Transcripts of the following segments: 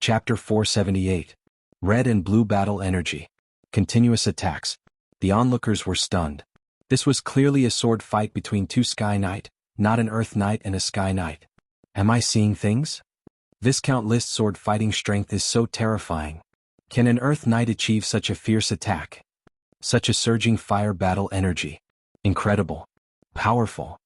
Chapter 478. Red and Blue Battle Energy. Continuous attacks. The onlookers were stunned. This was clearly a sword fight between two Sky Knight, not an Earth Knight and a Sky Knight. Am I seeing things? Viscount List's sword fighting strength is so terrifying. Can an Earth Knight achieve such a fierce attack? Such a surging fire battle energy. Incredible. Powerful.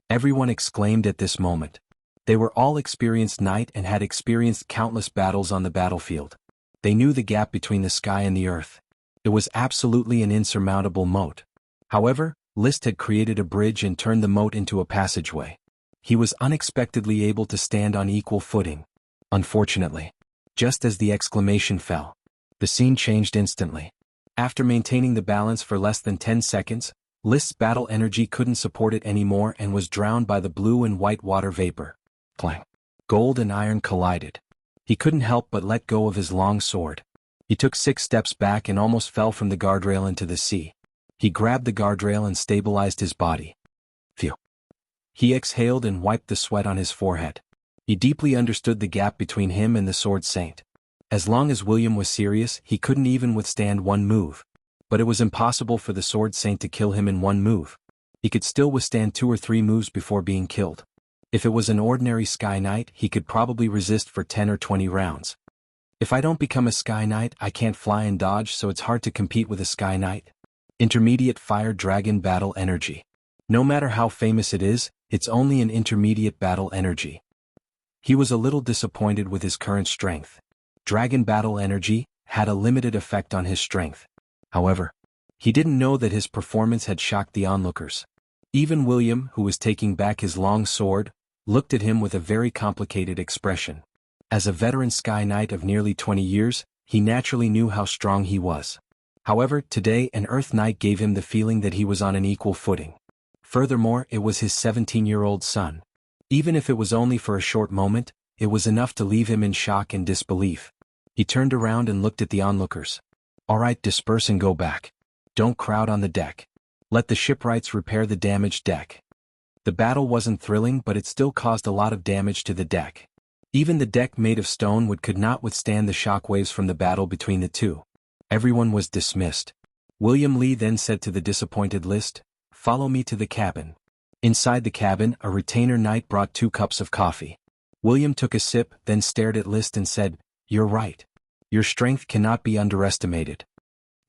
Everyone exclaimed at this moment. They were all experienced knight and had experienced countless battles on the battlefield. They knew the gap between the sky and the earth. It was absolutely an insurmountable moat. However, List had created a bridge and turned the moat into a passageway. He was unexpectedly able to stand on equal footing. Unfortunately, just as the exclamation fell, the scene changed instantly. After maintaining the balance for less than 10 seconds, List's battle energy couldn't support it anymore and was drowned by the blue and white water vapor. Clang. Gold and iron collided. He couldn't help but let go of his long sword. He took 6 steps back and almost fell from the guardrail into the sea. He grabbed the guardrail and stabilized his body. Phew. He exhaled and wiped the sweat on his forehead. He deeply understood the gap between him and the Sword Saint. As long as William was serious, he couldn't even withstand one move. But it was impossible for the Sword Saint to kill him in one move. He could still withstand 2 or 3 moves before being killed. If it was an ordinary Sky Knight, he could probably resist for 10 or 20 rounds. If I don't become a Sky Knight, I can't fly and dodge, so it's hard to compete with a Sky Knight. Intermediate Fire Dragon Battle Energy. No matter how famous it is, it's only an intermediate battle energy. He was a little disappointed with his current strength. Dragon Battle Energy had a limited effect on his strength. However, he didn't know that his performance had shocked the onlookers. Even William, who was taking back his long sword, looked at him with a very complicated expression. As a veteran Sky Knight of nearly 20 years, he naturally knew how strong he was. However, today an Earth Knight gave him the feeling that he was on an equal footing. Furthermore, it was his 17-year-old son. Even if it was only for a short moment, it was enough to leave him in shock and disbelief. He turned around and looked at the onlookers. All right, disperse and go back. Don't crowd on the deck. Let the shipwrights repair the damaged deck. The battle wasn't thrilling, but it still caused a lot of damage to the deck. Even the deck made of stone could not withstand the shockwaves from the battle between the two. Everyone was dismissed. William Lee then said to the disappointed List, "Follow me to the cabin." Inside the cabin, a retainer knight brought 2 cups of coffee. William took a sip, then stared at List and said, "You're right. Your strength cannot be underestimated.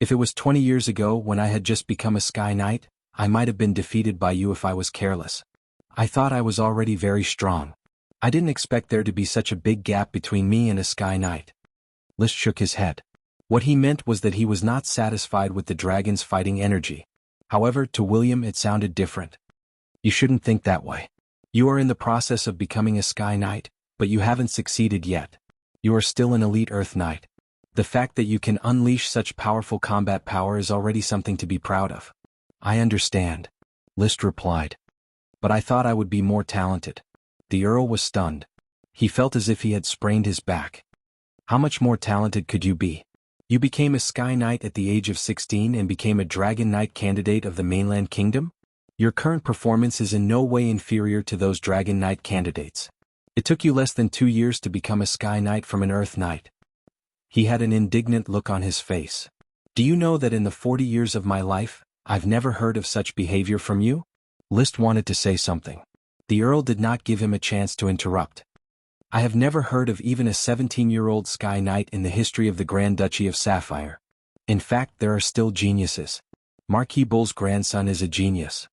If it was 20 years ago when I had just become a Sky Knight, I might have been defeated by you if I was careless. I thought I was already very strong. I didn't expect there to be such a big gap between me and a Sky Knight." List shook his head. What he meant was that he was not satisfied with the dragon's fighting energy. However, to William it sounded different. "You shouldn't think that way. You are in the process of becoming a Sky Knight, but you haven't succeeded yet. You are still an elite Earth Knight. The fact that you can unleash such powerful combat power is already something to be proud of." "I understand," List replied. "But I thought I would be more talented." The Earl was stunned. He felt as if he had sprained his back. "How much more talented could you be? You became a Sky Knight at the age of 16 and became a Dragon Knight candidate of the mainland kingdom? Your current performance is in no way inferior to those Dragon Knight candidates. It took you less than 2 years to become a Sky Knight from an Earth Knight." He had an indignant look on his face. "Do you know that in the 40 years of my life, I've never heard of such behavior from you?" List wanted to say something. The Earl did not give him a chance to interrupt. "I have never heard of even a 17-year-old Sky Knight in the history of the Grand Duchy of Sapphire. In fact, there are still geniuses. Marquis Bull's grandson is a genius."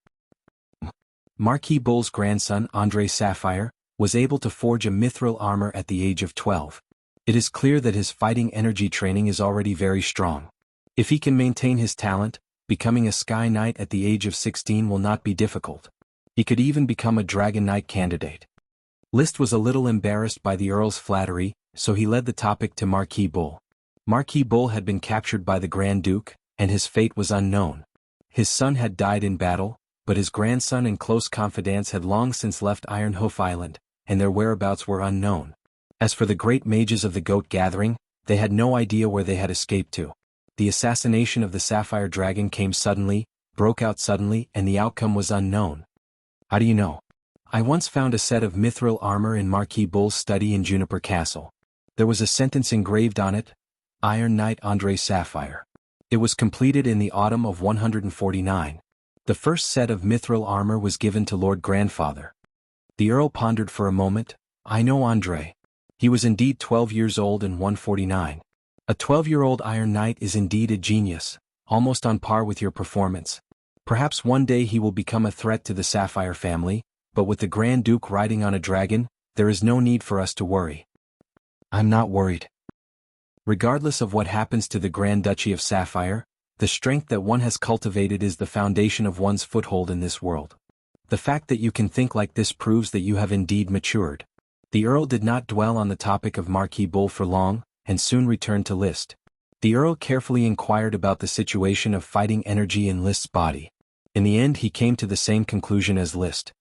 Marquis Bull's grandson, Andre Sapphire, was able to forge a mithril armor at the age of 12. It is clear that his fighting energy training is already very strong. If he can maintain his talent, becoming a Sky Knight at the age of 16 will not be difficult. He could even become a Dragon Knight candidate. List was a little embarrassed by the Earl's flattery, so he led the topic to Marquis Bull. Marquis Bull had been captured by the Grand Duke, and his fate was unknown. His son had died in battle, but his grandson and close confidants had long since left Iron Hoof Island, and their whereabouts were unknown. As for the great mages of the Goat Gathering, they had no idea where they had escaped to. The assassination of the Sapphire Dragon came suddenly, broke out suddenly, and the outcome was unknown. "How do you know?" "I once found a set of mithril armor in Marquis Bull's study in Juniper Castle. There was a sentence engraved on it, Iron Knight Andre Sapphire. It was completed in the autumn of 149. The first set of mithril armor was given to Lord Grandfather. The Earl pondered for a moment. I know Andre. He was indeed 12 years old in 149. A 12-year-old Iron Knight is indeed a genius, almost on par with your performance. Perhaps one day he will become a threat to the Sapphire family, but with the Grand Duke riding on a dragon, there is no need for us to worry. I'm not worried. Regardless of what happens to the Grand Duchy of Sapphire, the strength that one has cultivated is the foundation of one's foothold in this world. The fact that you can think like this proves that you have indeed matured. The Earl did not dwell on the topic of Marquis Bull for long, and soon returned to List. The Earl carefully inquired about the situation of fighting energy in List's body. In the end he came to the same conclusion as List.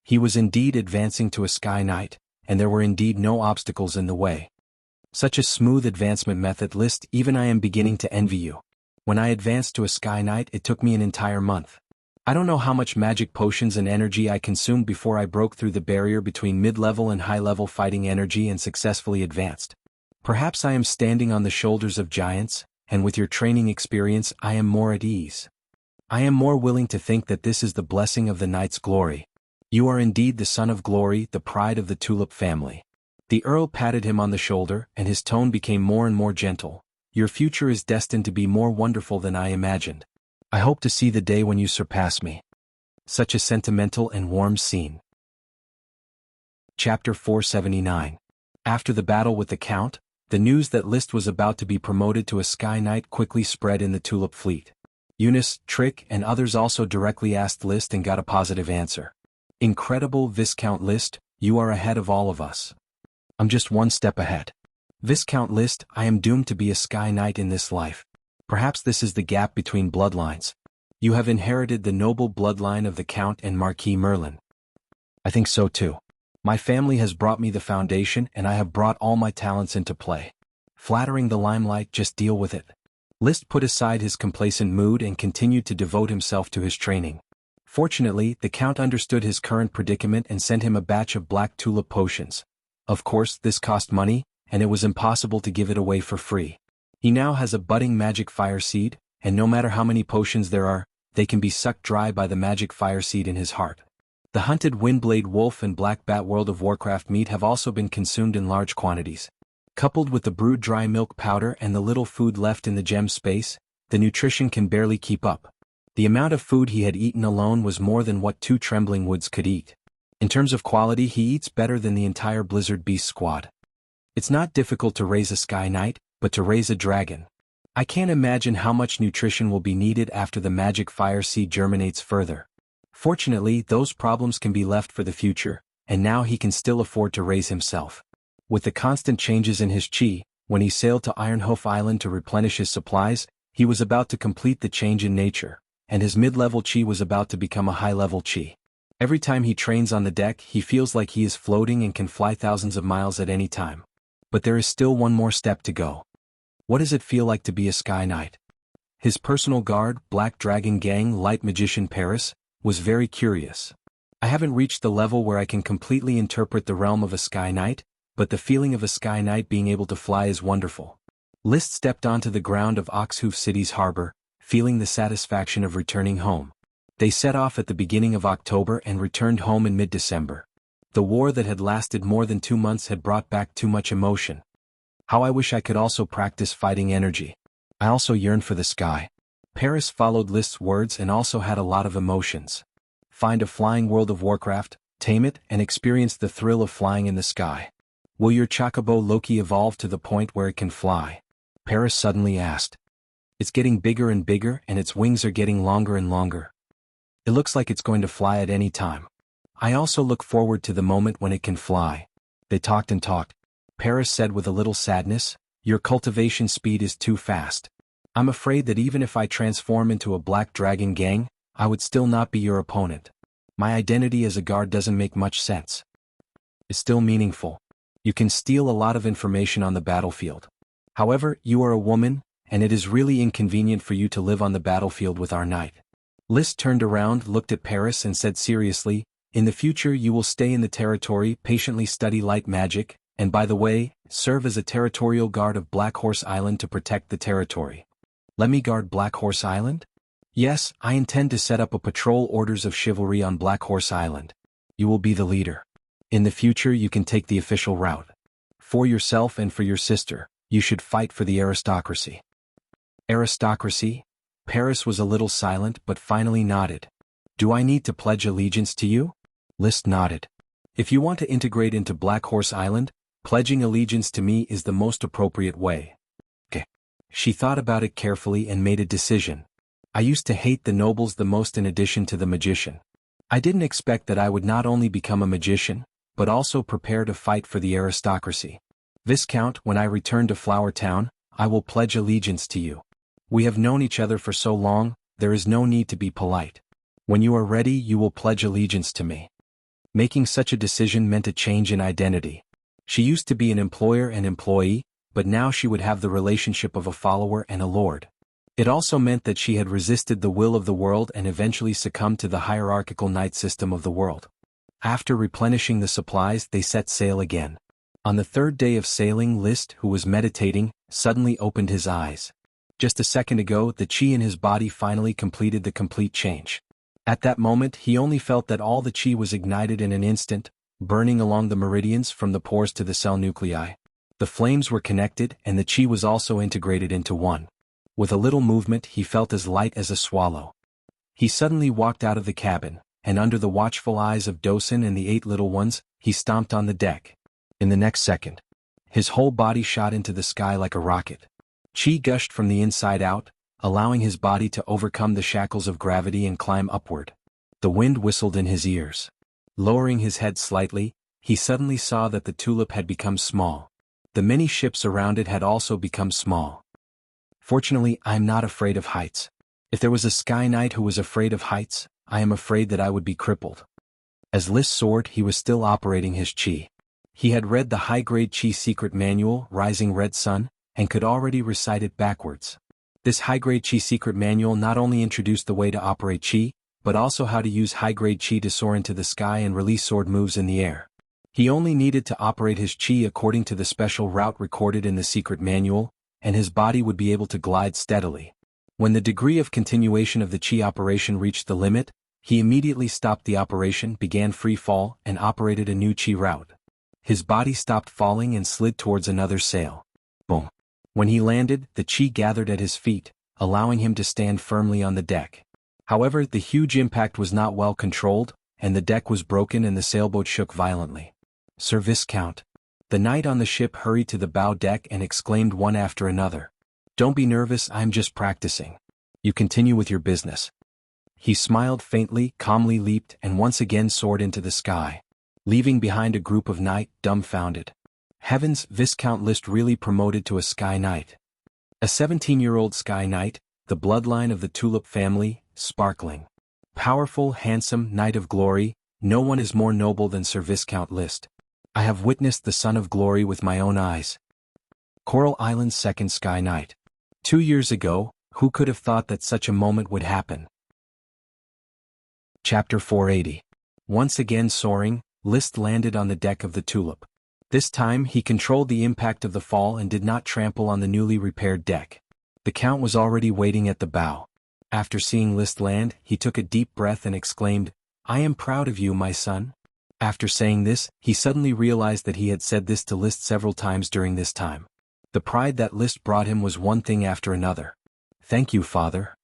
He was indeed advancing to a Sky Knight, and there were indeed no obstacles in the way. Such a smooth advancement method, List, even I am beginning to envy you. When I advanced to a Sky Knight it took me an entire month. I don't know how much magic potions and energy I consumed before I broke through the barrier between mid-level and high-level fighting energy and successfully advanced. Perhaps I am standing on the shoulders of giants, and with your training experience I am more at ease. I am more willing to think that this is the blessing of the Knight's glory. You are indeed the son of glory, the pride of the Tulip family. The Earl patted him on the shoulder, and his tone became more and more gentle. Your future is destined to be more wonderful than I imagined. I hope to see the day when you surpass me. Such a sentimental and warm scene. Chapter 479. After the battle with the Count, the news that List was about to be promoted to a Sky Knight quickly spread in the Tulip fleet. Eunice, Trick, and others also directly asked List and got a positive answer. Incredible, Viscount List, you are ahead of all of us. I'm just one step ahead. Viscount List, I am doomed to be a Sky Knight in this life. Perhaps this is the gap between bloodlines. You have inherited the noble bloodline of the Count and Marquis Merlin. I think so too. My family has brought me the foundation and I have brought all my talents into play. Flattering the limelight, just deal with it. List put aside his complacent mood and continued to devote himself to his training. Fortunately, the Count understood his current predicament and sent him a batch of black tulip potions. Of course, this cost money, and it was impossible to give it away for free. He now has a budding magic fire seed, and no matter how many potions there are, they can be sucked dry by the magic fire seed in his heart. The hunted Windblade Wolf and Black Bat World of Warcraft meat have also been consumed in large quantities. Coupled with the brewed dry milk powder and the little food left in the gem space, the nutrition can barely keep up. The amount of food he had eaten alone was more than what 2 Trembling Woods could eat. In terms of quality, he eats better than the entire Blizzard Beast squad. It's not difficult to raise a Sky Knight, but to raise a dragon. I can't imagine how much nutrition will be needed after the magic fire seed germinates further. Fortunately, those problems can be left for the future, and now he can still afford to raise himself. With the constant changes in his chi, when he sailed to Ironhoof Island to replenish his supplies, he was about to complete the change in nature, and his mid-level chi was about to become a high-level chi. Every time he trains on the deck, he feels like he is floating and can fly thousands of miles at any time. But there is still one more step to go. What does it feel like to be a Sky Knight? His personal guard, Black Dragon Gang Light Magician Paris, was very curious. I haven't reached the level where I can completely interpret the realm of a Sky Knight, but the feeling of a Sky Knight being able to fly is wonderful. List stepped onto the ground of Oxhoof City's harbor, feeling the satisfaction of returning home. They set off at the beginning of October and returned home in mid-December. The war that had lasted more than 2 months had brought back too much emotion. How I wish I could also practice fighting energy. I also yearn for the sky. Paris followed List's words and also had a lot of emotions. Find a flying world of Warcraft, tame it, and experience the thrill of flying in the sky. Will your Chocobo Loki evolve to the point where it can fly? Paris suddenly asked. It's getting bigger and bigger and its wings are getting longer and longer. It looks like it's going to fly at any time. I also look forward to the moment when it can fly. They talked and talked. Paris said with a little sadness, your cultivation speed is too fast. I'm afraid that even if I transform into a Black Dragon Gang, I would still not be your opponent. My identity as a guard doesn't make much sense. It's still meaningful. You can steal a lot of information on the battlefield. However, you are a woman, and it is really inconvenient for you to live on the battlefield with our knight. List turned around, looked at Paris and said seriously, in the future you will stay in the territory, patiently study light magic, And by the way, serve as a territorial guard of Black Horse Island to protect the territory. Let me guard Black Horse Island? Yes, I intend to set up a patrol orders of chivalry on Black Horse Island. You will be the leader. In the future you can take the official route. For yourself and for your sister, you should fight for the aristocracy. Aristocracy? Paris was a little silent but finally nodded. Do I need to pledge allegiance to you? List nodded. If you want to integrate into Black Horse Island, pledging allegiance to me is the most appropriate way. Okay. She thought about it carefully and made a decision. I used to hate the nobles the most in addition to the magician. I didn't expect that I would not only become a magician, but also prepare to fight for the aristocracy. Viscount, when I return to Flower Town, I will pledge allegiance to you. We have known each other for so long, there is no need to be polite. When you are ready, you will pledge allegiance to me. Making such a decision meant a change in identity. She used to be an employer and employee, but now she would have the relationship of a follower and a lord. It also meant that she had resisted the will of the world and eventually succumbed to the hierarchical knight system of the world. After replenishing the supplies, they set sail again. On the third day of sailing, Liszt, who was meditating, suddenly opened his eyes. Just a second ago, the chi in his body finally completed the complete change. At that moment, he only felt that all the chi was ignited in an instant, burning along the meridians from the pores to the cell nuclei. The flames were connected and the chi was also integrated into one. With a little movement, he felt as light as a swallow. He suddenly walked out of the cabin, and under the watchful eyes of Dosen and the 8 little ones, he stomped on the deck. In the next second, his whole body shot into the sky like a rocket. Chi gushed from the inside out, allowing his body to overcome the shackles of gravity and climb upward. The wind whistled in his ears. Lowering his head slightly, he suddenly saw that the tulip had become small. The many ships around it had also become small. Fortunately, I am not afraid of heights. If there was a Sky Knight who was afraid of heights, I am afraid that I would be crippled. As Liszt soared, he was still operating his chi. He had read the high-grade chi secret manual, Rising Red Sun, and could already recite it backwards. This high-grade chi secret manual not only introduced the way to operate chi, but also how to use high-grade chi to soar into the sky and release sword moves in the air. He only needed to operate his chi according to the special route recorded in the secret manual, and his body would be able to glide steadily. When the degree of continuation of the chi operation reached the limit, he immediately stopped the operation, began free fall, and operated a new chi route. His body stopped falling and slid towards another sail. Boom. When he landed, the chi gathered at his feet, allowing him to stand firmly on the deck. However, the huge impact was not well controlled, and the deck was broken and the sailboat shook violently. Sir Viscount. The knight on the ship hurried to the bow deck and exclaimed one after another. Don't be nervous, I'm just practicing. You continue with your business. He smiled faintly, calmly leaped, and once again soared into the sky, leaving behind a group of knight, dumbfounded. Heavens, Viscount Liszt really promoted to a Sky Knight. A 17-year-old Sky Knight, the bloodline of the Tulip family, sparkling. Powerful, handsome, Knight of Glory, no one is more noble than Sir Viscount Liszt. I have witnessed the Sun of Glory with my own eyes. Coral Island's second Sky Knight. 2 years ago, who could have thought that such a moment would happen? Chapter 480. Once again soaring, Liszt landed on the deck of the Tulip. This time he controlled the impact of the fall and did not trample on the newly repaired deck. The Count was already waiting at the bow. After seeing Liszt land, he took a deep breath and exclaimed, I am proud of you, my son. After saying this, he suddenly realized that he had said this to Liszt several times during this time. The pride that Liszt brought him was one thing after another. Thank you, father.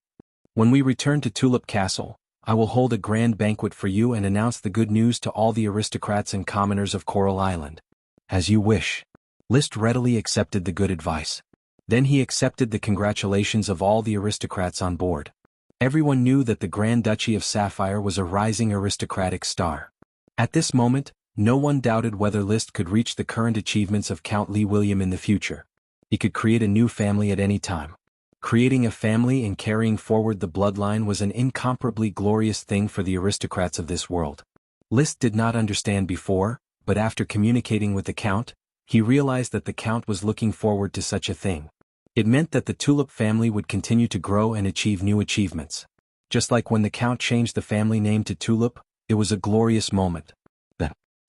When we return to Tulip Castle, I will hold a grand banquet for you and announce the good news to all the aristocrats and commoners of Coral Island. As you wish. Liszt readily accepted the good advice. Then he accepted the congratulations of all the aristocrats on board. Everyone knew that the Grand Duchy of Sapphire was a rising aristocratic star. At this moment, no one doubted whether Liszt could reach the current achievements of Count Lee William in the future. He could create a new family at any time. Creating a family and carrying forward the bloodline was an incomparably glorious thing for the aristocrats of this world. Liszt did not understand before, but after communicating with the Count, he realized that the Count was looking forward to such a thing. It meant that the Tulip family would continue to grow and achieve new achievements. Just like when the Count changed the family name to Tulip, it was a glorious moment.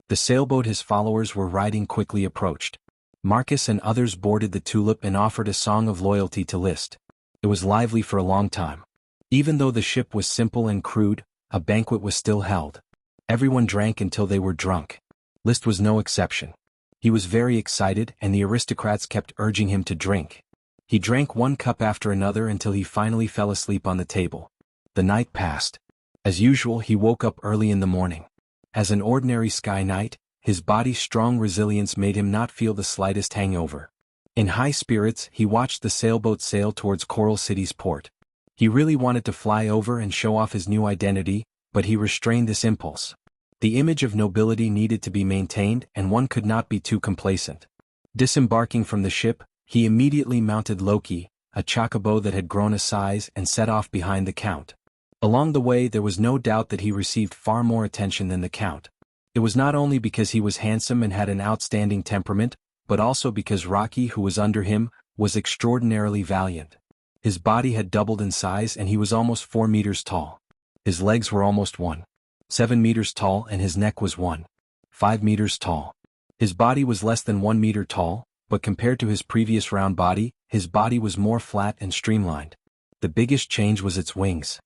The sailboat his followers were riding quickly approached. Marcus and others boarded the Tulip and offered a song of loyalty to List. It was lively for a long time. Even though the ship was simple and crude, a banquet was still held. Everyone drank until they were drunk. List was no exception. He was very excited and the aristocrats kept urging him to drink. He drank one cup after another until he finally fell asleep on the table. The night passed. As usual, he woke up early in the morning. As an ordinary sky knight, his body's strong resilience made him not feel the slightest hangover. In high spirits, he watched the sailboat sail towards Coral City's port. He really wanted to fly over and show off his new identity, but he restrained this impulse. The image of nobility needed to be maintained and one could not be too complacent. Disembarking from the ship, he immediately mounted Loki, a chocobo that had grown a size, and set off behind the Count. Along the way there was no doubt that he received far more attention than the Count. It was not only because he was handsome and had an outstanding temperament, but also because Rocky, who was under him, was extraordinarily valiant. His body had doubled in size and he was almost 4 meters tall. His legs were almost 1.7 meters tall and his neck was 1.5 meters tall. His body was less than 1 meter tall, but compared to his previous round body, his body was more flat and streamlined. The biggest change was its wings.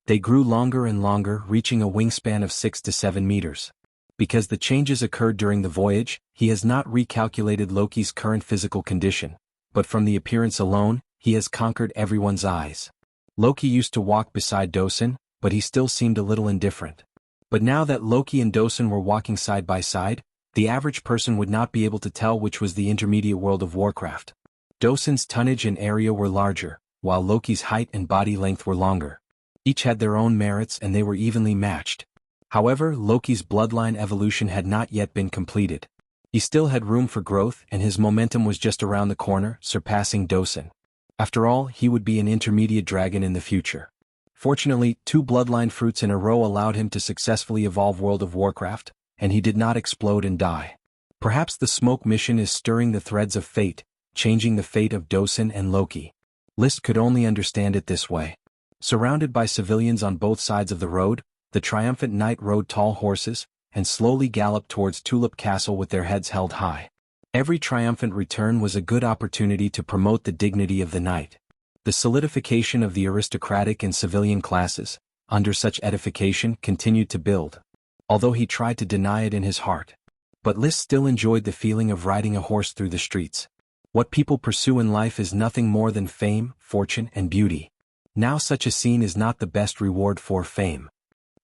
They grew longer and longer, reaching a wingspan of 6 to 7 meters. Because the changes occurred during the voyage, he has not recalculated Loki's current physical condition, but from the appearance alone, he has conquered everyone's eyes. Loki used to walk beside Dosen, but he still seemed a little indifferent. But now that Loki and Dosen were walking side by side, the average person would not be able to tell which was the intermediate World of Warcraft. Dosen's tonnage and area were larger, while Loki's height and body length were longer. Each had their own merits and they were evenly matched. However, Loki's bloodline evolution had not yet been completed. He still had room for growth and his momentum was just around the corner, surpassing Dosen. After all, he would be an intermediate dragon in the future. Fortunately, 2 bloodline fruits in a row allowed him to successfully evolve World of Warcraft, and he did not explode and die. Perhaps the smoke mission is stirring the threads of fate, changing the fate of Dosen and Loki. List could only understand it this way. Surrounded by civilians on both sides of the road, the triumphant knight rode tall horses, and slowly galloped towards Tulip Castle with their heads held high. Every triumphant return was a good opportunity to promote the dignity of the knight. The solidification of the aristocratic and civilian classes, under such edification, continued to build, although he tried to deny it in his heart. But List still enjoyed the feeling of riding a horse through the streets. What people pursue in life is nothing more than fame, fortune, and beauty. Now such a scene is not the best reward for fame.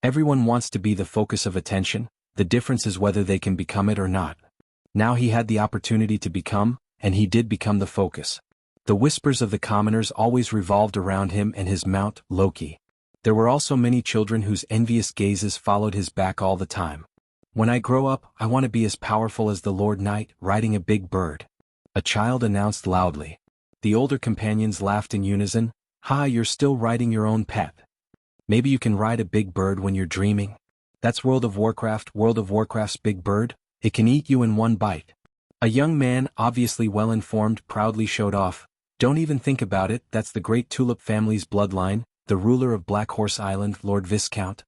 Everyone wants to be the focus of attention, the difference is whether they can become it or not. Now he had the opportunity to become, and he did become the focus. The whispers of the commoners always revolved around him and his mount, Loki. There were also many children whose envious gazes followed his back all the time. When I grow up, I want to be as powerful as the Lord Knight, riding a big bird. A child announced loudly. The older companions laughed in unison. Ha, you're still riding your own pet. Maybe you can ride a big bird when you're dreaming. That's World of Warcraft's big bird. It can eat you in one bite. A young man, obviously well-informed, proudly showed off. Don't even think about it, that's the great Tulip family's bloodline, the ruler of Black Horse Island, Lord Viscount.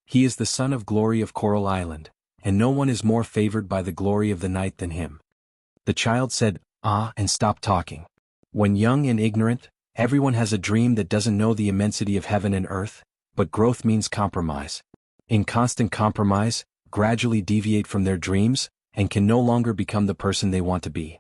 He is the son of Glory of Coral Island, and no one is more favored by the glory of the night than him. The child said, "Ah," and stopped talking. When young and ignorant, everyone has a dream that doesn't know the immensity of heaven and earth, but growth means compromise. In constant compromise, gradually deviate from their dreams, and can no longer become the person they want to be.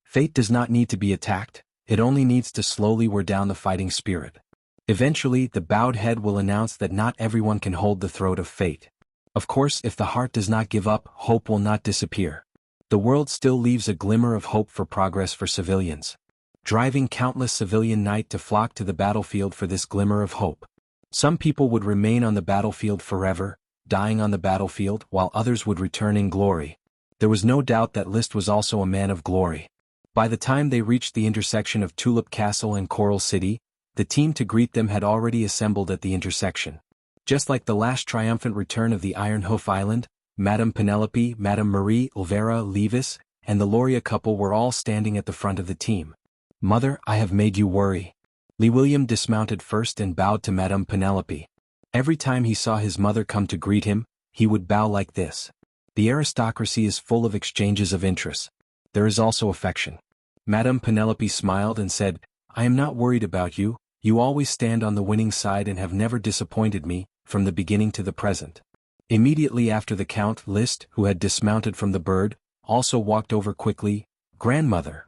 Fate does not need to be attacked, it only needs to slowly wear down the fighting spirit. Eventually, the bowed head will announce that not everyone can hold the throat of fate. Of course, if the heart does not give up, hope will not disappear. The world still leaves a glimmer of hope for progress for civilians, driving countless civilian knights to flock to the battlefield for this glimmer of hope. Some people would remain on the battlefield forever, dying on the battlefield, while others would return in glory. There was no doubt that List was also a man of glory. By the time they reached the intersection of Tulip Castle and Coral City, the team to greet them had already assembled at the intersection. Just like the last triumphant return of the Iron Hoof Island, Madame Penelope, Madame Marie, Ulvera, Levis, and the Loria couple were all standing at the front of the team. "Mother, I have made you worry." Lee William dismounted first and bowed to Madame Penelope. Every time he saw his mother come to greet him, he would bow like this. The aristocracy is full of exchanges of interest. There is also affection. Madame Penelope smiled and said, I am not worried about you, you always stand on the winning side and have never disappointed me, from the beginning to the present. Immediately after the Count, Liszt, who had dismounted from the bird, also walked over quickly. Grandmother.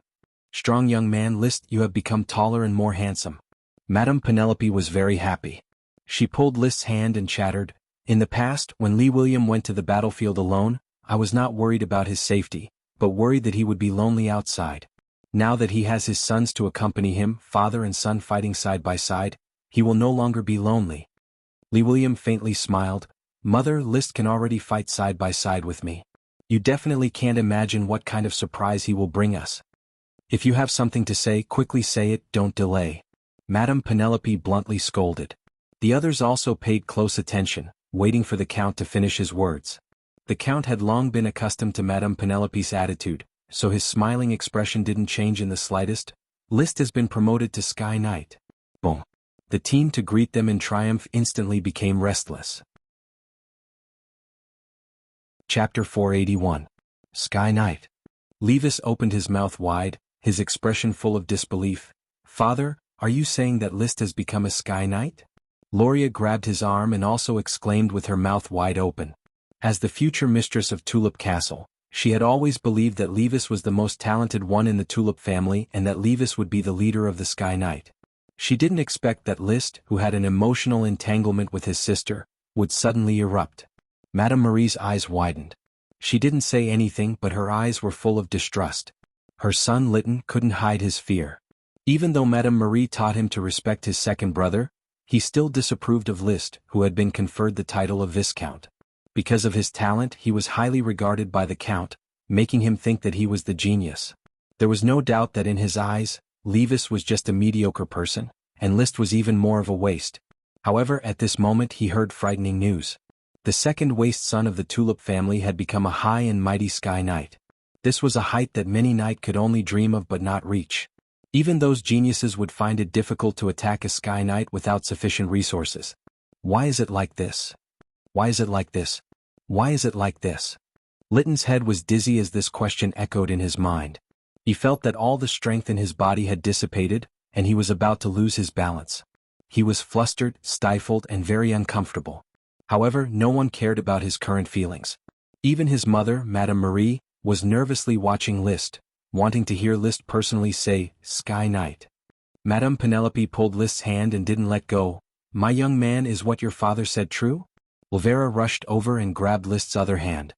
Strong young man Liszt, you have become taller and more handsome. Madame Penelope was very happy. She pulled Liszt's hand and chattered, in the past, when Lee William went to the battlefield alone, I was not worried about his safety, but worried that he would be lonely outside. Now that he has his sons to accompany him, father and son fighting side by side, he will no longer be lonely. Lee William faintly smiled. Mother, Liszt can already fight side by side with me. You definitely can't imagine what kind of surprise he will bring us. If you have something to say, quickly say it, don't delay. Madame Penelope bluntly scolded. The others also paid close attention, waiting for the Count to finish his words. The Count had long been accustomed to Madame Penelope's attitude, so his smiling expression didn't change in the slightest. Liszt has been promoted to Sky Knight. Boom. The team to greet them in triumph instantly became restless. Chapter 481. Sky Knight. Levis opened his mouth wide, his expression full of disbelief. Father, are you saying that Liszt has become a Sky Knight? Loria grabbed his arm and also exclaimed with her mouth wide open. As the future mistress of Tulip Castle, she had always believed that Levis was the most talented one in the Tulip family and that Levis would be the leader of the Sky Knight. She didn't expect that Liszt, who had an emotional entanglement with his sister, would suddenly erupt. Madame Marie's eyes widened. She didn't say anything, but her eyes were full of distrust. Her son Lytton couldn't hide his fear. Even though Madame Marie taught him to respect his second brother, he still disapproved of Liszt, who had been conferred the title of Viscount. Because of his talent, he was highly regarded by the Count, making him think that he was the genius. There was no doubt that in his eyes, Levis was just a mediocre person, and Liszt was even more of a waste. However, at this moment he heard frightening news. The second waste son of the Tulip family had become a high and mighty Sky Knight. This was a height that many knights could only dream of but not reach. Even those geniuses would find it difficult to attack a Sky Knight without sufficient resources. Why is it like this? Why is it like this? Why is it like this? Lytton's head was dizzy as this question echoed in his mind. He felt that all the strength in his body had dissipated, and he was about to lose his balance. He was flustered, stifled, and very uncomfortable. However, no one cared about his current feelings. Even his mother, Madame Marie, was nervously watching Liszt, wanting to hear Liszt personally say, Sky Knight. Madame Penelope pulled Liszt's hand and didn't let go. My young man, is what your father said true? Olvera rushed over and grabbed Liszt's other hand.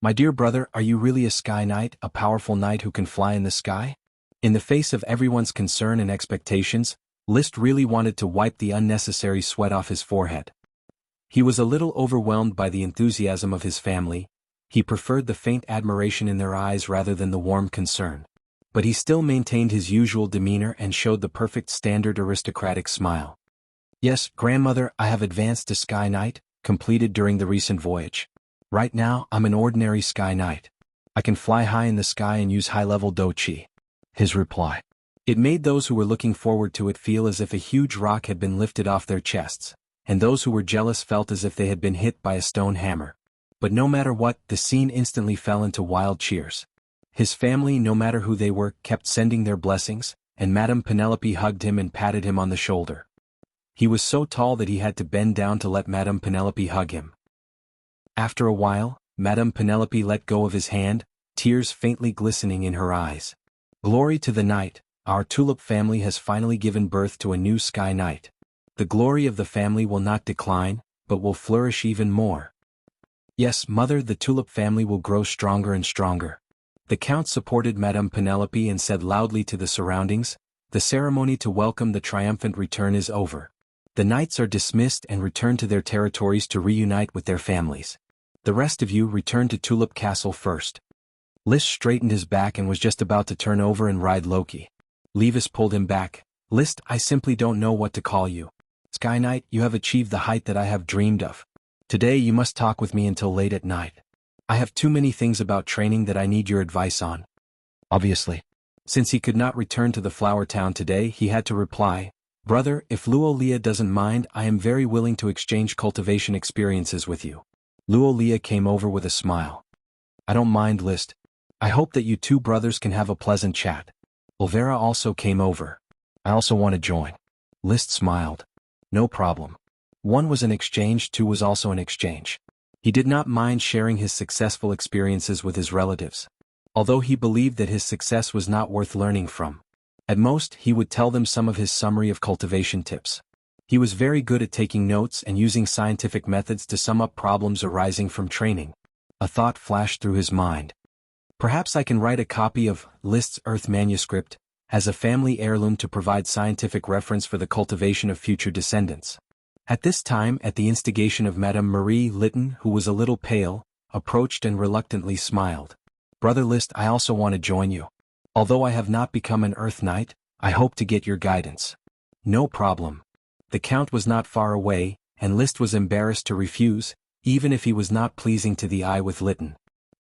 My dear brother, are you really a Sky Knight, a powerful knight who can fly in the sky? In the face of everyone's concern and expectations, Liszt really wanted to wipe the unnecessary sweat off his forehead. He was a little overwhelmed by the enthusiasm of his family. He preferred the faint admiration in their eyes rather than the warm concern. But he still maintained his usual demeanor and showed the perfect standard aristocratic smile. Yes, grandmother, I have advanced to Sky Knight, completed during the recent voyage. Right now, I'm an ordinary Sky Knight. I can fly high in the sky and use high-level Do-Chi. His reply. It made those who were looking forward to it feel as if a huge rock had been lifted off their chests, and those who were jealous felt as if they had been hit by a stone hammer. But no matter what, the scene instantly fell into wild cheers. His family, no matter who they were, kept sending their blessings, and Madame Penelope hugged him and patted him on the shoulder. He was so tall that he had to bend down to let Madame Penelope hug him. After a while, Madame Penelope let go of his hand, tears faintly glistening in her eyes. Glory to the night, our Tulip family has finally given birth to a new Sky Knight. The glory of the family will not decline, but will flourish even more. Yes, mother, the Tulip family will grow stronger and stronger. The Count supported Madame Penelope and said loudly to the surroundings, the ceremony to welcome the triumphant return is over. The knights are dismissed and return to their territories to reunite with their families. The rest of you return to Tulip Castle first. Liszt straightened his back and was just about to turn over and ride Loki. Levis pulled him back. Liszt, I simply don't know what to call you. Sky Knight, you have achieved the height that I have dreamed of. Today you must talk with me until late at night. I have too many things about training that I need your advice on. Obviously. Since he could not return to the Flower Town today, he had to reply, Brother, if Luo Lia doesn't mind, I am very willing to exchange cultivation experiences with you. Luolia came over with a smile. I don't mind, List. I hope that you two brothers can have a pleasant chat. Olvera also came over. I also want to join. List smiled. No problem. One was an exchange, two was also an exchange. He did not mind sharing his successful experiences with his relatives. Although he believed that his success was not worth learning from. At most, he would tell them some of his summary of cultivation tips. He was very good at taking notes and using scientific methods to sum up problems arising from training. A thought flashed through his mind. Perhaps I can write a copy of List's Earth manuscript as a family heirloom to provide scientific reference for the cultivation of future descendants. At this time, at the instigation of Madame Marie Lytton, who was a little pale, approached and reluctantly smiled. Brother List, I also want to join you. Although I have not become an Earth Knight, I hope to get your guidance. No problem. The Count was not far away, and List was embarrassed to refuse, even if he was not pleasing to the eye with Lytton.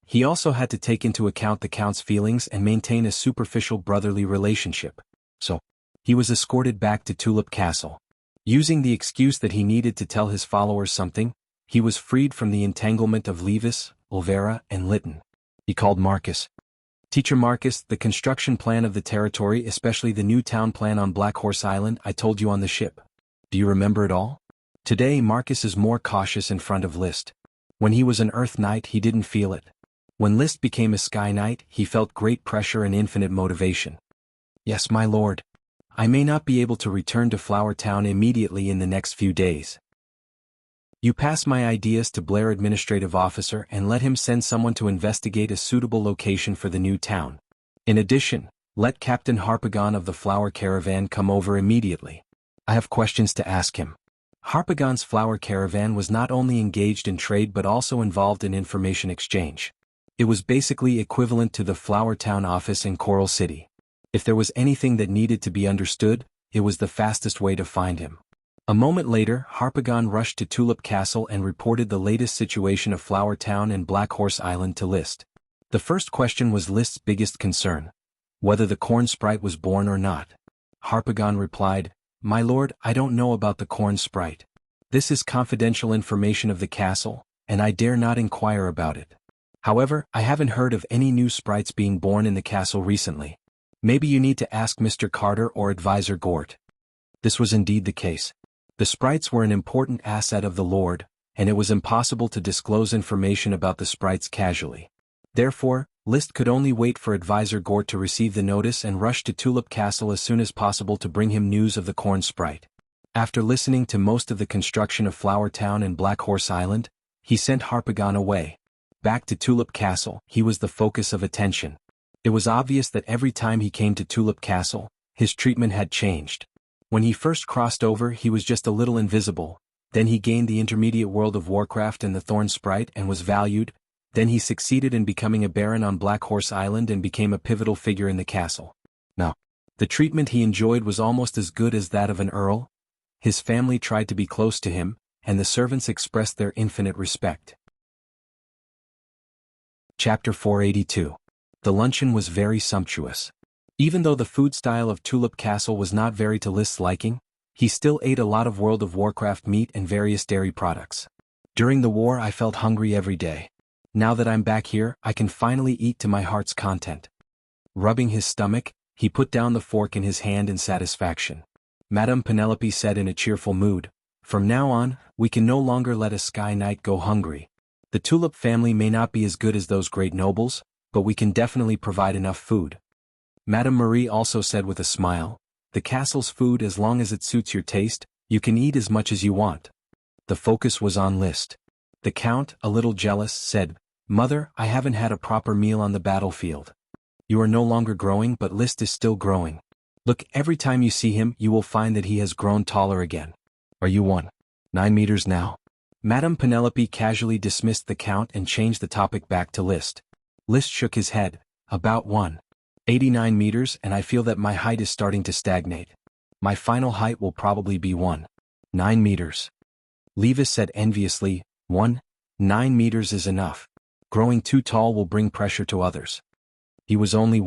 He also had to take into account the Count's feelings and maintain a superficial brotherly relationship. So, he was escorted back to Tulip Castle. Using the excuse that he needed to tell his followers something, he was freed from the entanglement of Levis, Olvera, and Lytton. He called Marcus. Teacher Marcus, the construction plan of the territory, especially the new town plan on Black Horse Island, I told you on the ship. Do you remember it all? Today Marcus is more cautious in front of List. When he was an Earth Knight he didn't feel it. When List became a Sky Knight he felt great pressure and infinite motivation. Yes, my lord. I may not be able to return to Flower Town immediately in the next few days. You pass my ideas to Blair Administrative Officer and let him send someone to investigate a suitable location for the new town. In addition, let Captain Harpagon of the Flower Caravan come over immediately. I have questions to ask him. Harpagon's Flower Caravan was not only engaged in trade but also involved in information exchange. It was basically equivalent to the Flower Town office in Coral City. If there was anything that needed to be understood, it was the fastest way to find him. A moment later, Harpagon rushed to Tulip Castle and reported the latest situation of Flower Town and Black Horse Island to List. The first question was List's biggest concern: whether the corn sprite was born or not. Harpagon replied, My lord, I don't know about the corn sprite. This is confidential information of the castle, and I dare not inquire about it. However, I haven't heard of any new sprites being born in the castle recently. Maybe you need to ask Mr. Carter or Advisor Gort. This was indeed the case. The sprites were an important asset of the Lord, and it was impossible to disclose information about the sprites casually. Therefore, List could only wait for Advisor Gort to receive the notice and rush to Tulip Castle as soon as possible to bring him news of the corn sprite. After listening to most of the construction of Flower Town and Black Horse Island, he sent Harpagon away. Back to Tulip Castle, he was the focus of attention. It was obvious that every time he came to Tulip Castle, his treatment had changed. When he first crossed over he was just a little invisible, then he gained the intermediate world of Warcraft and the Thorn Sprite and was valued, then he succeeded in becoming a baron on Black Horse Island and became a pivotal figure in the castle. Now, the treatment he enjoyed was almost as good as that of an earl. His family tried to be close to him, and the servants expressed their infinite respect. Chapter 482. The luncheon was very sumptuous. Even though the food style of Tulip Castle was not very to List's liking, he still ate a lot of World of Warcraft meat and various dairy products. During the war I felt hungry every day. Now that I'm back here, I can finally eat to my heart's content. Rubbing his stomach, he put down the fork in his hand in satisfaction. Madame Penelope said in a cheerful mood, From now on, we can no longer let a Sky Knight go hungry. The Tulip family may not be as good as those great nobles, but we can definitely provide enough food. Madame Marie also said with a smile, The castle's food, as long as it suits your taste, you can eat as much as you want. The focus was on List. The Count, a little jealous, said, Mother, I haven't had a proper meal on the battlefield. You are no longer growing, but List is still growing. Look, every time you see him you will find that he has grown taller again. Are you 9 meters now? Madame Penelope casually dismissed the Count and changed the topic back to List. List shook his head. About 89 meters, and I feel that my height is starting to stagnate. My final height will probably be 9 meters. Levis said enviously, 9 meters is enough. Growing too tall will bring pressure to others. He was only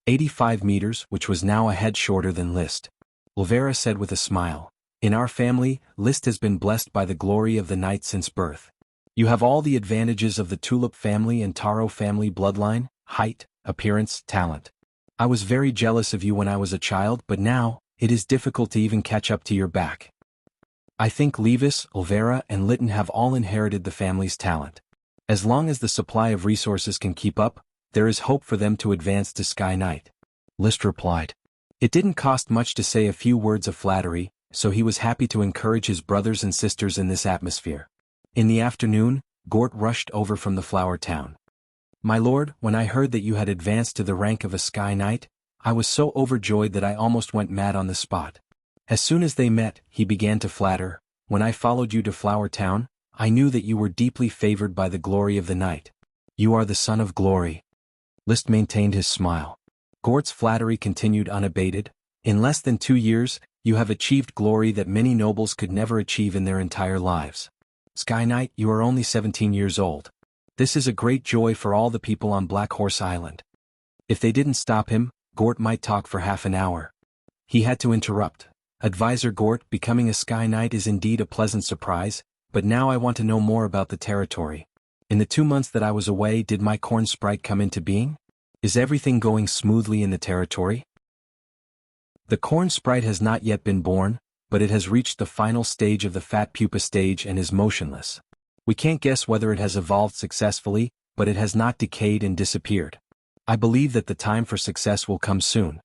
85 meters, which was now a head shorter than List. Olvera said with a smile, In our family, List has been blessed by the glory of the night since birth. You have all the advantages of the Tulip family and Taro family bloodline: height, appearance, talent. I was very jealous of you when I was a child, but now, it is difficult to even catch up to your back. I think Levis, Olvera, and Lytton have all inherited the family's talent. As long as the supply of resources can keep up, there is hope for them to advance to Sky Knight. List replied. It didn't cost much to say a few words of flattery, so he was happy to encourage his brothers and sisters in this atmosphere. In the afternoon, Gort rushed over from the Flower Town. My lord, when I heard that you had advanced to the rank of a Sky Knight, I was so overjoyed that I almost went mad on the spot. As soon as they met, he began to flatter. When I followed you to Flower Town, I knew that you were deeply favored by the glory of the night. You are the son of glory. List maintained his smile. Gort's flattery continued unabated. In less than 2 years, you have achieved glory that many nobles could never achieve in their entire lives. Sky Knight, you are only 17 years old. This is a great joy for all the people on Black Horse Island. If they didn't stop him, Gort might talk for half an hour. He had to interrupt. Advisor Gort, becoming a Sky Knight is indeed a pleasant surprise, but now I want to know more about the territory. In the 2 months that I was away, did my corn sprite come into being? Is everything going smoothly in the territory? The corn sprite has not yet been born, but it has reached the final stage of the fat pupa stage and is motionless. We can't guess whether it has evolved successfully, but it has not decayed and disappeared. I believe that the time for success will come soon.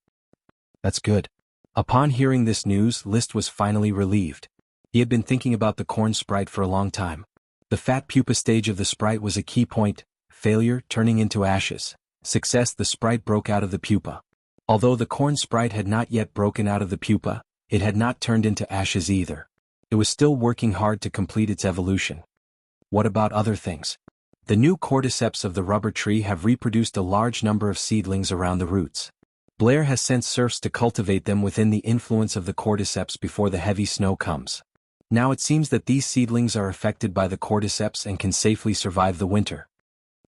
That's good. Upon hearing this news, List was finally relieved. He had been thinking about the corn sprite for a long time. The fat pupa stage of the sprite was a key point: failure turning into ashes. Success, the sprite broke out of the pupa. Although the corn sprite had not yet broken out of the pupa, it had not turned into ashes either. It was still working hard to complete its evolution. What about other things? The new cordyceps of the rubber tree have reproduced a large number of seedlings around the roots. Blair has sent serfs to cultivate them within the influence of the cordyceps before the heavy snow comes. Now it seems that these seedlings are affected by the cordyceps and can safely survive the winter.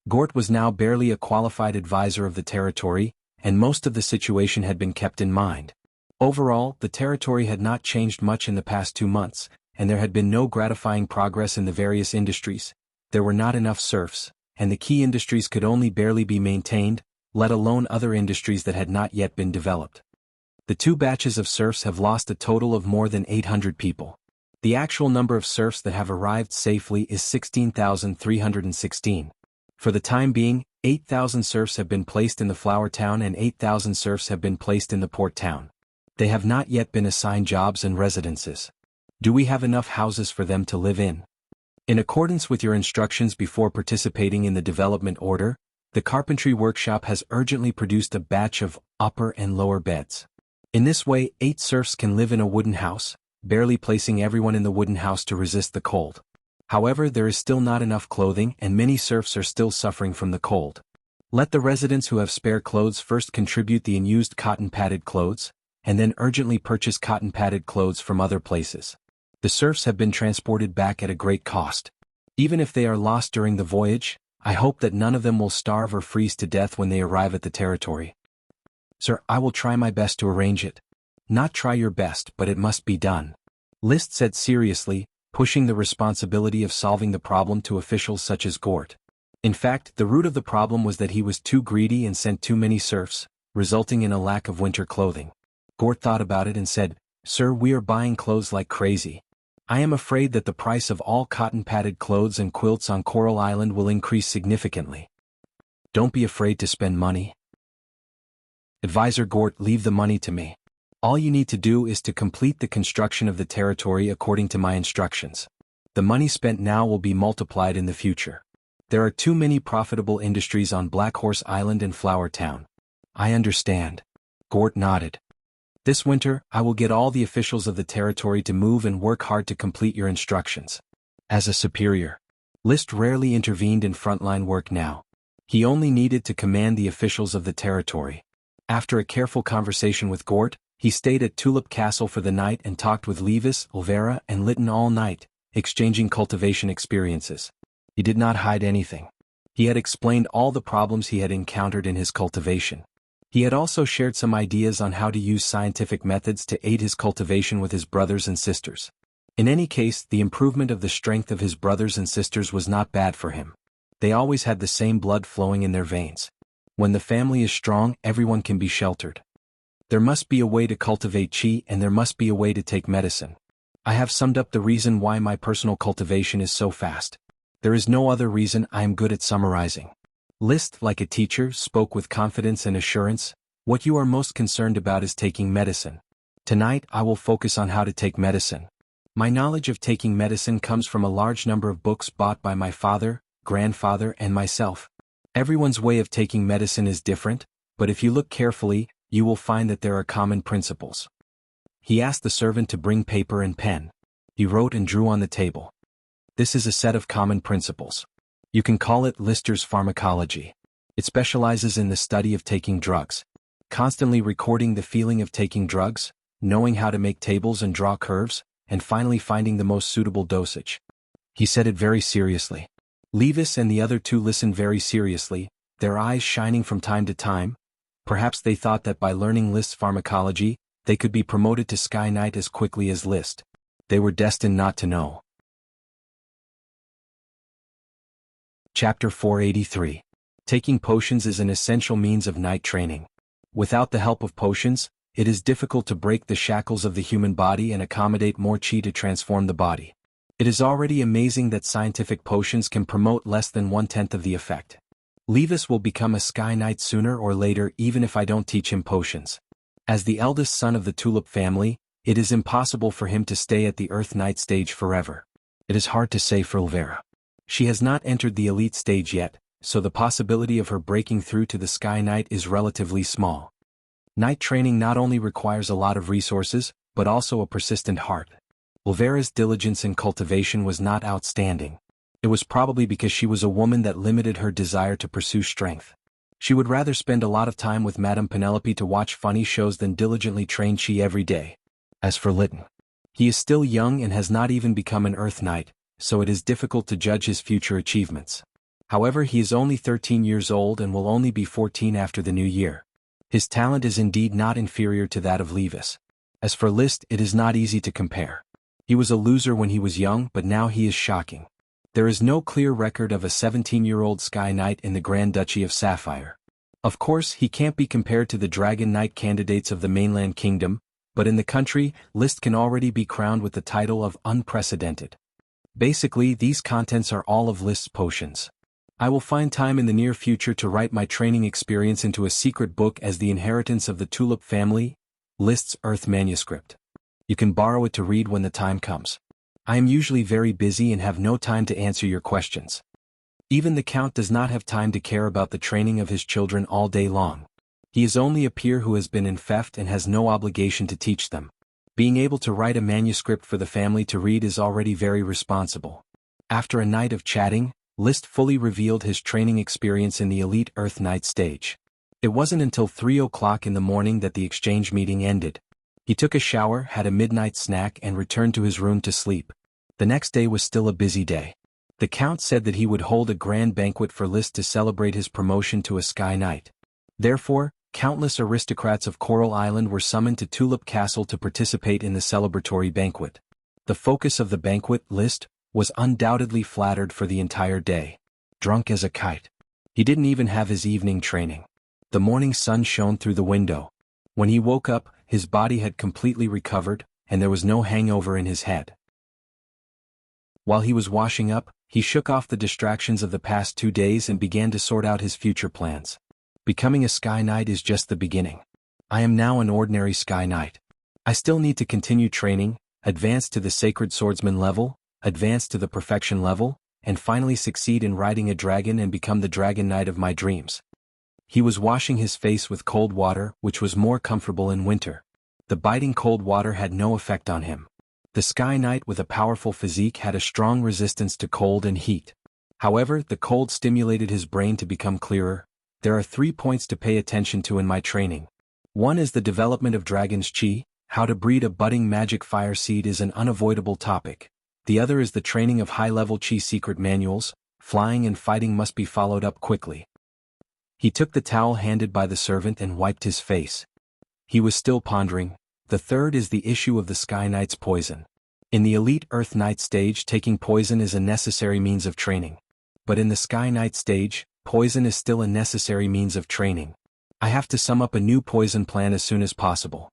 Gort was now barely a qualified advisor of the territory, and most of the situation had been kept in mind. Overall, the territory had not changed much in the past 2 months, and there had been no gratifying progress in the various industries. There were not enough serfs, and the key industries could only barely be maintained, let alone other industries that had not yet been developed. The 2 batches of serfs have lost a total of more than 800 people. The actual number of serfs that have arrived safely is 16,316. For the time being, 8,000 serfs have been placed in the Flower Town and 8,000 serfs have been placed in the Port Town. They have not yet been assigned jobs and residences. Do we have enough houses for them to live in? In accordance with your instructions before participating in the development order, the carpentry workshop has urgently produced a batch of upper and lower beds. In this way, 8 serfs can live in a wooden house, barely placing everyone in the wooden house to resist the cold. However, there is still not enough clothing and many serfs are still suffering from the cold. Let the residents who have spare clothes first contribute the unused cotton-padded clothes, and then urgently purchase cotton-padded clothes from other places. The serfs have been transported back at a great cost. Even if they are lost during the voyage, I hope that none of them will starve or freeze to death when they arrive at the territory. Sir, I will try my best to arrange it. Not try your best, but it must be done. List said seriously, pushing the responsibility of solving the problem to officials such as Gort. In fact, the root of the problem was that he was too greedy and sent too many serfs, resulting in a lack of winter clothing. Gort thought about it and said, "Sir, we are buying clothes like crazy. I am afraid that the price of all cotton-padded clothes and quilts on Coral Island will increase significantly. Don't be afraid to spend money. Advisor Gort, leave the money to me. All you need to do is to complete the construction of the territory according to my instructions. The money spent now will be multiplied in the future. There are too many profitable industries on Black Horse Island and Flower Town." "I understand." Gort nodded. "This winter, I will get all the officials of the territory to move and work hard to complete your instructions." As a superior, List rarely intervened in frontline work now. He only needed to command the officials of the territory. After a careful conversation with Gort, he stayed at Tulip Castle for the night and talked with Levis, Olvera, and Lytton all night, exchanging cultivation experiences. He did not hide anything. He had explained all the problems he had encountered in his cultivation. He had also shared some ideas on how to use scientific methods to aid his cultivation with his brothers and sisters. In any case, the improvement of the strength of his brothers and sisters was not bad for him. They always had the same blood flowing in their veins. When the family is strong, everyone can be sheltered. There must be a way to cultivate qi, and there must be a way to take medicine. I have summed up the reason why my personal cultivation is so fast. There is no other reason. I am good at summarizing. List, like a teacher, spoke with confidence and assurance. What you are most concerned about is taking medicine. Tonight I will focus on how to take medicine. My knowledge of taking medicine comes from a large number of books bought by my father, grandfather, and myself. Everyone's way of taking medicine is different, but if you look carefully, you will find that there are common principles. He asked the servant to bring paper and pen. He wrote and drew on the table. This is a set of common principles. You can call it Lister's pharmacology. It specializes in the study of taking drugs. Constantly recording the feeling of taking drugs, knowing how to make tables and draw curves, and finally finding the most suitable dosage. He said it very seriously. Levis and the other two listened very seriously, their eyes shining from time to time. Perhaps they thought that by learning List's pharmacology, they could be promoted to Sky Knight as quickly as List. They were destined not to know. Chapter 483. Taking potions is an essential means of night training. Without the help of potions, it is difficult to break the shackles of the human body and accommodate more qi to transform the body. It is already amazing that scientific potions can promote less than 1/10 of the effect. Levis will become a Sky Knight sooner or later even if I don't teach him potions. As the eldest son of the Tulip family, it is impossible for him to stay at the Earth Knight stage forever. It is hard to say for Elvira. She has not entered the elite stage yet, so the possibility of her breaking through to the Sky Knight is relatively small. Night training not only requires a lot of resources, but also a persistent heart. Elvira's diligence in cultivation was not outstanding. It was probably because she was a woman that limited her desire to pursue strength. She would rather spend a lot of time with Madame Penelope to watch funny shows than diligently train qi every day. As for Lytton, he is still young and has not even become an Earth Knight, so it is difficult to judge his future achievements. However, he is only 13 years old and will only be 14 after the new year. His talent is indeed not inferior to that of Levis. As for List, it is not easy to compare. He was a loser when he was young, but now he is shocking. There is no clear record of a 17-year-old Sky Knight in the Grand Duchy of Sapphire. Of course, he can't be compared to the Dragon Knight candidates of the mainland kingdom, but in the country, List can already be crowned with the title of unprecedented. Basically, these contents are all of List's potions. I will find time in the near future to write my training experience into a secret book as the inheritance of the Tulip family, List's Earth manuscript. You can borrow it to read when the time comes. I am usually very busy and have no time to answer your questions. Even the Count does not have time to care about the training of his children all day long. He is only a peer who has been enfeoffed and has no obligation to teach them. Being able to write a manuscript for the family to read is already very responsible. After a night of chatting, List fully revealed his training experience in the elite Earth Knight stage. It wasn't until 3 o'clock in the morning that the exchange meeting ended. He took a shower, had a midnight snack, and returned to his room to sleep. The next day was still a busy day. The Count said that he would hold a grand banquet for List to celebrate his promotion to a Sky Knight. Therefore, countless aristocrats of Coral Island were summoned to Tulip Castle to participate in the celebratory banquet. The focus of the banquet, List, was undoubtedly flattered for the entire day. Drunk as a kite. He didn't even have his evening training. The morning sun shone through the window. When he woke up, his body had completely recovered, and there was no hangover in his head. While he was washing up, he shook off the distractions of the past 2 days and began to sort out his future plans. Becoming a Sky Knight is just the beginning. I am now an ordinary Sky Knight. I still need to continue training, advance to the Sacred Swordsman level, advance to the Perfection level, and finally succeed in riding a dragon and become the Dragon Knight of my dreams. He was washing his face with cold water, which was more comfortable in winter. The biting cold water had no effect on him. The Sky Knight with a powerful physique had a strong resistance to cold and heat. However, the cold stimulated his brain to become clearer. There are 3 points to pay attention to in my training. One is the development of Dragon's Qi. How to breed a budding magic fire seed is an unavoidable topic. The other is the training of high-level Qi secret manuals. Flying and fighting must be followed up quickly. He took the towel handed by the servant and wiped his face. He was still pondering. The third is the issue of the Sky Knight's poison. In the elite Earth Knight stage, taking poison is a necessary means of training. But in the Sky Knight stage, poison is still a necessary means of training. I have to sum up a new poison plan as soon as possible.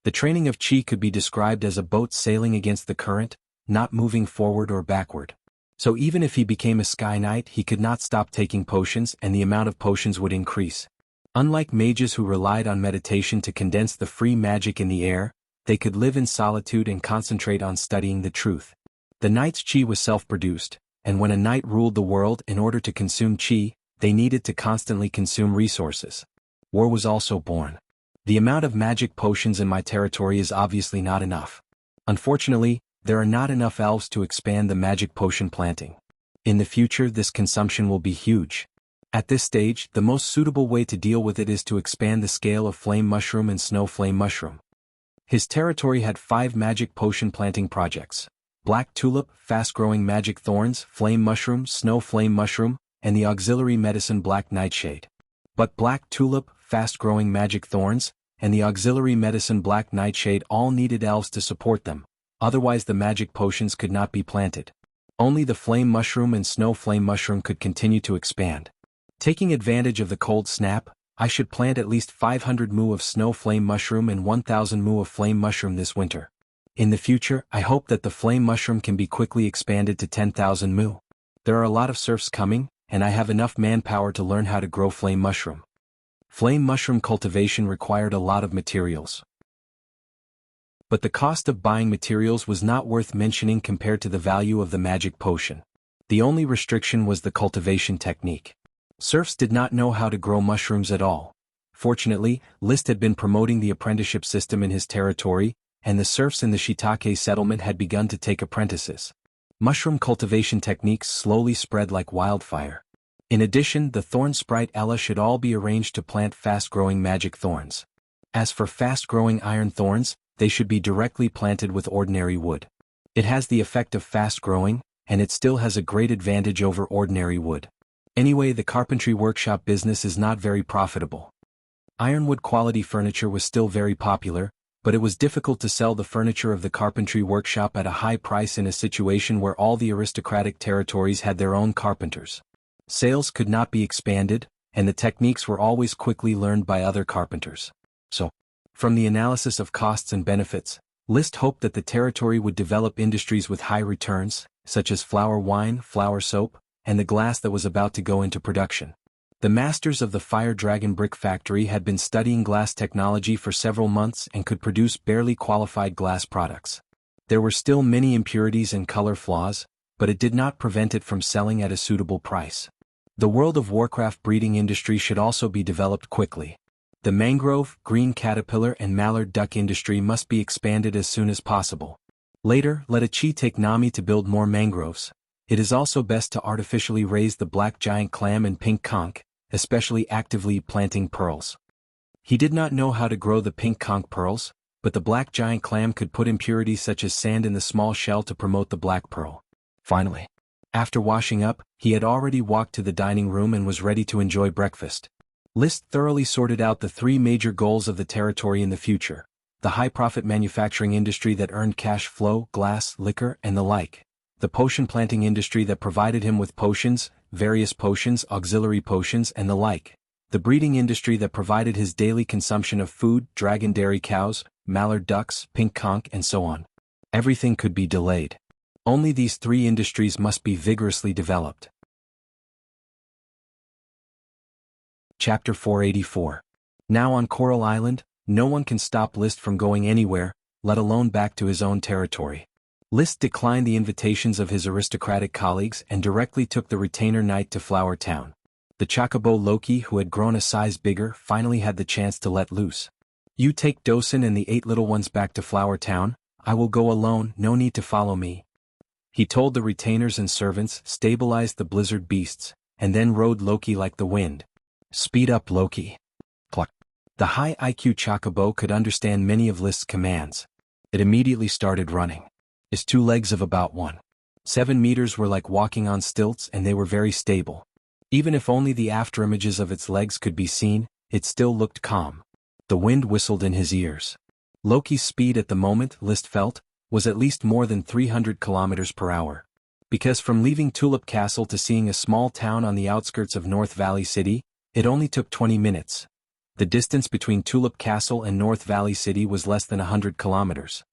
The training of Qi could be described as a boat sailing against the current, not moving forward or backward. So even if he became a Sky Knight, he could not stop taking potions, and the amount of potions would increase. Unlike mages who relied on meditation to condense the free magic in the air, they could live in solitude and concentrate on studying the truth. The knight's Qi was self-produced, and when a knight ruled the world, in order to consume Qi, they needed to constantly consume resources. War was also born. The amount of magic potions in my territory is obviously not enough. Unfortunately, there are not enough elves to expand the magic potion planting. In the future, this consumption will be huge. At this stage, the most suitable way to deal with it is to expand the scale of flame mushroom and snow flame mushroom. His territory had 5 magic potion planting projects: black tulip, fast-growing magic thorns, flame mushroom, snow flame mushroom, and the auxiliary medicine black nightshade. But black tulip, fast-growing magic thorns, and the auxiliary medicine black nightshade all needed elves to support them, otherwise the magic potions could not be planted. Only the flame mushroom and snow flame mushroom could continue to expand. Taking advantage of the cold snap, I should plant at least 500 mu of snow flame mushroom and 1000 mu of flame mushroom this winter. In the future, I hope that the flame mushroom can be quickly expanded to 10,000 mu. There are a lot of serfs coming, and I have enough manpower to learn how to grow flame mushroom. Flame mushroom cultivation required a lot of materials. But the cost of buying materials was not worth mentioning compared to the value of the magic potion. The only restriction was the cultivation technique. Serfs did not know how to grow mushrooms at all. Fortunately, List had been promoting the apprenticeship system in his territory, and the serfs in the Shiitake settlement had begun to take apprentices. Mushroom cultivation techniques slowly spread like wildfire. In addition, the thorn sprite Ella should all be arranged to plant fast-growing magic thorns. As for fast-growing iron thorns, they should be directly planted with ordinary wood. It has the effect of fast-growing, and it still has a great advantage over ordinary wood. Anyway, the carpentry workshop business is not very profitable. Ironwood quality furniture was still very popular, but it was difficult to sell the furniture of the carpentry workshop at a high price in a situation where all the aristocratic territories had their own carpenters. Sales could not be expanded, and the techniques were always quickly learned by other carpenters. So, from the analysis of costs and benefits, List hoped that the territory would develop industries with high returns, such as flour wine, flour soap, and the glass that was about to go into production. The masters of the Fire Dragon Brick Factory had been studying glass technology for several months and could produce barely qualified glass products. There were still many impurities and color flaws, but it did not prevent it from selling at a suitable price. The World of Warcraft breeding industry should also be developed quickly. The mangrove, green caterpillar and mallard duck industry must be expanded as soon as possible. Later, let a Qi take Nami to build more mangroves. It is also best to artificially raise the black giant clam and pink conch, especially actively planting pearls. He did not know how to grow the pink conch pearls, but the black giant clam could put impurities such as sand in the small shell to promote the black pearl. Finally, after washing up, he had already walked to the dining room and was ready to enjoy breakfast. List thoroughly sorted out the 3 major goals of the territory in the future: the high-profit manufacturing industry that earned cash flow, glass, liquor, and the like; the potion planting industry that provided him with potions, various potions, auxiliary potions, and the like; the breeding industry that provided his daily consumption of food, dragon dairy cows, mallard ducks, pink conch, and so on. Everything could be delayed. Only these 3 industries must be vigorously developed. Chapter 484. Now on Coral Island, no one can stop List from going anywhere, let alone back to his own territory. List declined the invitations of his aristocratic colleagues and directly took the retainer knight to Flower Town. The chocobo Loki, who had grown a size bigger, finally had the chance to let loose. "You take Dosen and the 8 little ones back to Flower Town. I will go alone, no need to follow me," he told the retainers and servants, stabilized the blizzard beasts, and then rode Loki like the wind. "Speed up, Loki." Pluck. The high IQ chocobo could understand many of List's commands. It immediately started running. Its 2 legs of about 1.7 meters were like walking on stilts, and they were very stable. Even if only the afterimages of its legs could be seen, it still looked calm. The wind whistled in his ears. Loki's speed at the moment, List felt, was at least more than 300 kilometers per hour. Because from leaving Tulip Castle to seeing a small town on the outskirts of North Valley City, it only took 20 minutes. The distance between Tulip Castle and North Valley City was less than 100 kilometers.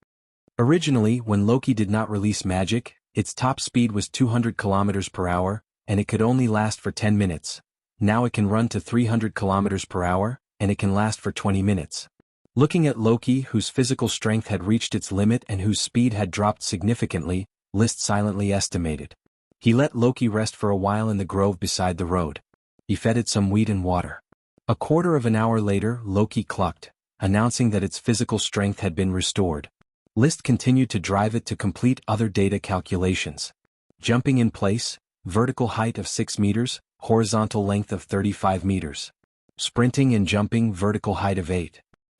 Originally, when Loki did not release magic, its top speed was 200 kilometers per hour, and it could only last for 10 minutes. Now it can run to 300 kilometers per hour, and it can last for 20 minutes. Looking at Loki, whose physical strength had reached its limit and whose speed had dropped significantly, List silently estimated. He let Loki rest for a while in the grove beside the road. He fed it some wheat and water. A quarter of an hour later, Loki clucked, announcing that its physical strength had been restored. List continued to drive it to complete other data calculations. Jumping in place, vertical height of 6 meters, horizontal length of 35 meters. Sprinting and jumping, vertical height of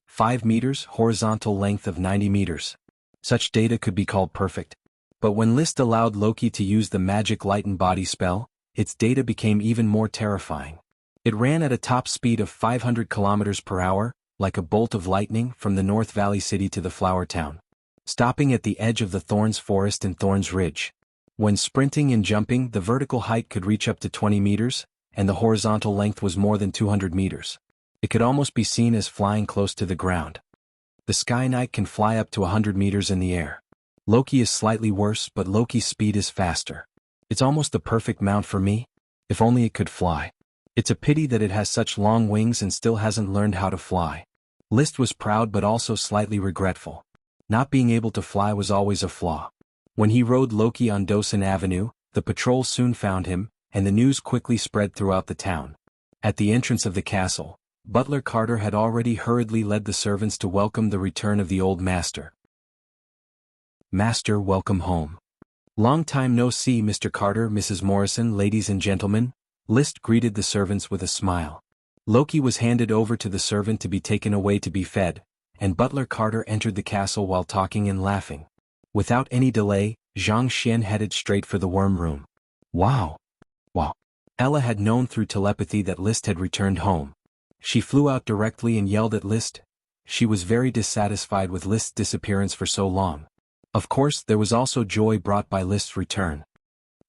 5 meters, horizontal length of 90 meters. Such data could be called perfect. But when List allowed Loki to use the magic lighten body spell, its data became even more terrifying. It ran at a top speed of 500 kilometers per hour, like a bolt of lightning from the North Valley City to the Flower Town, stopping at the edge of the Thorns Forest and Thorns Ridge. When sprinting and jumping, the vertical height could reach up to 20 meters, and the horizontal length was more than 200 meters. It could almost be seen as flying close to the ground. The Sky Knight can fly up to 100 meters in the air. Loki is slightly worse, but Loki's speed is faster. It's almost the perfect mount for me. If only it could fly. It's a pity that it has such long wings and still hasn't learned how to fly. List was proud but also slightly regretful. Not being able to fly was always a flaw. When he rode Loki on Dosen Avenue, the patrol soon found him, and the news quickly spread throughout the town. At the entrance of the castle, Butler Carter had already hurriedly led the servants to welcome the return of the old master. "Master, welcome home." "Long time no see, Mr. Carter, Mrs. Morrison, ladies and gentlemen," List greeted the servants with a smile. Loki was handed over to the servant to be taken away to be fed, and Butler Carter entered the castle while talking and laughing. Without any delay, Zhang Xian headed straight for the worm room. Wow! Ella had known through telepathy that List had returned home. She flew out directly and yelled at List. She was very dissatisfied with List's disappearance for so long. Of course, there was also joy brought by List's return.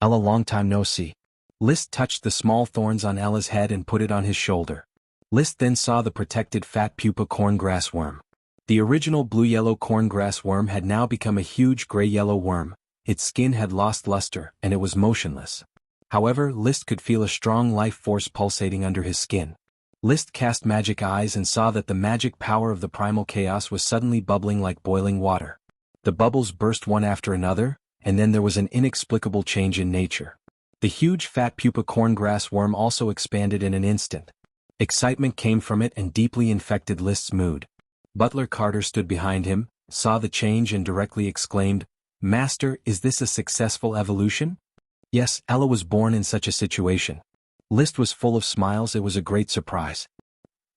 "Ella, long time no see." List touched the small thorns on Ella's head and put it on his shoulder. List then saw the protected fat pupa corngrass worm. The original blue-yellow corngrass worm had now become a huge gray-yellow worm. Its skin had lost luster, and it was motionless. However, List could feel a strong life force pulsating under his skin. List cast magic eyes and saw that the magic power of the primal chaos was suddenly bubbling like boiling water. The bubbles burst one after another, and then there was an inexplicable change in nature. The huge fat pupa corngrass worm also expanded in an instant. Excitement came from it and deeply infected List's mood. Butler Carter stood behind him, saw the change and directly exclaimed, "Master, is this a successful evolution?" Yes, Ella was born in such a situation. List was full of smiles. It was a great surprise.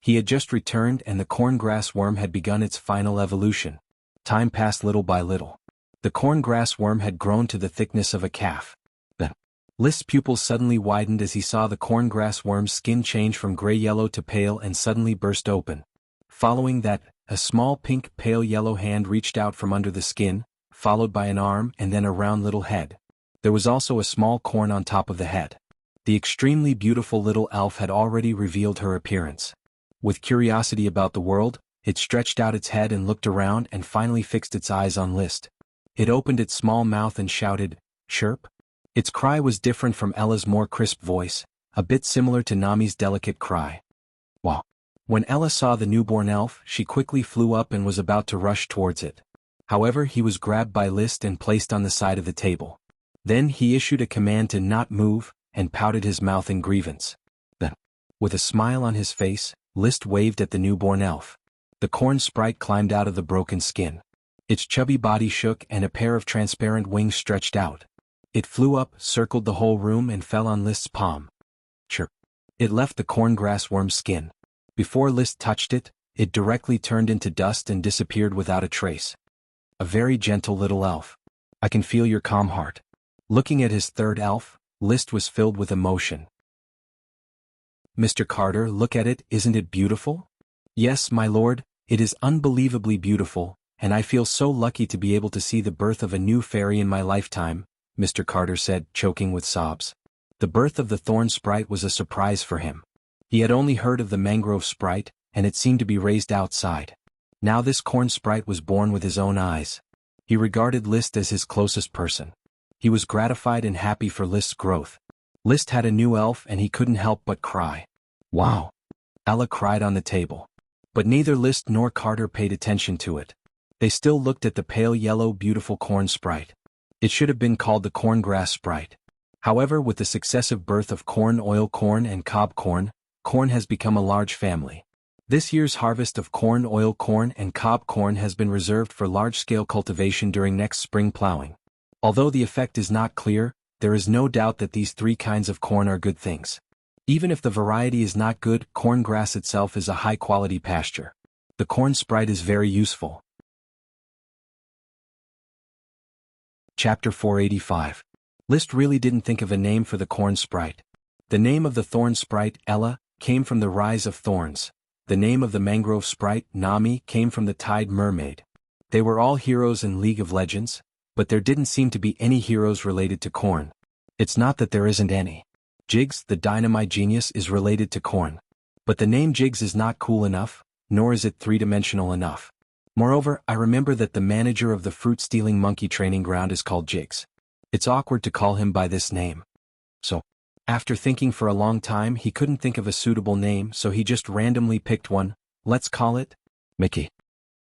He had just returned and the corngrass worm had begun its final evolution. Time passed little by little. The corngrass worm had grown to the thickness of a calf. Then, List's pupils suddenly widened as he saw the corngrass worm's skin change from gray-yellow to pale and suddenly burst open. Following that, a small pink pale yellow hand reached out from under the skin, followed by an arm and then a round little head. There was also a small corn on top of the head. The extremely beautiful little elf had already revealed her appearance. With curiosity about the world, it stretched out its head and looked around and finally fixed its eyes on List. It opened its small mouth and shouted, "Chirp." Its cry was different from Ella's more crisp voice, a bit similar to Nami's delicate cry. Wow! When Ella saw the newborn elf, she quickly flew up and was about to rush towards it. However, he was grabbed by List and placed on the side of the table. Then he issued a command to not move, and pouted his mouth in grievance. Then, with a smile on his face, List waved at the newborn elf. The corn sprite climbed out of the broken skin. Its chubby body shook and a pair of transparent wings stretched out. It flew up, circled the whole room and fell on List's palm. Chirp! It left the corngrass worm's skin. Before List touched it, it directly turned into dust and disappeared without a trace. A very gentle little elf. I can feel your calm heart. Looking at his third elf, List was filled with emotion. "Mr. Carter, look at it, isn't it beautiful?" "Yes, my lord, it is unbelievably beautiful, and I feel so lucky to be able to see the birth of a new fairy in my lifetime," Mr. Carter said, choking with sobs. The birth of the thorn sprite was a surprise for him. He had only heard of the mangrove sprite, and it seemed to be raised outside. Now this corn sprite was born with his own eyes. He regarded List as his closest person. He was gratified and happy for List's growth. List had a new elf and he couldn't help but cry. "Wow!" Ella cried on the table. But neither List nor Carter paid attention to it. They still looked at the pale yellow beautiful corn sprite. It should have been called the corngrass sprite. However, with the successive birth of corn, oil corn and cob corn, corn has become a large family. This year's harvest of corn, oil corn and cob corn has been reserved for large-scale cultivation during next spring plowing. Although the effect is not clear, there is no doubt that these three kinds of corn are good things. Even if the variety is not good, corn grass itself is a high-quality pasture. The corn sprite is very useful. Chapter 485. List really didn't think of a name for the corn sprite. The name of the thorn sprite, Ella, came from the rise of thorns. The name of the mangrove sprite, Nami, came from the tide mermaid. They were all heroes in League of Legends, but there didn't seem to be any heroes related to corn. It's not that there isn't any. Jigs, the dynamite genius, is related to corn. But the name Jigs is not cool enough, nor is it three-dimensional enough. Moreover, I remember that the manager of the fruit-stealing monkey training ground is called Jigs. It's awkward to call him by this name. So, after thinking for a long time, he couldn't think of a suitable name, so he just randomly picked one. Let's call it Mickey.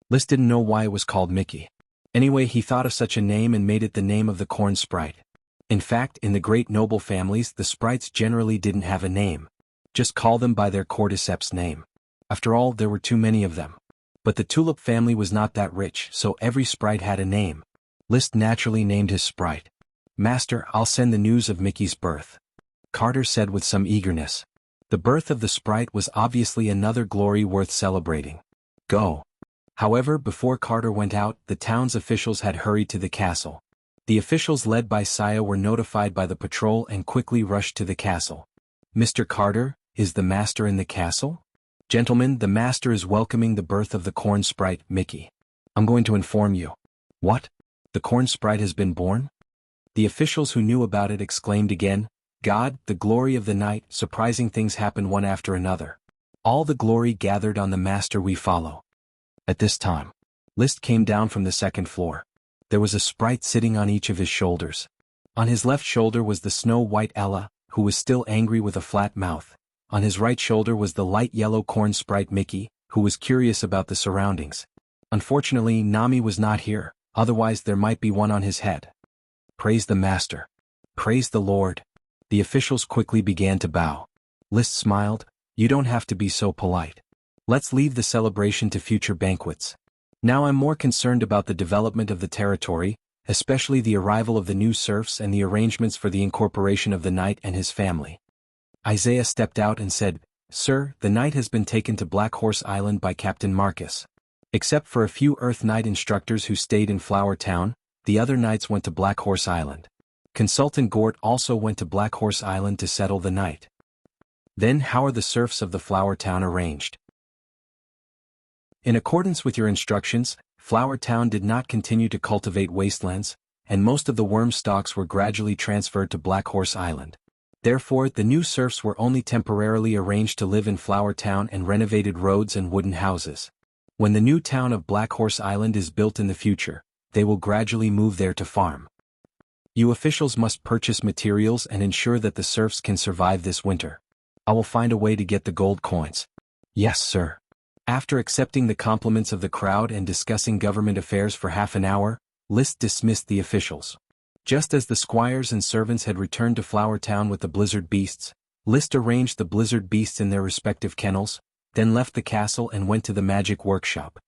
List didn't know why it was called Mickey. Anyway, he thought of such a name and made it the name of the corn sprite. In fact, in the great noble families, the sprites generally didn't have a name. Just call them by their cordyceps name. After all, there were too many of them. But the tulip family was not that rich, so every sprite had a name. List naturally named his sprite. "Master, I'll send the news of Mickey's birth," Carter said with some eagerness. The birth of the sprite was obviously another glory worth celebrating. Go. However, before Carter went out, the town's officials had hurried to the castle. The officials led by Saya were notified by the patrol and quickly rushed to the castle. "Mr. Carter, is the master in the castle?" "Gentlemen, the master is welcoming the birth of the corn sprite, Mickey. I'm going to inform you." "What? The corn sprite has been born?" The officials who knew about it exclaimed again. "God, the glory of the night, surprising things happen one after another. All the glory gathered on the master we follow." At this time, List came down from the second floor. There was a sprite sitting on each of his shoulders. On his left shoulder was the snow-white Ella, who was still angry with a flat mouth. On his right shoulder was the light yellow corn sprite Mickey, who was curious about the surroundings. Unfortunately, Nami was not here, otherwise there might be one on his head. "Praise the master. Praise the Lord." The officials quickly began to bow. List smiled. "You don't have to be so polite. Let's leave the celebration to future banquets. Now I'm more concerned about the development of the territory, especially the arrival of the new serfs and the arrangements for the incorporation of the knight and his family." Isaiah stepped out and said, "Sir, the knight has been taken to Black Horse Island by Captain Marcus. Except for a few Earth Knight instructors who stayed in Flower Town, the other knights went to Black Horse Island. Consultant Gort also went to Black Horse Island to settle the knight." "Then how are the serfs of the Flower Town arranged?" "In accordance with your instructions, Flower Town did not continue to cultivate wastelands, and most of the worm stocks were gradually transferred to Black Horse Island. Therefore, the new serfs were only temporarily arranged to live in Flower Town and renovated roads and wooden houses. When the new town of Black Horse Island is built in the future, they will gradually move there to farm. You officials must purchase materials and ensure that the serfs can survive this winter. I will find a way to get the gold coins." "Yes, sir." After accepting the compliments of the crowd and discussing government affairs for half an hour, List dismissed the officials. Just as the squires and servants had returned to Flower Town with the blizzard beasts, List arranged the blizzard beasts in their respective kennels, then left the castle and went to the magic workshop.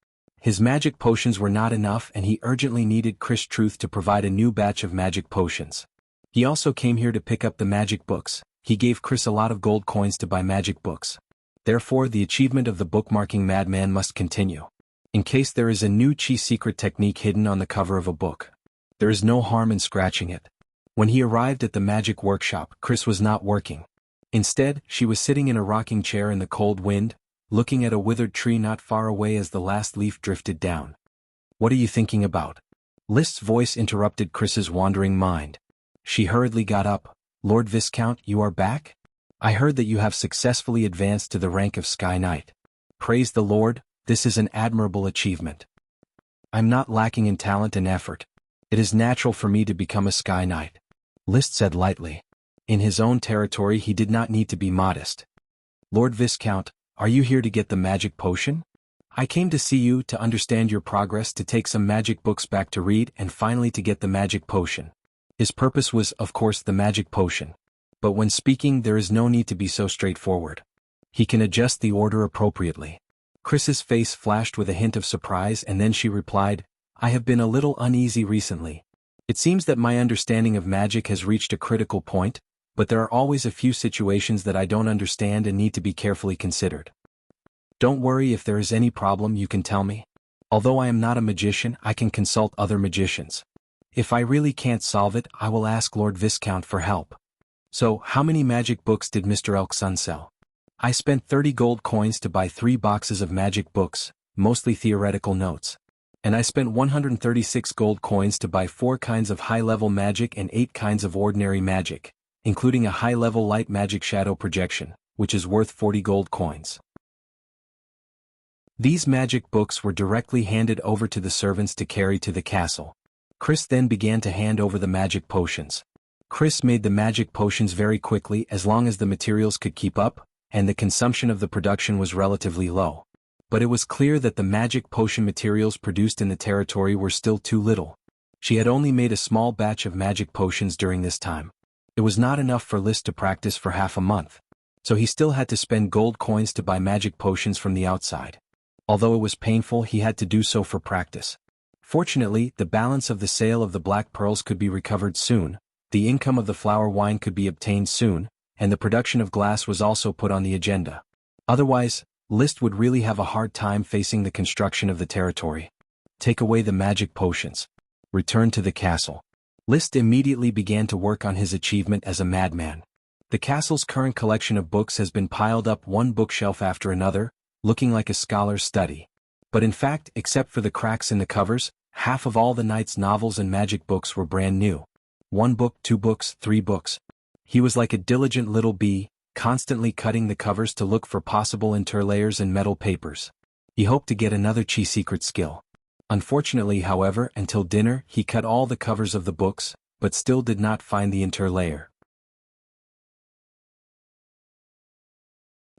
His magic potions were not enough and he urgently needed Chris Truth to provide a new batch of magic potions. He also came here to pick up the magic books. He gave Chris a lot of gold coins to buy magic books. Therefore, the achievement of the bookmarking madman must continue. In case there is a new chi secret technique hidden on the cover of a book, there is no harm in scratching it. When he arrived at the magic workshop, Chris was not working. Instead, she was sitting in a rocking chair in the cold wind, looking at a withered tree not far away as the last leaf drifted down. What are you thinking about? List's voice interrupted Chris's wandering mind. She hurriedly got up. Lord Viscount, you are back? I heard that you have successfully advanced to the rank of Sky Knight. Praise the Lord, this is an admirable achievement. I'm not lacking in talent and effort. It is natural for me to become a Sky Knight. List said lightly. In his own territory he did not need to be modest. Lord Viscount, are you here to get the magic potion? I came to see you to understand your progress, to take some magic books back to read, and finally to get the magic potion. His purpose was, of course, the magic potion. But when speaking there is no need to be so straightforward. He can adjust the order appropriately. Chris's face flashed with a hint of surprise, and then she replied, I have been a little uneasy recently. It seems that my understanding of magic has reached a critical point, but there are always a few situations that I don't understand and need to be carefully considered. Don't worry, if there is any problem you can tell me. Although I am not a magician, I can consult other magicians. If I really can't solve it, I will ask Lord Viscount for help. So, how many magic books did Mr. Elkson sell? I spent 30 gold coins to buy 3 boxes of magic books, mostly theoretical notes. And I spent 136 gold coins to buy 4 kinds of high-level magic and 8 kinds of ordinary magic, including a high-level light magic shadow projection, which is worth 40 gold coins. These magic books were directly handed over to the servants to carry to the castle. Chris then began to hand over the magic potions. Chris made the magic potions very quickly as long as the materials could keep up, and the consumption of the production was relatively low. But it was clear that the magic potion materials produced in the territory were still too little. She had only made a small batch of magic potions during this time. It was not enough for List to practice for half a month. So he still had to spend gold coins to buy magic potions from the outside. Although it was painful, he had to do so for practice. Fortunately, the balance of the sale of the black pearls could be recovered soon, the income of the flower wine could be obtained soon, and the production of glass was also put on the agenda. Otherwise, List would really have a hard time facing the construction of the territory. Take away the magic potions. Return to the castle. List immediately began to work on his achievement as a madman. The castle's current collection of books has been piled up one bookshelf after another, looking like a scholar's study. But in fact, except for the cracks in the covers, half of all the knight's novels and magic books were brand new. 1 book, 2 books, 3 books. He was like a diligent little bee, constantly cutting the covers to look for possible interlayers and metal papers. He hoped to get another secret skill. Unfortunately, however, until dinner he cut all the covers of the books, but still did not find the interlayer.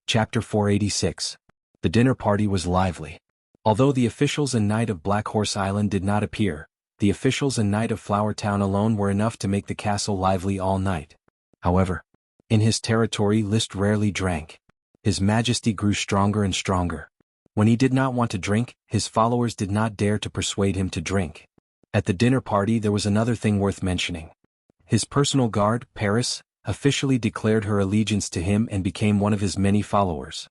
Chapter 486. The dinner party was lively. Although the officials and Knight of Black Horse Island did not appear, the officials and Knight of Flower Town alone were enough to make the castle lively all night. However, in his territory List rarely drank. His majesty grew stronger and stronger. When he did not want to drink, his followers did not dare to persuade him to drink. At the dinner party there was another thing worth mentioning. His personal guard, Paris, officially declared her allegiance to him and became one of his many followers.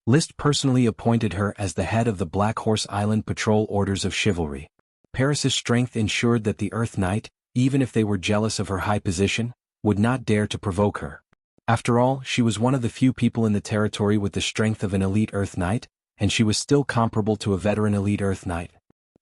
List personally appointed her as the head of the Black Horse Island Patrol Orders of Chivalry. Paris's strength ensured that the Earth Knight, even if they were jealous of her high position, would not dare to provoke her. After all, she was one of the few people in the territory with the strength of an elite Earth Knight, and she was still comparable to a veteran elite Earth Knight.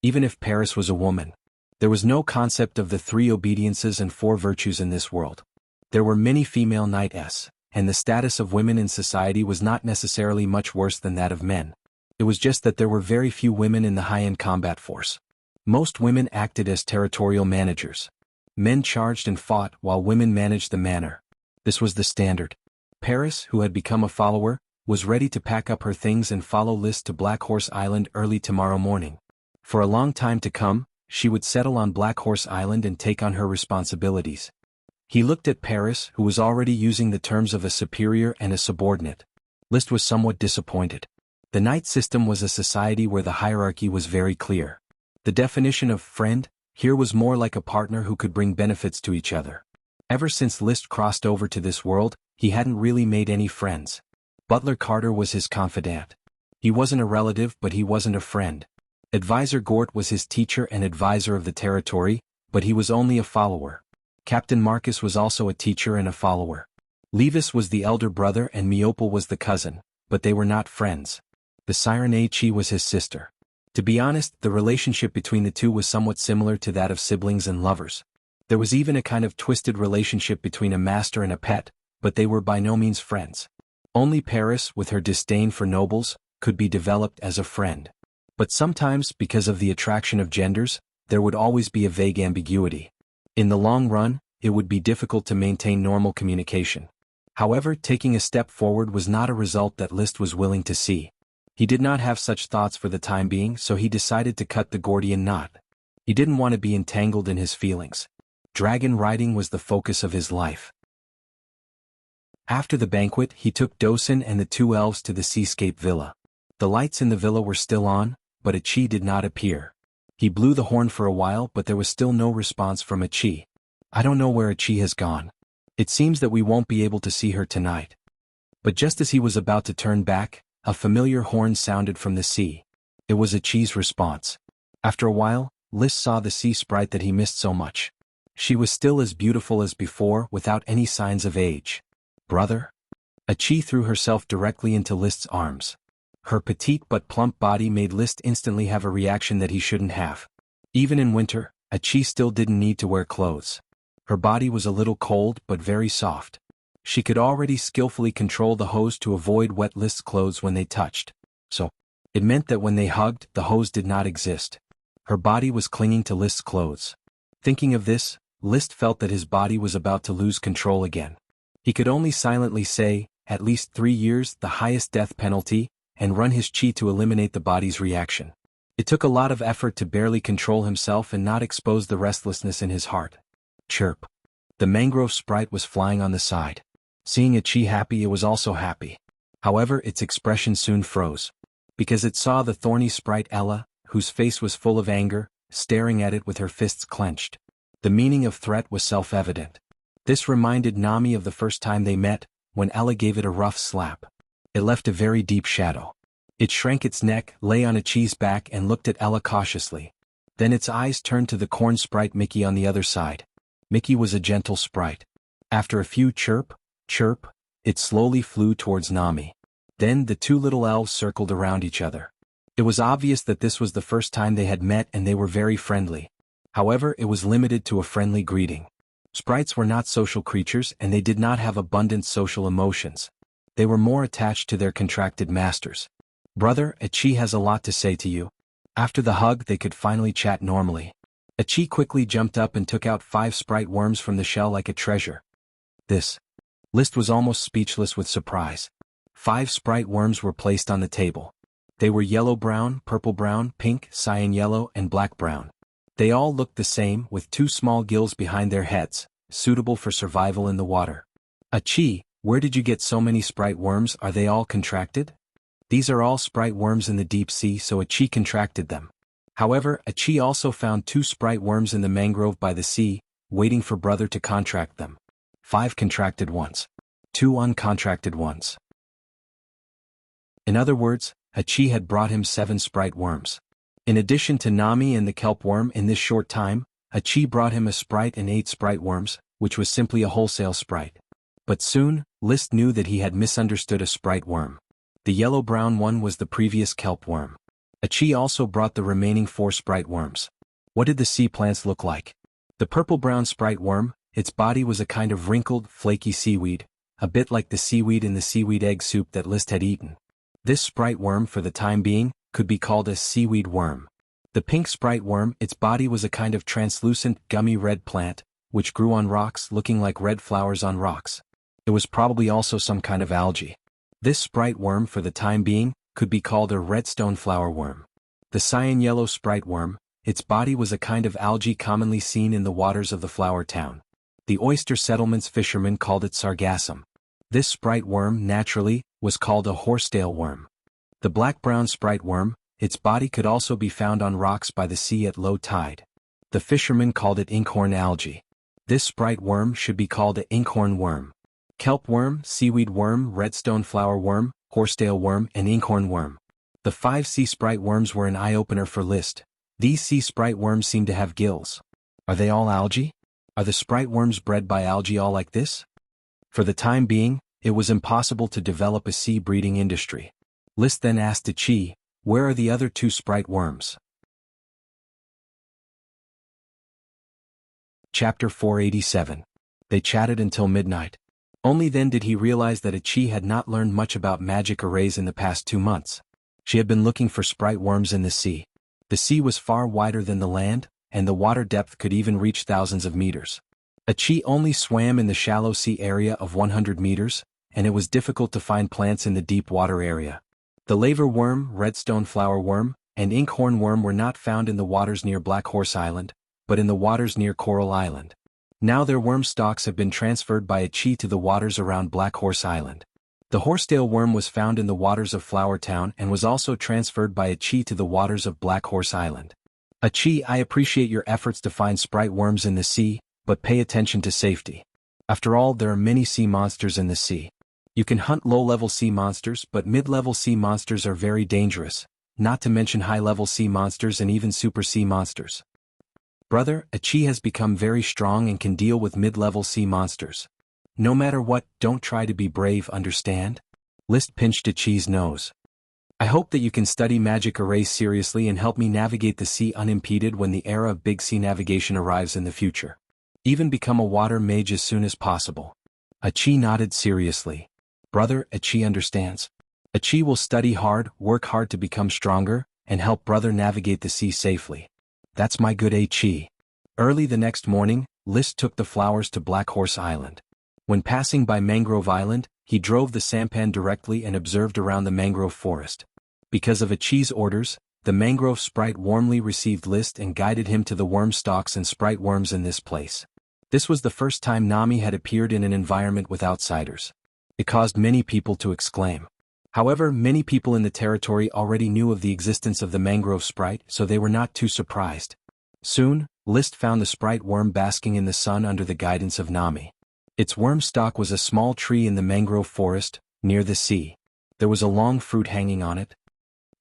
Even if Paris was a woman. There was no concept of the 3 obediences and 4 virtues in this world. There were many female knights, and the status of women in society was not necessarily much worse than that of men. It was just that there were very few women in the high-end combat force. Most women acted as territorial managers. Men charged and fought while women managed the manor. This was the standard. Paris, who had become a follower, was ready to pack up her things and follow List to Black Horse Island early tomorrow morning. For a long time to come, she would settle on Black Horse Island and take on her responsibilities. He looked at Paris, who was already using the terms of a superior and a subordinate. List was somewhat disappointed. The knight system was a society where the hierarchy was very clear. The definition of friend here was more like a partner who could bring benefits to each other. Ever since List crossed over to this world, he hadn't really made any friends. Butler Carter was his confidant. He wasn't a relative, but he wasn't a friend. Advisor Gort was his teacher and advisor of the territory, but he was only a follower. Captain Marcus was also a teacher and a follower. Levis was the elder brother and Meopal was the cousin, but they were not friends. The Siren Chi was his sister. To be honest, the relationship between the two was somewhat similar to that of siblings and lovers. There was even a kind of twisted relationship between a master and a pet, but they were by no means friends. Only Paris, with her disdain for nobles, could be developed as a friend. But sometimes, because of the attraction of genders, there would always be a vague ambiguity. In the long run, it would be difficult to maintain normal communication. However, taking a step forward was not a result that Liszt was willing to see. He did not have such thoughts for the time being, so he decided to cut the Gordian knot. He didn't want to be entangled in his feelings. Dragon riding was the focus of his life. After the banquet, he took Dosen and the two elves to the seascape villa. The lights in the villa were still on, but Achi did not appear. He blew the horn for a while, but there was still no response from Achi. I don't know where Achi has gone. It seems that we won't be able to see her tonight. But just as he was about to turn back, a familiar horn sounded from the sea. It was Achi's response. After a while, Liszt saw the sea sprite that he missed so much. She was still as beautiful as before, without any signs of age. Brother? Achi threw herself directly into Liszt's arms. Her petite but plump body made Liszt instantly have a reaction that he shouldn't have. Even in winter, Achi still didn't need to wear clothes. Her body was a little cold but very soft. She could already skillfully control the hose to avoid wet Liszt's clothes when they touched. So, it meant that when they hugged, the hose did not exist. Her body was clinging to Liszt's clothes. Thinking of this, Liszt felt that his body was about to lose control again. He could only silently say, at least 3 years, the highest death penalty, and run his chi to eliminate the body's reaction. It took a lot of effort to barely control himself and not expose the restlessness in his heart. Chirp. The mangrove sprite was flying on the side. Seeing Achi happy, it was also happy. However, its expression soon froze. Because it saw the thorny sprite Ella, whose face was full of anger, staring at it with her fists clenched. The meaning of threat was self-evident. This reminded Nami of the first time they met, when Ella gave it a rough slap. It left a very deep shadow. It shrank its neck, lay on Achi's back and looked at Ella cautiously. Then its eyes turned to the corn sprite Mickey on the other side. Mickey was a gentle sprite. After a few chirp, it slowly flew towards Nami. Then the two little elves circled around each other. It was obvious that this was the first time they had met and they were very friendly. However, it was limited to a friendly greeting. Sprites were not social creatures and they did not have abundant social emotions. They were more attached to their contracted masters. Brother, Achi has a lot to say to you. After the hug, they could finally chat normally. Achi quickly jumped up and took out 5 sprite worms from the shell like a treasure. Liszt was almost speechless with surprise. 5 sprite worms were placed on the table. They were yellow-brown, purple-brown, pink, cyan yellow, and black-brown. They all looked the same, with 2 small gills behind their heads, suitable for survival in the water. Achi, where did you get so many sprite worms? Are they all contracted? These are all sprite worms in the deep sea, so Achi contracted them. However, Achi also found 2 sprite worms in the mangrove by the sea, waiting for brother to contract them. 5 contracted ones. 2 uncontracted ones. In other words, Achi had brought him 7 sprite worms. In addition to Nami and the kelp worm in this short time, Achi brought him a sprite and 8 sprite worms, which was simply a wholesale sprite. But soon, Liszt knew that he had misunderstood a sprite worm. The yellow-brown one was the previous kelp worm. Achi also brought the remaining 4 sprite worms. What did the sea plants look like? The purple-brown sprite worm, its body was a kind of wrinkled, flaky seaweed, a bit like the seaweed in the seaweed egg soup that Liszt had eaten. This sprite worm, for the time being, could be called a seaweed worm. The pink sprite worm, its body was a kind of translucent, gummy red plant, which grew on rocks looking like red flowers on rocks. It was probably also some kind of algae. This sprite worm, for the time being, could be called a redstone flower worm. The cyan yellow sprite worm, its body was a kind of algae commonly seen in the waters of the flower town. The oyster settlement's fishermen called it sargassum. This sprite worm, naturally, was called a horsetail worm. The black-brown sprite worm, its body could also be found on rocks by the sea at low tide. The fishermen called it inkhorn algae. This sprite worm should be called a inkhorn worm. Kelp worm, seaweed worm, redstone flower worm, horsetail worm, and inkhorn worm. The 5 sea sprite worms were an eye-opener for Liszt. These sea sprite worms seem to have gills. Are they all algae? Are the sprite worms bred by algae all like this? For the time being, it was impossible to develop a sea breeding industry. Liszt then asked Achi, Where are the other two sprite worms? Chapter 487. They chatted until midnight. Only then did he realize that Achi had not learned much about magic arrays in the past 2 months. She had been looking for sprite worms in the sea. The sea was far wider than the land, and the water depth could even reach thousands of meters. Achi only swam in the shallow sea area of 100 meters, and it was difficult to find plants in the deep water area. The laver worm, redstone flower worm, and inkhorn worm were not found in the waters near Black Horse Island, but in the waters near Coral Island. Now their worm stalks have been transferred by Achi to the waters around Black Horse Island. The horsetail worm was found in the waters of Flower Town and was also transferred by Achi to the waters of Black Horse Island. Achi, I appreciate your efforts to find sprite worms in the sea, but pay attention to safety. After all, there are many sea monsters in the sea. You can hunt low-level sea monsters, but mid-level sea monsters are very dangerous, not to mention high-level sea monsters and even super sea monsters. Brother, Achi has become very strong and can deal with mid-level sea monsters. No matter what, don't try to be brave, understand? List pinched Achi's nose. I hope that you can study magic arrays seriously and help me navigate the sea unimpeded when the era of big sea navigation arrives in the future. Even become a water mage as soon as possible. Achi nodded seriously. Brother, Achi understands. Achi will study hard, work hard to become stronger, and help brother navigate the sea safely. That's my good Achi. Early the next morning, List took the flowers to Black Horse Island. When passing by Mangrove Island, he drove the sampan directly and observed around the mangrove forest. Because of Achi's orders, the mangrove sprite warmly received List and guided him to the worm stalks and sprite worms in this place. This was the first time Nami had appeared in an environment with outsiders. It caused many people to exclaim. However, many people in the territory already knew of the existence of the mangrove sprite, so they were not too surprised. Soon, List found the sprite worm basking in the sun under the guidance of Nami. Its worm stalk was a small tree in the mangrove forest, near the sea. There was a long fruit hanging on it.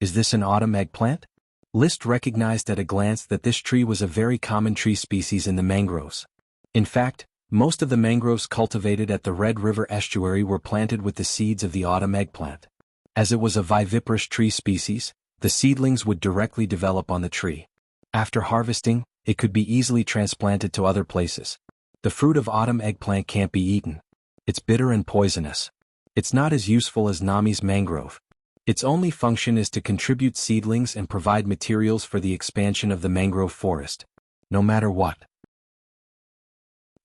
Is this an autumn eggplant? List recognized at a glance that this tree was a very common tree species in the mangroves. In fact, most of the mangroves cultivated at the Red River estuary were planted with the seeds of the autumn eggplant. As it was a viviparous tree species, the seedlings would directly develop on the tree. After harvesting, it could be easily transplanted to other places. The fruit of autumn eggplant can't be eaten. It's bitter and poisonous. It's not as useful as Nami's mangrove. Its only function is to contribute seedlings and provide materials for the expansion of the mangrove forest. No matter what.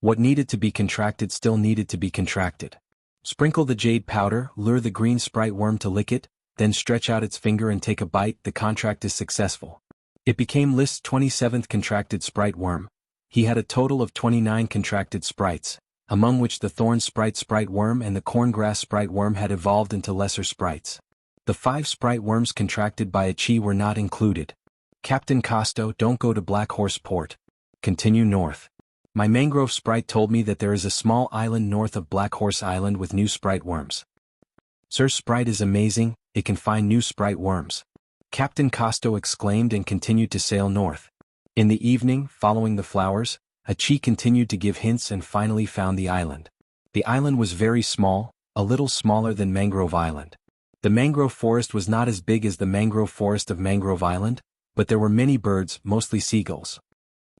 What needed to be contracted still needed to be contracted. Sprinkle the jade powder, lure the green sprite worm to lick it, then stretch out its finger and take a bite. The contract is successful. It became List's 27th contracted sprite worm. He had a total of 29 contracted sprites, among which the thorn sprite worm and the corngrass sprite worm had evolved into lesser sprites. The 5 sprite worms contracted by Achi were not included. Captain Costo, don't go to Black Horse Port. Continue north. My mangrove sprite told me that there is a small island north of Black Horse Island with new sprite worms. Sir, Sprite is amazing, it can find new sprite worms. Captain Costo exclaimed and continued to sail north. In the evening, following the flowers, Achi continued to give hints and finally found the island. The island was very small, a little smaller than Mangrove Island. The mangrove forest was not as big as the mangrove forest of Mangrove Island, but there were many birds, mostly seagulls.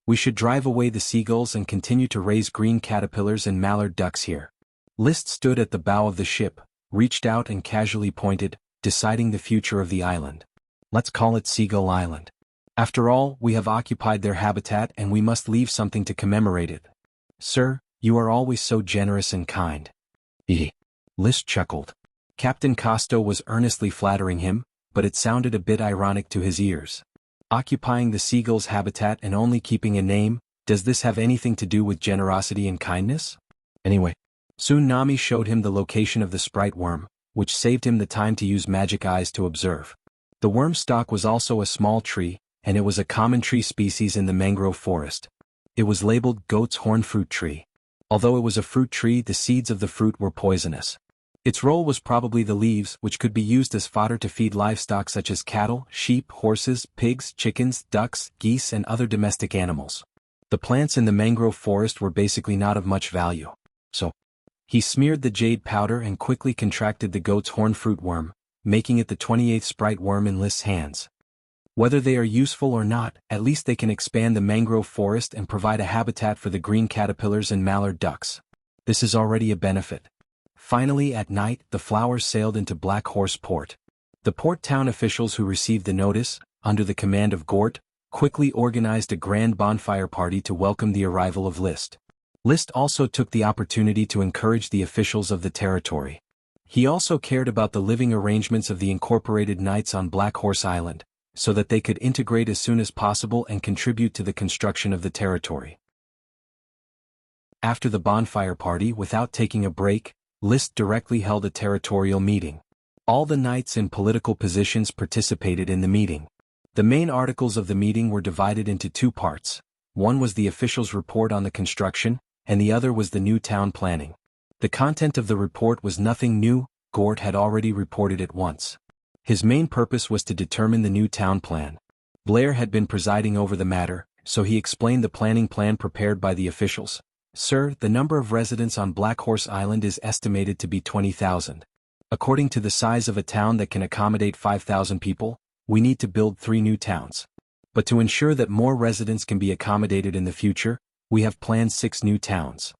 We should drive away the seagulls and continue to raise green caterpillars and mallard ducks here. List stood at the bow of the ship, reached out and casually pointed, deciding the future of the island. Let's call it Seagull Island. After all, we have occupied their habitat and we must leave something to commemorate it. Sir, you are always so generous and kind. List chuckled. Captain Costo was earnestly flattering him, but it sounded a bit ironic to his ears. Occupying the seagull's habitat and only keeping a name, does this have anything to do with generosity and kindness? Anyway, soon Nami showed him the location of the sprite worm, which saved him the time to use magic eyes to observe. The worm stalk was also a small tree, and it was a common tree species in the mangrove forest. It was labeled goat's horn fruit tree. Although it was a fruit tree, the seeds of the fruit were poisonous. Its role was probably the leaves, which could be used as fodder to feed livestock such as cattle, sheep, horses, pigs, chickens, ducks, geese and other domestic animals. The plants in the mangrove forest were basically not of much value. So, he smeared the jade powder and quickly contracted the goat's horn fruit worm, making it the 28th sprite worm in List's hands. Whether they are useful or not, at least they can expand the mangrove forest and provide a habitat for the green caterpillars and mallard ducks. This is already a benefit. Finally, at night, the flowers sailed into Black Horse Port. The port town officials who received the notice, under the command of Gort, quickly organized a grand bonfire party to welcome the arrival of List. List also took the opportunity to encourage the officials of the territory. He also cared about the living arrangements of the incorporated knights on Black Horse Island, so that they could integrate as soon as possible and contribute to the construction of the territory. After the bonfire party, without taking a break, List directly held a territorial meeting. All the knights in political positions participated in the meeting. The main articles of the meeting were divided into two parts. One was the officials' report on the construction, and the other was the new town planning. The content of the report was nothing new, Gort had already reported it once. His main purpose was to determine the new town plan. Blair had been presiding over the matter, so he explained the planning plan prepared by the officials. Sir, the number of residents on Black Horse Island is estimated to be 20,000. According to the size of a town that can accommodate 5,000 people, we need to build 3 new towns. But to ensure that more residents can be accommodated in the future, we have planned 6 new towns.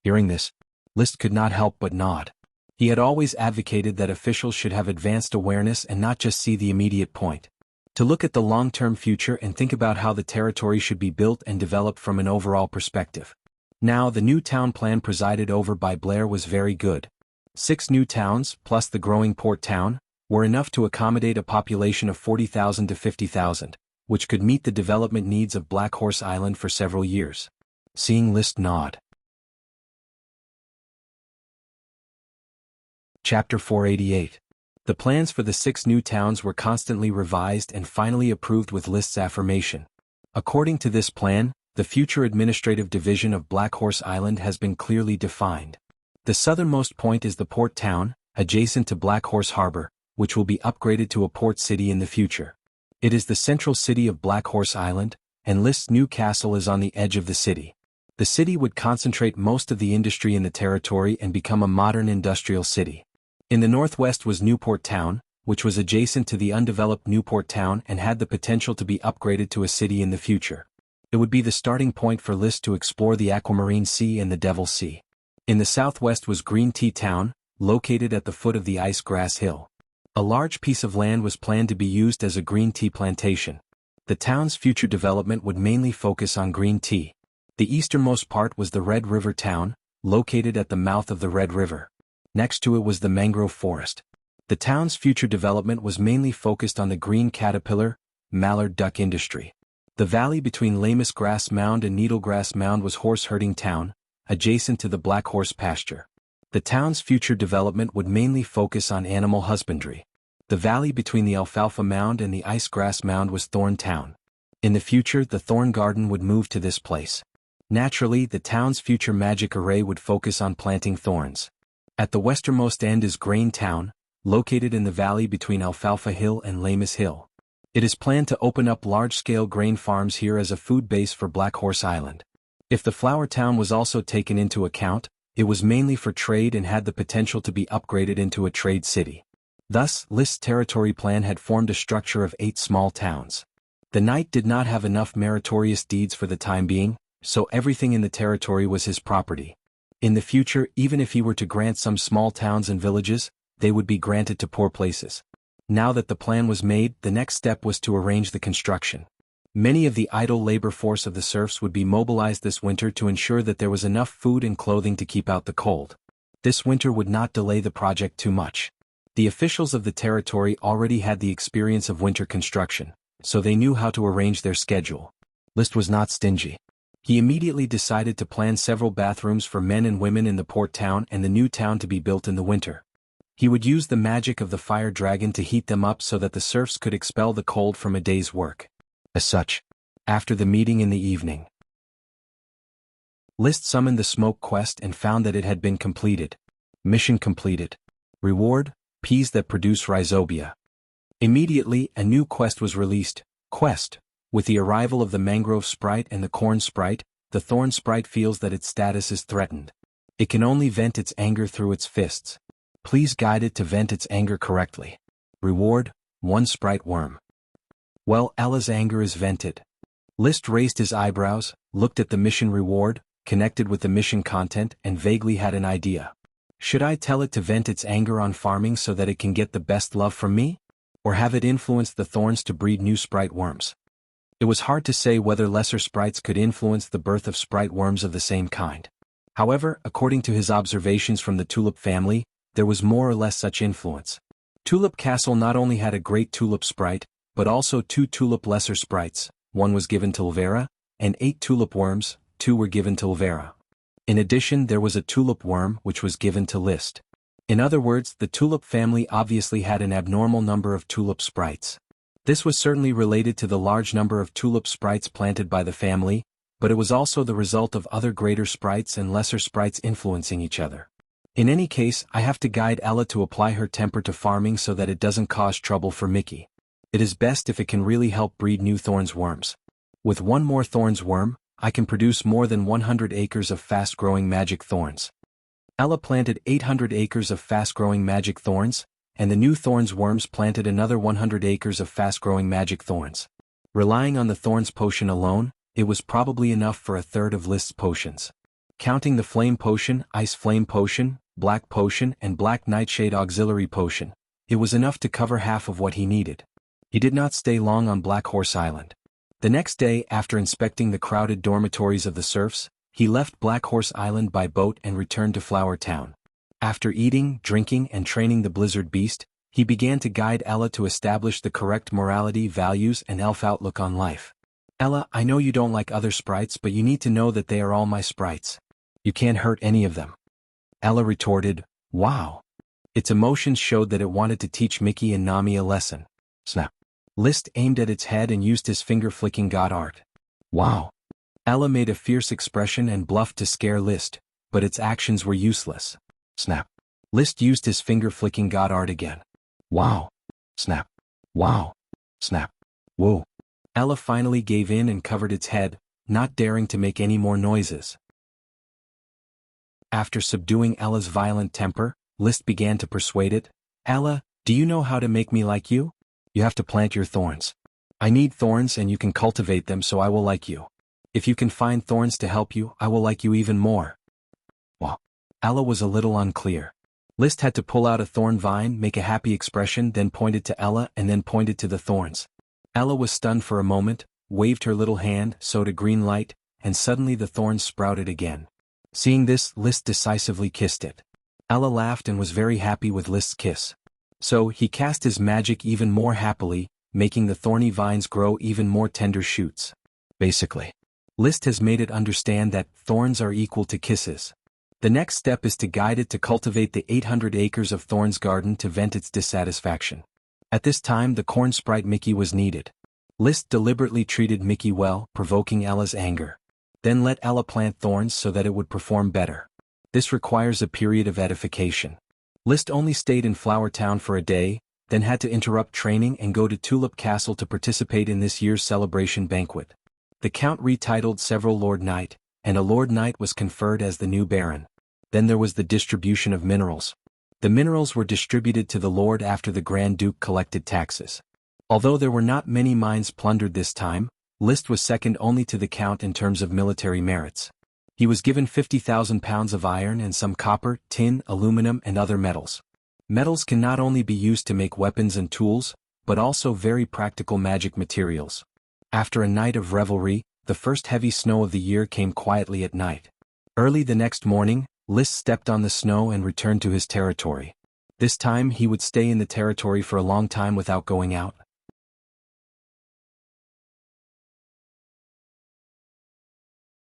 Hearing this, List could not help but nod. He had always advocated that officials should have advanced awareness and not just see the immediate point. To look at the long-term future and think about how the territory should be built and developed from an overall perspective. Now, the new town plan presided over by Blair was very good. 6 new towns, plus the growing port town, were enough to accommodate a population of 40,000 to 50,000, which could meet the development needs of Black Horse Island for several years. Seeing List nod. Chapter 488. The plans for the 6 new towns were constantly revised and finally approved with List's affirmation. According to this plan, the future administrative division of Black Horse Island has been clearly defined. The southernmost point is the port town, adjacent to Black Horse Harbor, which will be upgraded to a port city in the future. It is the central city of Black Horse Island, and List's new castle is on the edge of the city. The city would concentrate most of the industry in the territory and become a modern industrial city. In the northwest was Newport Town, which was adjacent to the undeveloped Newport Town and had the potential to be upgraded to a city in the future. It would be the starting point for List to explore the Aquamarine Sea and the Devil's Sea. In the southwest was Green Tea Town, located at the foot of the Ice Grass Hill. A large piece of land was planned to be used as a green tea plantation. The town's future development would mainly focus on green tea. The easternmost part was the Red River Town, located at the mouth of the Red River. Next to it was the mangrove forest. The town's future development was mainly focused on the green caterpillar, mallard duck industry. The valley between Lamus Grass Mound and Needlegrass Mound was horse herding town, adjacent to the Black Horse pasture. The town's future development would mainly focus on animal husbandry. The valley between the Alfalfa Mound and the Ice Grass Mound was Thorn Town. In the future, the Thorn Garden would move to this place. Naturally, the town's future magic array would focus on planting thorns. At the westernmost end is Grain Town, located in the valley between Alfalfa Hill and Lamus Hill. It is planned to open up large-scale grain farms here as a food base for Black Horse Island. If the Flower Town was also taken into account, it was mainly for trade and had the potential to be upgraded into a trade city. Thus, List's territory plan had formed a structure of 8 small towns. The knight did not have enough meritorious deeds for the time being, so everything in the territory was his property. In the future, even if he were to grant some small towns and villages, they would be granted to poor places. Now that the plan was made, the next step was to arrange the construction. Many of the idle labor force of the serfs would be mobilized this winter to ensure that there was enough food and clothing to keep out the cold. This winter would not delay the project too much. The officials of the territory already had the experience of winter construction, so they knew how to arrange their schedule. List was not stingy. He immediately decided to plan several bathrooms for men and women in the port town and the new town to be built in the winter. He would use the magic of the fire dragon to heat them up so that the serfs could expel the cold from a day's work. As such, after the meeting in the evening, List summoned the smoke quest and found that it had been completed. Mission completed. Reward, peas that produce rhizobia. Immediately, a new quest was released. Quest. With the arrival of the mangrove sprite and the corn sprite, the thorn sprite feels that its status is threatened. It can only vent its anger through its fists. Please guide it to vent its anger correctly. Reward, 1 sprite worm. Well, Ella's anger is vented. List raised his eyebrows, looked at the mission reward, connected with the mission content, and vaguely had an idea. Should I tell it to vent its anger on farming so that it can get the best love from me? Or have it influence the thorns to breed new sprite worms? It was hard to say whether lesser sprites could influence the birth of sprite worms of the same kind. However, according to his observations from the tulip family, there was more or less such influence. Tulip Castle not only had a great tulip sprite, but also 2 tulip lesser sprites, 1 was given to Elvira, and 8 tulip worms, 2 were given to Elvira. In addition, there was a tulip worm which was given to List. In other words, the tulip family obviously had an abnormal number of tulip sprites. This was certainly related to the large number of tulip sprites planted by the family, but it was also the result of other greater sprites and lesser sprites influencing each other. In any case, I have to guide Ella to apply her temper to farming so that it doesn't cause trouble for Mickey. It is best if it can really help breed new thorns worms. With 1 more thorns worm, I can produce more than 100 acres of fast-growing magic thorns. Ella planted 800 acres of fast-growing magic thorns, and the new thorns worms planted another 100 acres of fast-growing magic thorns. Relying on the thorns potion alone, it was probably enough for a third of List's potions. Counting the flame potion, ice flame potion, black potion, and black nightshade auxiliary potion, it was enough to cover half of what he needed. He did not stay long on Black Horse Island. The next day, after inspecting the crowded dormitories of the serfs, he left Black Horse Island by boat and returned to Flower Town. After eating, drinking, and training the Blizzard Beast, he began to guide Ella to establish the correct morality, values, and elf outlook on life. Ella, I know you don't like other sprites, but you need to know that they are all my sprites. You can't hurt any of them. Ella retorted, wow. Its emotions showed that it wanted to teach Mickey and Nami a lesson. Snap. List aimed at its head and used his finger-flicking god art. Wow. Ella made a fierce expression and bluffed to scare List, but its actions were useless. Snap. List used his finger-flicking god art again. Wow. Snap. Wow. Snap. Whoa. Ella finally gave in and covered its head, not daring to make any more noises. After subduing Ella's violent temper, List began to persuade it. Ella, do you know how to make me like you? You have to plant your thorns. I need thorns and you can cultivate them so I will like you. If you can find thorns to help you, I will like you even more. Wow. Ella was a little unclear. List had to pull out a thorn vine, make a happy expression, then pointed to Ella and then pointed to the thorns. Ella was stunned for a moment, waved her little hand, sowed a green light, and suddenly the thorns sprouted again. Seeing this, List decisively kissed it. Ella laughed and was very happy with List's kiss. So, he cast his magic even more happily, making the thorny vines grow even more tender shoots. Basically, List has made it understand that thorns are equal to kisses. The next step is to guide it to cultivate the 800 acres of Thorns garden to vent its dissatisfaction. At this time the corn sprite Mickey was needed. List deliberately treated Mickey well, provoking Ella's anger. Then let Ella plant thorns so that it would perform better. This requires a period of edification. List only stayed in Flower Town for a day, then had to interrupt training and go to Tulip Castle to participate in this year's celebration banquet. The Count retitled several Lord Knight, and a Lord Knight was conferred as the new Baron. Then there was the distribution of minerals. The minerals were distributed to the Lord after the Grand Duke collected taxes. Although there were not many mines plundered this time, List was second only to the Count in terms of military merits. He was given 50,000 pounds of iron and some copper, tin, aluminum and other metals. Metals can not only be used to make weapons and tools, but also very practical magic materials. After a night of revelry, the first heavy snow of the year came quietly at night. Early the next morning, List stepped on the snow and returned to his territory. This time he would stay in the territory for a long time without going out.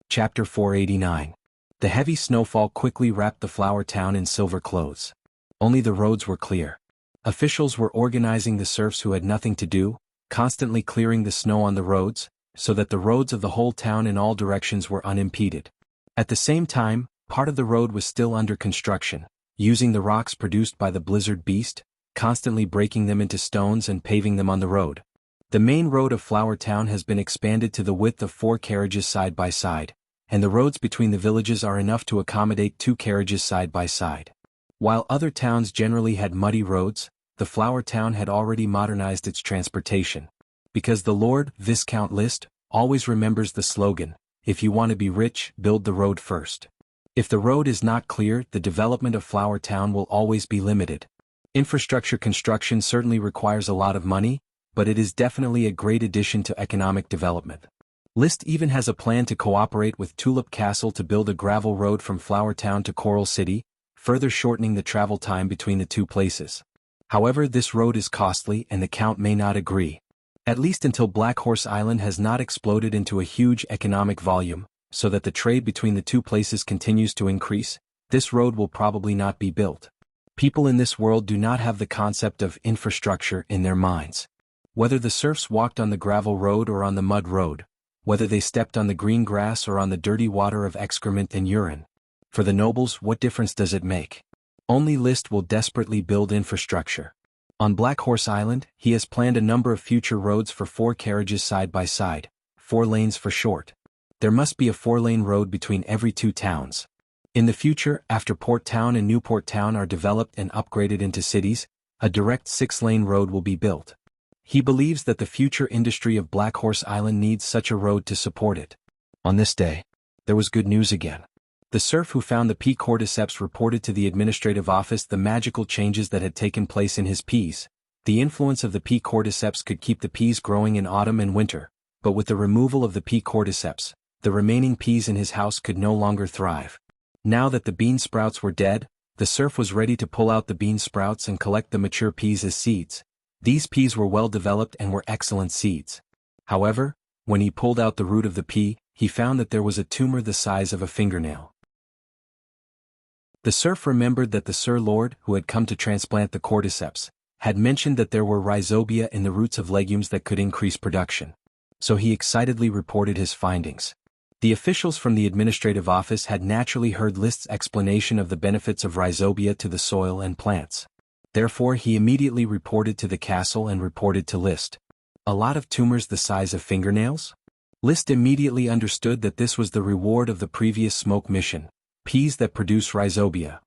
Chapter 489. The heavy snowfall quickly wrapped the Flower Town in silver clothes. Only the roads were clear. Officials were organizing the serfs who had nothing to do, constantly clearing the snow on the roads, so that the roads of the whole town in all directions were unimpeded. At the same time, part of the road was still under construction, using the rocks produced by the Blizzard Beast, constantly breaking them into stones and paving them on the road. The main road of Flower Town has been expanded to the width of 4 carriages side by side, and the roads between the villages are enough to accommodate 2 carriages side by side. While other towns generally had muddy roads, the flower town had already modernized its transportation. Because the Lord Viscount List always remembers the slogan, "If you want to be rich, build the road first." If the road is not clear, the development of Flower Town will always be limited. Infrastructure construction certainly requires a lot of money, but it is definitely a great addition to economic development. List even has a plan to cooperate with Tulip Castle to build a gravel road from Flower Town to Coral City, further shortening the travel time between the two places. However, this road is costly and the Count may not agree. At least until Black Horse Island has not exploded into a huge economic volume, so that the trade between the two places continues to increase, this road will probably not be built. People in this world do not have the concept of infrastructure in their minds. Whether the serfs walked on the gravel road or on the mud road, whether they stepped on the green grass or on the dirty water of excrement and urine. For the nobles, what difference does it make? Only List will desperately build infrastructure. On Black Horse Island, he has planned a number of future roads for 4 carriages side by side, 4 lanes for short. There must be a 4-lane road between every 2 towns. In the future, after Port Town and Newport Town are developed and upgraded into cities, a direct 6-lane road will be built. He believes that the future industry of Black Horse Island needs such a road to support it. On this day, there was good news again. The serf who found the pea cordyceps reported to the administrative office the magical changes that had taken place in his peas. The influence of the pea cordyceps could keep the peas growing in autumn and winter, but with the removal of the pea cordyceps, the remaining peas in his house could no longer thrive. Now that the bean sprouts were dead, the serf was ready to pull out the bean sprouts and collect the mature peas as seeds. These peas were well developed and were excellent seeds. However, when he pulled out the root of the pea, he found that there was a tumor the size of a fingernail. The serf remembered that the Sir Lord, who had come to transplant the cordyceps, had mentioned that there were rhizobia in the roots of legumes that could increase production. So he excitedly reported his findings. The officials from the administrative office had naturally heard List's explanation of the benefits of rhizobia to the soil and plants. Therefore he immediately reported to the castle and reported to List. A lot of tumors the size of fingernails? List immediately understood that this was the reward of the previous smoke mission, peas that produce rhizobia.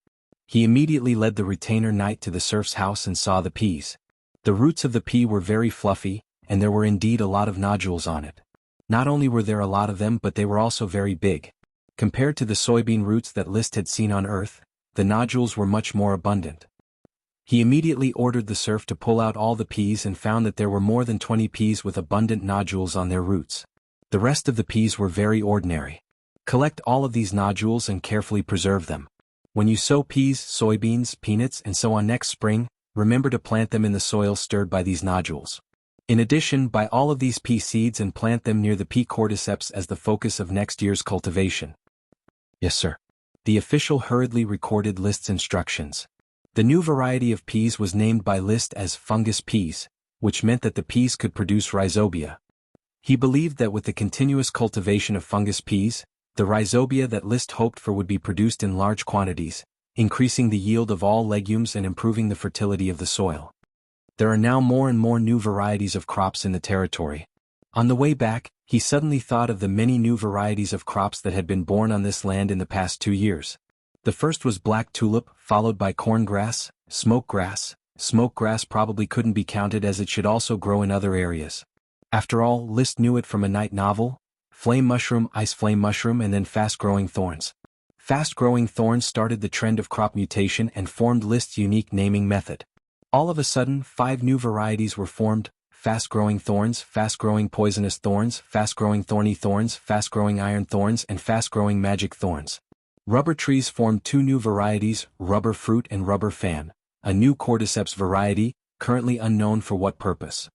He immediately led the retainer knight to the serf's house and saw the peas. The roots of the pea were very fluffy, and there were indeed a lot of nodules on it. Not only were there a lot of them, but they were also very big. Compared to the soybean roots that List had seen on Earth, the nodules were much more abundant. He immediately ordered the serf to pull out all the peas and found that there were more than 20 peas with abundant nodules on their roots. The rest of the peas were very ordinary. Collect all of these nodules and carefully preserve them. When you sow peas, soybeans, peanuts, and so on next spring, remember to plant them in the soil stirred by these nodules. In addition, buy all of these pea seeds and plant them near the pea cordyceps as the focus of next year's cultivation. Yes, sir. The official hurriedly recorded List's instructions. The new variety of peas was named by List as fungus peas, which meant that the peas could produce rhizobia. He believed that with the continuous cultivation of fungus peas, the rhizobia that List hoped for would be produced in large quantities, increasing the yield of all legumes and improving the fertility of the soil. There are now more and more new varieties of crops in the territory. On the way back, he suddenly thought of the many new varieties of crops that had been born on this land in the past 2 years. The first was black tulip, followed by corngrass, smoke grass. Smoke grass probably couldn't be counted as it should also grow in other areas. After all, List knew it from a night novel: flame mushroom, ice flame mushroom, and then fast-growing thorns. Fast-growing thorns started the trend of crop mutation and formed List's unique naming method. All of a sudden, 5 new varieties were formed: fast-growing thorns, fast-growing poisonous thorns, fast-growing thorny thorns, fast-growing iron thorns, and fast-growing magic thorns. Rubber trees formed 2 new varieties: rubber fruit and rubber fan, a new cordyceps variety, currently unknown for what purpose.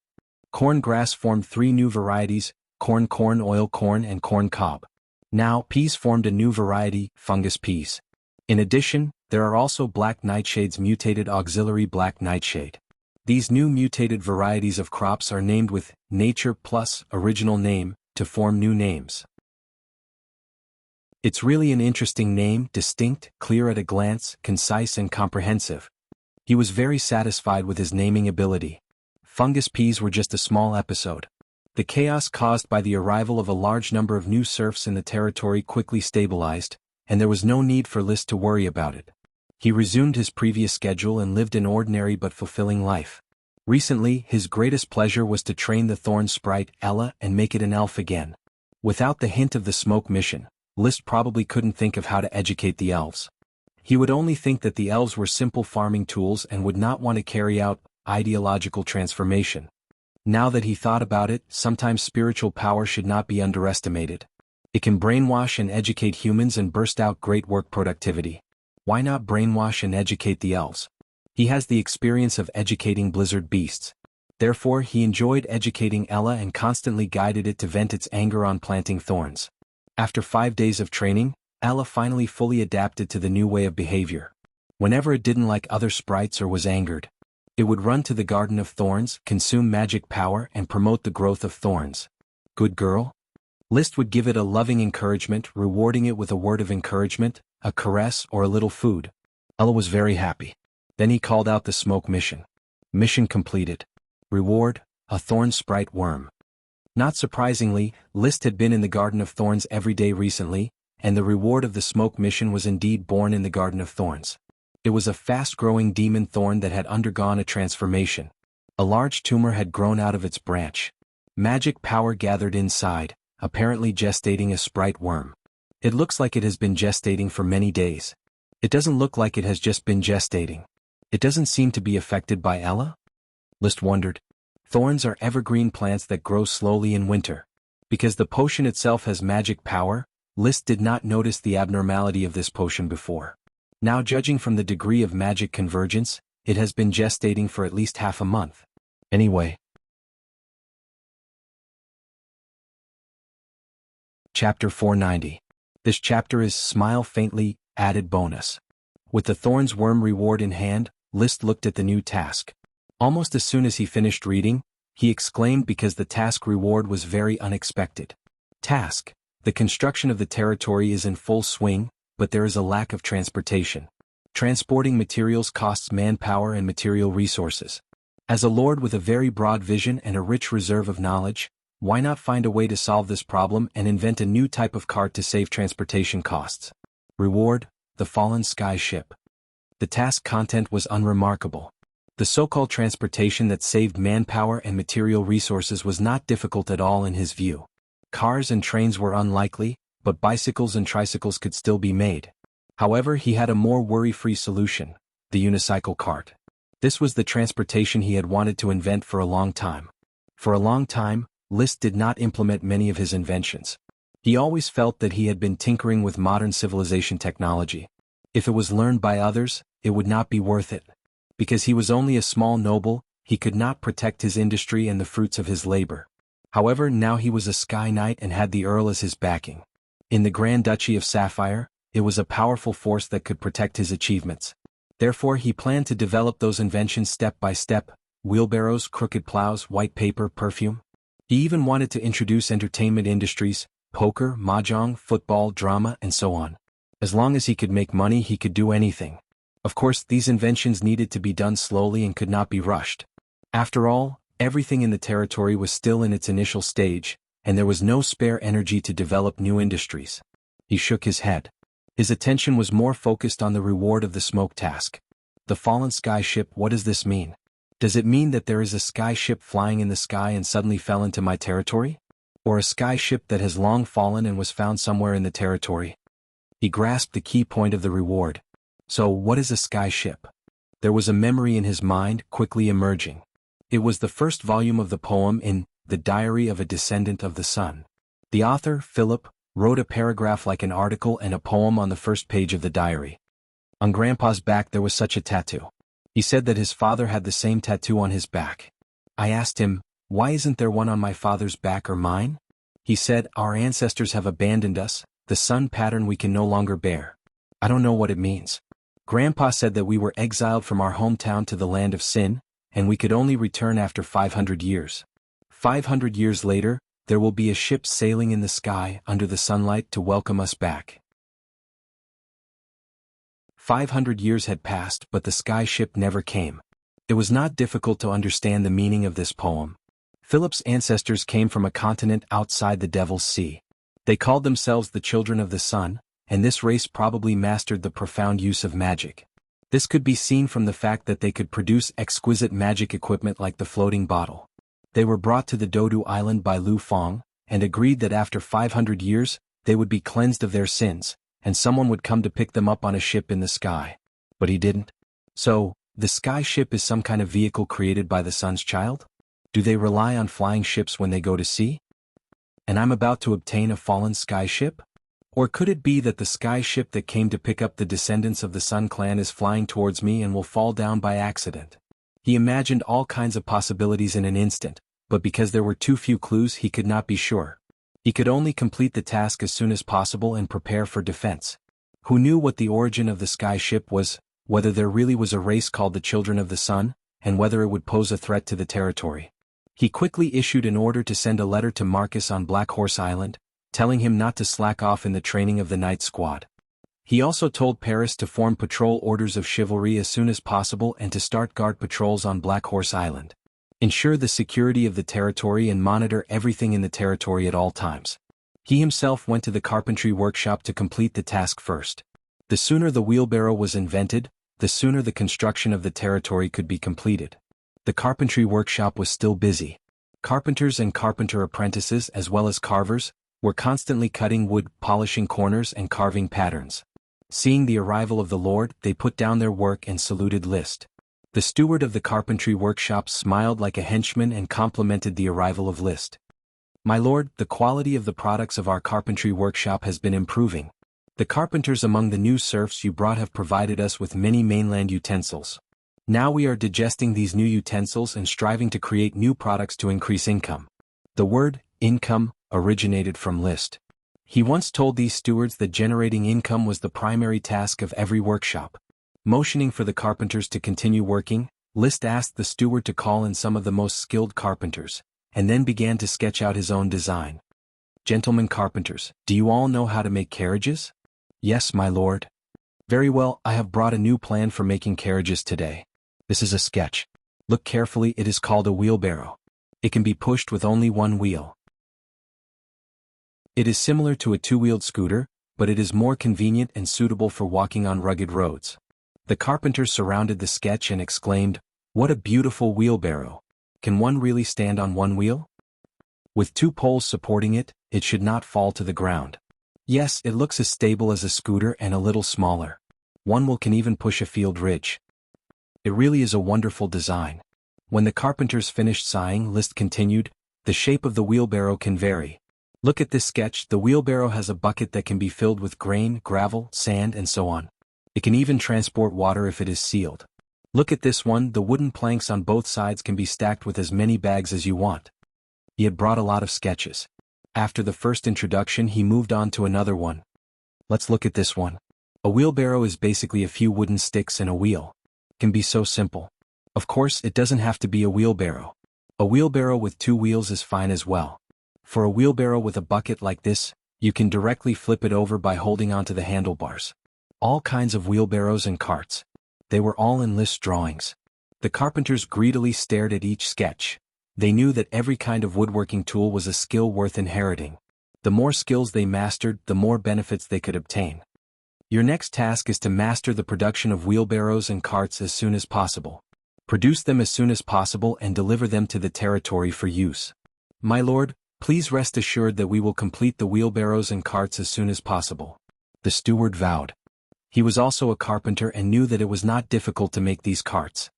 Corn grass formed 3 new varieties: corn, corn, oil corn, and corn cob. Now, peas formed a new variety: fungus peas. In addition, there are also black nightshades, mutated auxiliary black nightshade. These new mutated varieties of crops are named with nature plus original name to form new names. It's really an interesting name, distinct, clear at a glance, concise and comprehensive. He was very satisfied with his naming ability. Fungus peas were just a small episode. The chaos caused by the arrival of a large number of new serfs in the territory quickly stabilized, and there was no need for List to worry about it. He resumed his previous schedule and lived an ordinary but fulfilling life. Recently, his greatest pleasure was to train the thorn sprite Ella and make it an elf again. Without the hint of the smoke mission, Liszt probably couldn't think of how to educate the elves. He would only think that the elves were simple farming tools and would not want to carry out ideological transformation. Now that he thought about it, sometimes spiritual power should not be underestimated. It can brainwash and educate humans and burst out great work productivity. Why not brainwash and educate the elves? He has the experience of educating blizzard beasts. Therefore, he enjoyed educating Ella and constantly guided it to vent its anger on planting thorns. After 5 days of training, Ella finally fully adapted to the new way of behavior. Whenever it didn't like other sprites or was angered, it would run to the Garden of Thorns, consume magic power and promote the growth of thorns. Good girl? Liszt would give it a loving encouragement, rewarding it with a word of encouragement, a caress or a little food. Ella was very happy. Then he called out the smoke mission. Mission completed. Reward, a thorn sprite worm. Not surprisingly, Liszt had been in the Garden of Thorns every day recently, and the reward of the smoke mission was indeed born in the Garden of Thorns. It was a fast-growing demon thorn that had undergone a transformation. A large tumor had grown out of its branch. Magic power gathered inside, apparently gestating a sprite worm. It looks like it has been gestating for many days. It doesn't look like it has just been gestating. It doesn't seem to be affected by Ella? Liszt wondered. Thorns are evergreen plants that grow slowly in winter. Because the potion itself has magic power, Liszt did not notice the abnormality of this potion before. Now, judging from the degree of magic convergence, it has been gestating for at least half a month. Anyway. Chapter 490. This chapter is Smile Faintly, added bonus. With the thorn's worm reward in hand, Liszt looked at the new task. Almost as soon as he finished reading, he exclaimed because the task reward was very unexpected. Task: the construction of the territory is in full swing, but there is a lack of transportation. Transporting materials costs manpower and material resources. As a lord with a very broad vision and a rich reserve of knowledge, why not find a way to solve this problem and invent a new type of cart to save transportation costs? Reward: the fallen sky ship. The task content was unremarkable. The so-called transportation that saved manpower and material resources was not difficult at all in his view. Cars and trains were unlikely, but bicycles and tricycles could still be made. However, he had a more worry-free solution: the unicycle cart. This was the transportation he had wanted to invent for a long time. For a long time, Liszt did not implement many of his inventions. He always felt that he had been tinkering with modern civilization technology. If it was learned by others, it would not be worth it. Because he was only a small noble, he could not protect his industry and the fruits of his labor. However, now he was a sky knight and had the Earl as his backing. In the Grand Duchy of Sapphire, it was a powerful force that could protect his achievements. Therefore, he planned to develop those inventions step by step: wheelbarrows, crooked plows, white paper, perfume. He even wanted to introduce entertainment industries: poker, mahjong, football, drama, and so on. As long as he could make money, he could do anything. Of course, these inventions needed to be done slowly and could not be rushed. After all, everything in the territory was still in its initial stage, and there was no spare energy to develop new industries. He shook his head. His attention was more focused on the reward of the smoke task. The fallen sky ship, what does this mean? Does it mean that there is a sky ship flying in the sky and suddenly fell into my territory? Or a sky ship that has long fallen and was found somewhere in the territory? He grasped the key point of the reward. So, what is a sky ship? There was a memory in his mind, quickly emerging. It was the first volume of the poem in The Diary of a Descendant of the Sun. The author, Philip, wrote a paragraph like an article and a poem on the first page of the diary. On Grandpa's back there was such a tattoo. He said that his father had the same tattoo on his back. I asked him, why isn't there one on my father's back or mine? He said, our ancestors have abandoned us, the sun pattern we can no longer bear. I don't know what it means. Grandpa said that we were exiled from our hometown to the land of sin, and we could only return after 500 years. 500 years later, there will be a ship sailing in the sky under the sunlight to welcome us back. 500 years had passed, but the sky ship never came. It was not difficult to understand the meaning of this poem. Philip's ancestors came from a continent outside the Devil's Sea. They called themselves the Children of the Sun, and this race probably mastered the profound use of magic. This could be seen from the fact that they could produce exquisite magic equipment like the floating bottle. They were brought to the Dodu Island by Lu Feng, and agreed that after 500 years, they would be cleansed of their sins, and someone would come to pick them up on a ship in the sky. But he didn't. So, the sky ship is some kind of vehicle created by the sun's child? Do they rely on flying ships when they go to sea? And I'm about to obtain a fallen sky ship? Or could it be that the sky ship that came to pick up the descendants of the Sun Clan is flying towards me and will fall down by accident? He imagined all kinds of possibilities in an instant, but because there were too few clues he could not be sure. He could only complete the task as soon as possible and prepare for defense. Who knew what the origin of the sky ship was, whether there really was a race called the Children of the Sun, and whether it would pose a threat to the territory? He quickly issued an order to send a letter to Marcus on Black Horse Island, telling him not to slack off in the training of the night squad. He also told Paris to form patrol orders of chivalry as soon as possible and to start guard patrols on Black Horse Island. Ensure the security of the territory and monitor everything in the territory at all times. He himself went to the carpentry workshop to complete the task first. The sooner the wheelbarrow was invented, the sooner the construction of the territory could be completed. The carpentry workshop was still busy. Carpenters and carpenter apprentices as well as carvers were constantly cutting wood, polishing corners and carving patterns. Seeing the arrival of the Lord, they put down their work and saluted Liszt. The steward of the carpentry workshop smiled like a henchman and complimented the arrival of Liszt. "My lord, the quality of the products of our carpentry workshop has been improving. The carpenters among the new serfs you brought have provided us with many mainland utensils. Now we are digesting these new utensils and striving to create new products to increase income." The word, income, originated from Liszt. He once told these stewards that generating income was the primary task of every workshop. Motioning for the carpenters to continue working, Liszt asked the steward to call in some of the most skilled carpenters, and then began to sketch out his own design. "Gentlemen carpenters, do you all know how to make carriages?" "Yes, my lord." "Very well, I have brought a new plan for making carriages today. This is a sketch. Look carefully, it is called a wheelbarrow. It can be pushed with only one wheel. It is similar to a two-wheeled scooter, but it is more convenient and suitable for walking on rugged roads." The carpenters surrounded the sketch and exclaimed, "What a beautiful wheelbarrow! Can one really stand on one wheel? With two poles supporting it, it should not fall to the ground. Yes, it looks as stable as a scooter and a little smaller. One wheel can even push a field ridge. It really is a wonderful design." When the carpenters finished sighing, Liszt continued, "The shape of the wheelbarrow can vary. Look at this sketch, the wheelbarrow has a bucket that can be filled with grain, gravel, sand and so on. It can even transport water if it is sealed. Look at this one, the wooden planks on both sides can be stacked with as many bags as you want." He had brought a lot of sketches. After the first introduction he moved on to another one. "Let's look at this one. A wheelbarrow is basically a few wooden sticks and a wheel. It can be so simple. Of course, it doesn't have to be a wheelbarrow. A wheelbarrow with two wheels is fine as well. For a wheelbarrow with a bucket like this, you can directly flip it over by holding onto the handlebars. All kinds of wheelbarrows and carts. They were all in Liszt's drawings. The carpenters greedily stared at each sketch. They knew that every kind of woodworking tool was a skill worth inheriting. The more skills they mastered, the more benefits they could obtain. Your next task is to master the production of wheelbarrows and carts as soon as possible. Produce them as soon as possible and deliver them to the territory for use. My lord, please rest assured that we will complete the wheelbarrows and carts as soon as possible." The steward vowed. He was also a carpenter and knew that it was not difficult to make these carts.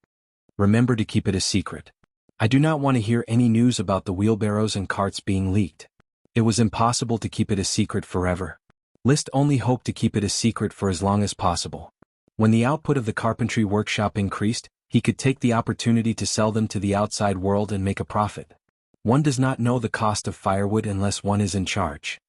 "Remember to keep it a secret. I do not want to hear any news about the wheelbarrows and carts being leaked." It was impossible to keep it a secret forever. Liszt only hoped to keep it a secret for as long as possible. When the output of the carpentry workshop increased, he could take the opportunity to sell them to the outside world and make a profit. One does not know the cost of firewood unless one is in charge.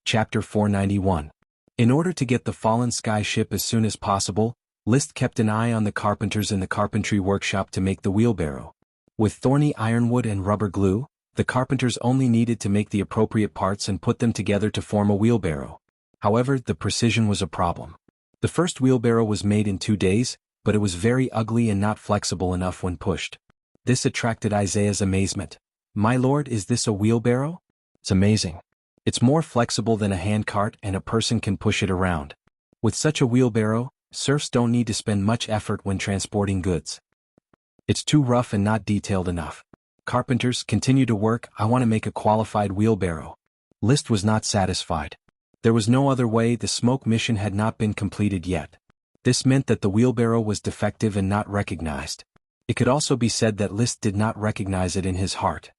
Chapter 491. In order to get the fallen sky ship as soon as possible, Liszt kept an eye on the carpenters in the carpentry workshop to make the wheelbarrow. With thorny ironwood and rubber glue, the carpenters only needed to make the appropriate parts and put them together to form a wheelbarrow. However, the precision was a problem. The first wheelbarrow was made in 2 days, but it was very ugly and not flexible enough when pushed. This attracted Isaiah's amazement. "My lord, is this a wheelbarrow? It's amazing. It's more flexible than a handcart and a person can push it around. With such a wheelbarrow, serfs don't need to spend much effort when transporting goods. It's too rough and not detailed enough. Carpenters, continue to work, I want to make a qualified wheelbarrow. Liszt was not satisfied. There was no other way, the smoke mission had not been completed yet. This meant that the wheelbarrow was defective and not recognized. It could also be said that Liszt did not recognize it in his heart.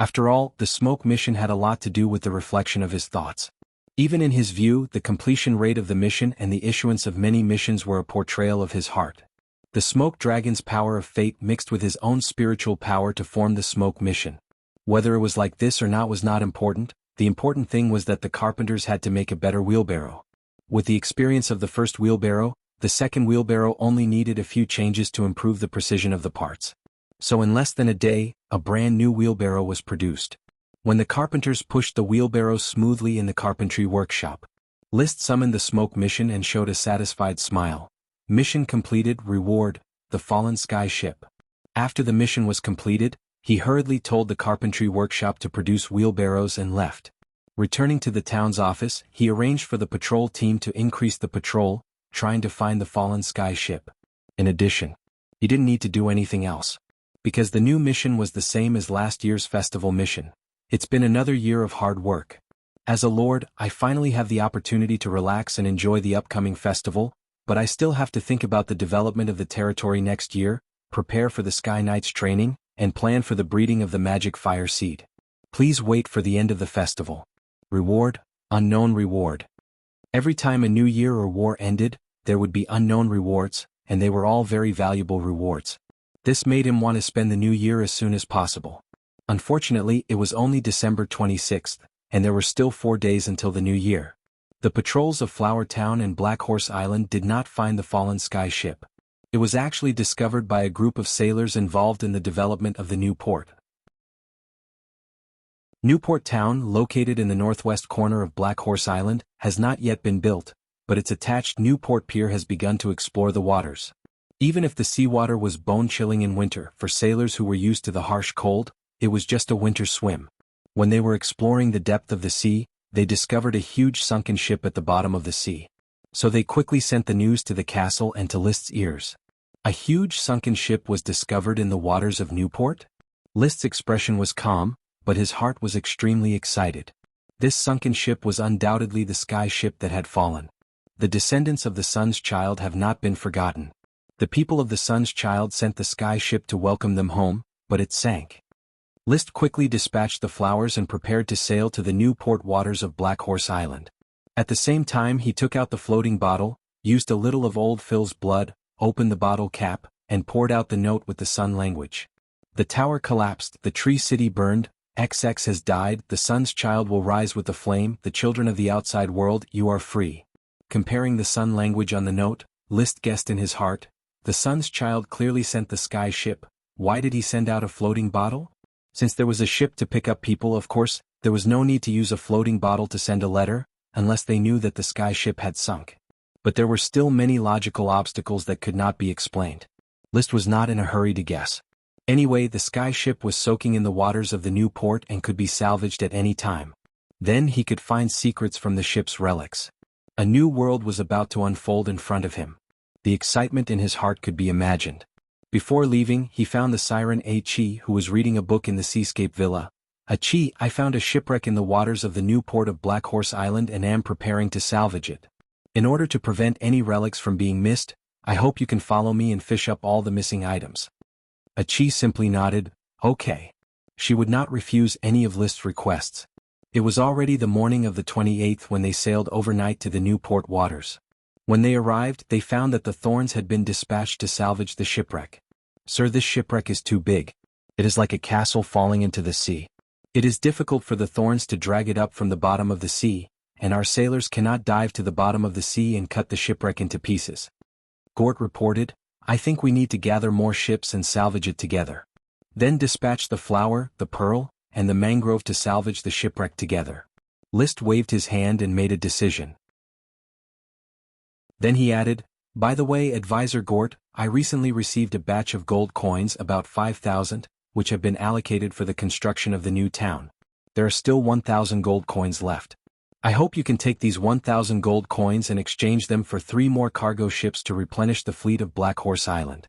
After all, the smoke mission had a lot to do with the reflection of his thoughts. Even in his view, the completion rate of the mission and the issuance of many missions were a portrayal of his heart. The smoke dragon's power of fate mixed with his own spiritual power to form the smoke mission. Whether it was like this or not was not important. The important thing was that the carpenters had to make a better wheelbarrow. With the experience of the first wheelbarrow, the second wheelbarrow only needed a few changes to improve the precision of the parts. So in less than a day, a brand new wheelbarrow was produced. When the carpenters pushed the wheelbarrow smoothly in the carpentry workshop, Liszt summoned the smoke mission and showed a satisfied smile. Mission completed, reward, the fallen sky ship. After the mission was completed, he hurriedly told the carpentry workshop to produce wheelbarrows and left. Returning to the town's office, he arranged for the patrol team to increase the patrol, trying to find the fallen sky ship. In addition, he didn't need to do anything else. Because the new mission was the same as last year's festival mission. It's been another year of hard work. As a lord, I finally have the opportunity to relax and enjoy the upcoming festival, but I still have to think about the development of the territory next year, prepare for the Sky Knight's training, and plan for the breeding of the magic fire seed. Please wait for the end of the festival. Reward, unknown reward. Every time a new year or war ended, there would be unknown rewards, and they were all very valuable rewards. This made him want to spend the new year as soon as possible. Unfortunately, it was only December 26th, and there were still 4 days until the new year. The patrols of Flower Town and Black Horse Island did not find the fallen sky ship. It was actually discovered by a group of sailors involved in the development of the new port. Newport Town, located in the northwest corner of Black Horse Island, has not yet been built, but its attached Newport Pier has begun to explore the waters. Even if the seawater was bone-chilling in winter for sailors who were used to the harsh cold, it was just a winter swim. When they were exploring the depth of the sea, they discovered a huge sunken ship at the bottom of the sea. So they quickly sent the news to the castle and to Liszt's ears. A huge sunken ship was discovered in the waters of Newport? Liszt's expression was calm, but his heart was extremely excited. This sunken ship was undoubtedly the sky ship that had fallen. The descendants of the Sun's Child have not been forgotten. The people of the Sun's Child sent the sky ship to welcome them home, but it sank. Liszt quickly dispatched the flowers and prepared to sail to the Newport waters of Black Horse Island. At the same time he took out the floating bottle, used a little of old Phil's blood, opened the bottle cap, and poured out the note with the Sun language. The tower collapsed, the tree city burned, XX has died, the Sun's Child will rise with the flame, the children of the outside world, you are free. Comparing the Sun language on the note, Liszt guessed in his heart, the Sun's Child clearly sent the sky ship. Why did he send out a floating bottle? Since there was a ship to pick up people, of course, there was no need to use a floating bottle to send a letter, unless they knew that the sky ship had sunk. But there were still many logical obstacles that could not be explained. Liszt was not in a hurry to guess. Anyway, the sky ship was soaking in the waters of the new port and could be salvaged at any time. Then he could find secrets from the ship's relics. A new world was about to unfold in front of him. The excitement in his heart could be imagined. Before leaving, he found the siren Chi, who was reading a book in the seascape villa. Chi, I found a shipwreck in the waters of the new port of Black Horse Island and am preparing to salvage it. In order to prevent any relics from being missed, I hope you can follow me and fish up all the missing items. Chi simply nodded, okay. She would not refuse any of Liszt's requests. It was already the morning of the 28th when they sailed overnight to the Newport waters. When they arrived, they found that the Thorns had been dispatched to salvage the shipwreck. Sir, this shipwreck is too big. It is like a castle falling into the sea. It is difficult for the Thorns to drag it up from the bottom of the sea, and our sailors cannot dive to the bottom of the sea and cut the shipwreck into pieces. Gort reported, I think we need to gather more ships and salvage it together. Then dispatch the Flower, the Pearl, and the Mangrove to salvage the shipwreck together. Liszt waved his hand and made a decision. Then he added, by the way, Advisor Gort, I recently received a batch of gold coins, about 5,000, which have been allocated for the construction of the new town. There are still 1,000 gold coins left. I hope you can take these 1,000 gold coins and exchange them for 3 more cargo ships to replenish the fleet of Black Horse Island.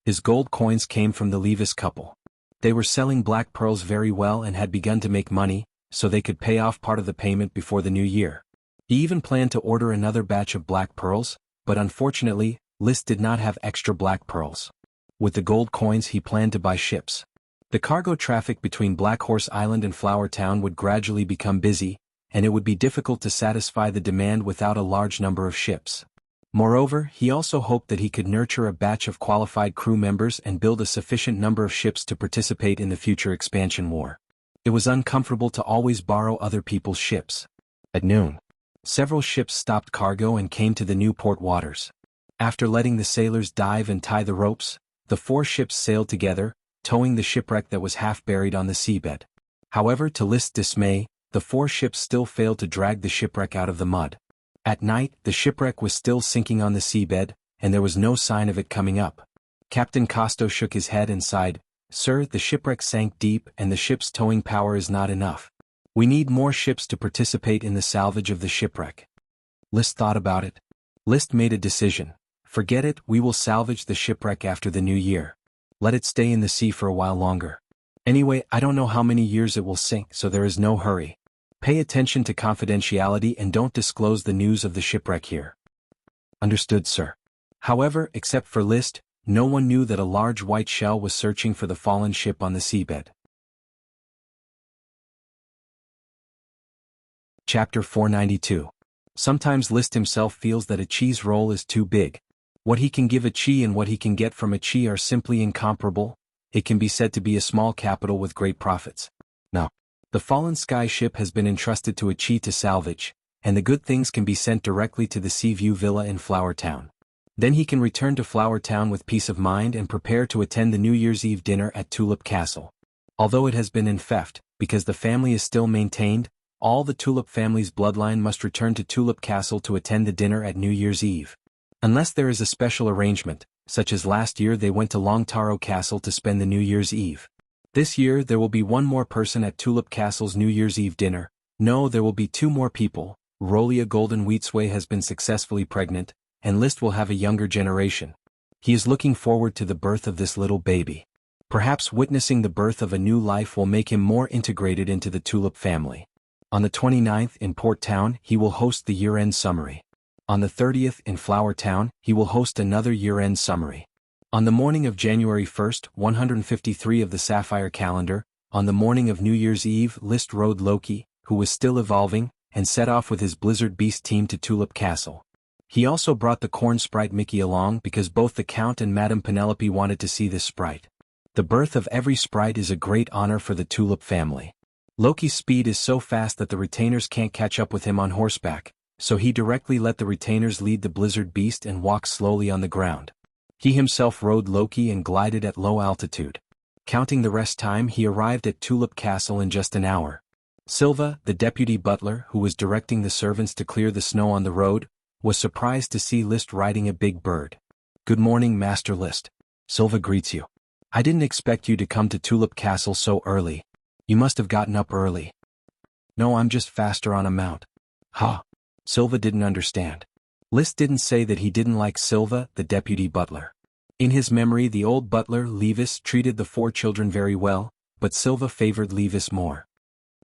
His gold coins came from the Levis couple. They were selling black pearls very well and had begun to make money, so they could pay off part of the payment before the new year. He even planned to order another batch of black pearls, but unfortunately, List did not have extra black pearls. With the gold coins he planned to buy ships. The cargo traffic between Black Horse Island and Flower Town would gradually become busy, and it would be difficult to satisfy the demand without a large number of ships. Moreover, he also hoped that he could nurture a batch of qualified crew members and build a sufficient number of ships to participate in the future expansion war. It was uncomfortable to always borrow other people's ships. At noon, several ships stopped cargo and came to the new port waters. After letting the sailors dive and tie the ropes, the 4 ships sailed together, towing the shipwreck that was half buried on the seabed. However, to List's dismay, the 4 ships still failed to drag the shipwreck out of the mud. At night, the shipwreck was still sinking on the seabed, and there was no sign of it coming up. Captain Costo shook his head and sighed, "Sir, the shipwreck sank deep and the ship's towing power is not enough. We need more ships to participate in the salvage of the shipwreck." List thought about it. List made a decision. "Forget it, we will salvage the shipwreck after the new year. Let it stay in the sea for a while longer. Anyway, I don't know how many years it will sink, so there is no hurry. Pay attention to confidentiality and don't disclose the news of the shipwreck here." "Understood, sir." However, except for List, no one knew that a large white shell was searching for the fallen ship on the seabed. Chapter 492. Sometimes List himself feels that a cheese roll is too big. What he can give a chi and what he can get from a chi are simply incomparable. It can be said to be a small capital with great profits. Now, the fallen sky ship has been entrusted to a chi to salvage, and the good things can be sent directly to the Sea View Villa in Flower Town. Then he can return to Flower Town with peace of mind and prepare to attend the New Year's Eve dinner at Tulip Castle. Although it has been in theft, because the family is still maintained, all the Tulip family's bloodline must return to Tulip Castle to attend the dinner at New Year's Eve. Unless there is a special arrangement, such as last year they went to Longtaro Castle to spend the New Year's Eve. This year there will be 1 more person at Tulip Castle's New Year's Eve dinner. No, there will be 2 more people. Rolia Golden Wheatsway has been successfully pregnant, and List will have a younger generation. He is looking forward to the birth of this little baby. Perhaps witnessing the birth of a new life will make him more integrated into the Tulip family. On the 29th in Port Town, he will host the year-end summary. On the 30th in Flower Town, he will host another year-end summary. On the morning of January 1st, 153 of the Sapphire calendar, on the morning of New Year's Eve, List rode Loki, who was still evolving, and set off with his Blizzard Beast team to Tulip Castle. He also brought the corn sprite Mickey along because both the Count and Madame Penelope wanted to see this sprite. The birth of every sprite is a great honor for the Tulip family. Loki's speed is so fast that the retainers can't catch up with him on horseback, so he directly let the retainers lead the Blizzard Beast and walk slowly on the ground. He himself rode Loki and glided at low altitude. Counting the rest time, he arrived at Tulip Castle in just an hour. Silva, the deputy butler who was directing the servants to clear the snow on the road, was surprised to see List riding a big bird. "Good morning, Master List." Silva greets you. "I didn't expect you to come to Tulip Castle so early. You must have gotten up early." "No, I'm just faster on a mount." "Ha." Silva didn't understand. List didn't say that he didn't like Silva, the deputy butler. In his memory the old butler, Levis, treated the 4 children very well, but Silva favored Levis more.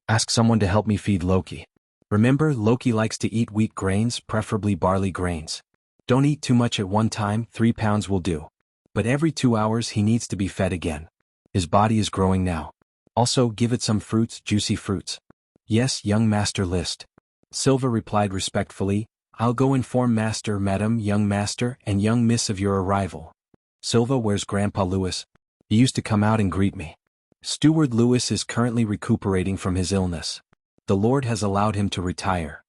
"Ask someone to help me feed Loki. Remember, Loki likes to eat wheat grains, preferably barley grains. Don't eat too much at one time, 3 pounds will do. But every 2 hours he needs to be fed again. His body is growing now. Also give it some fruits, juicy fruits." "Yes, young Master List." Silva replied respectfully, "I'll go inform Master, Madam, young Master, and young Miss of your arrival." "Silva, where's Grandpa Lewis? He used to come out and greet me." "Steward Lewis is currently recuperating from his illness. The Lord has allowed him to retire.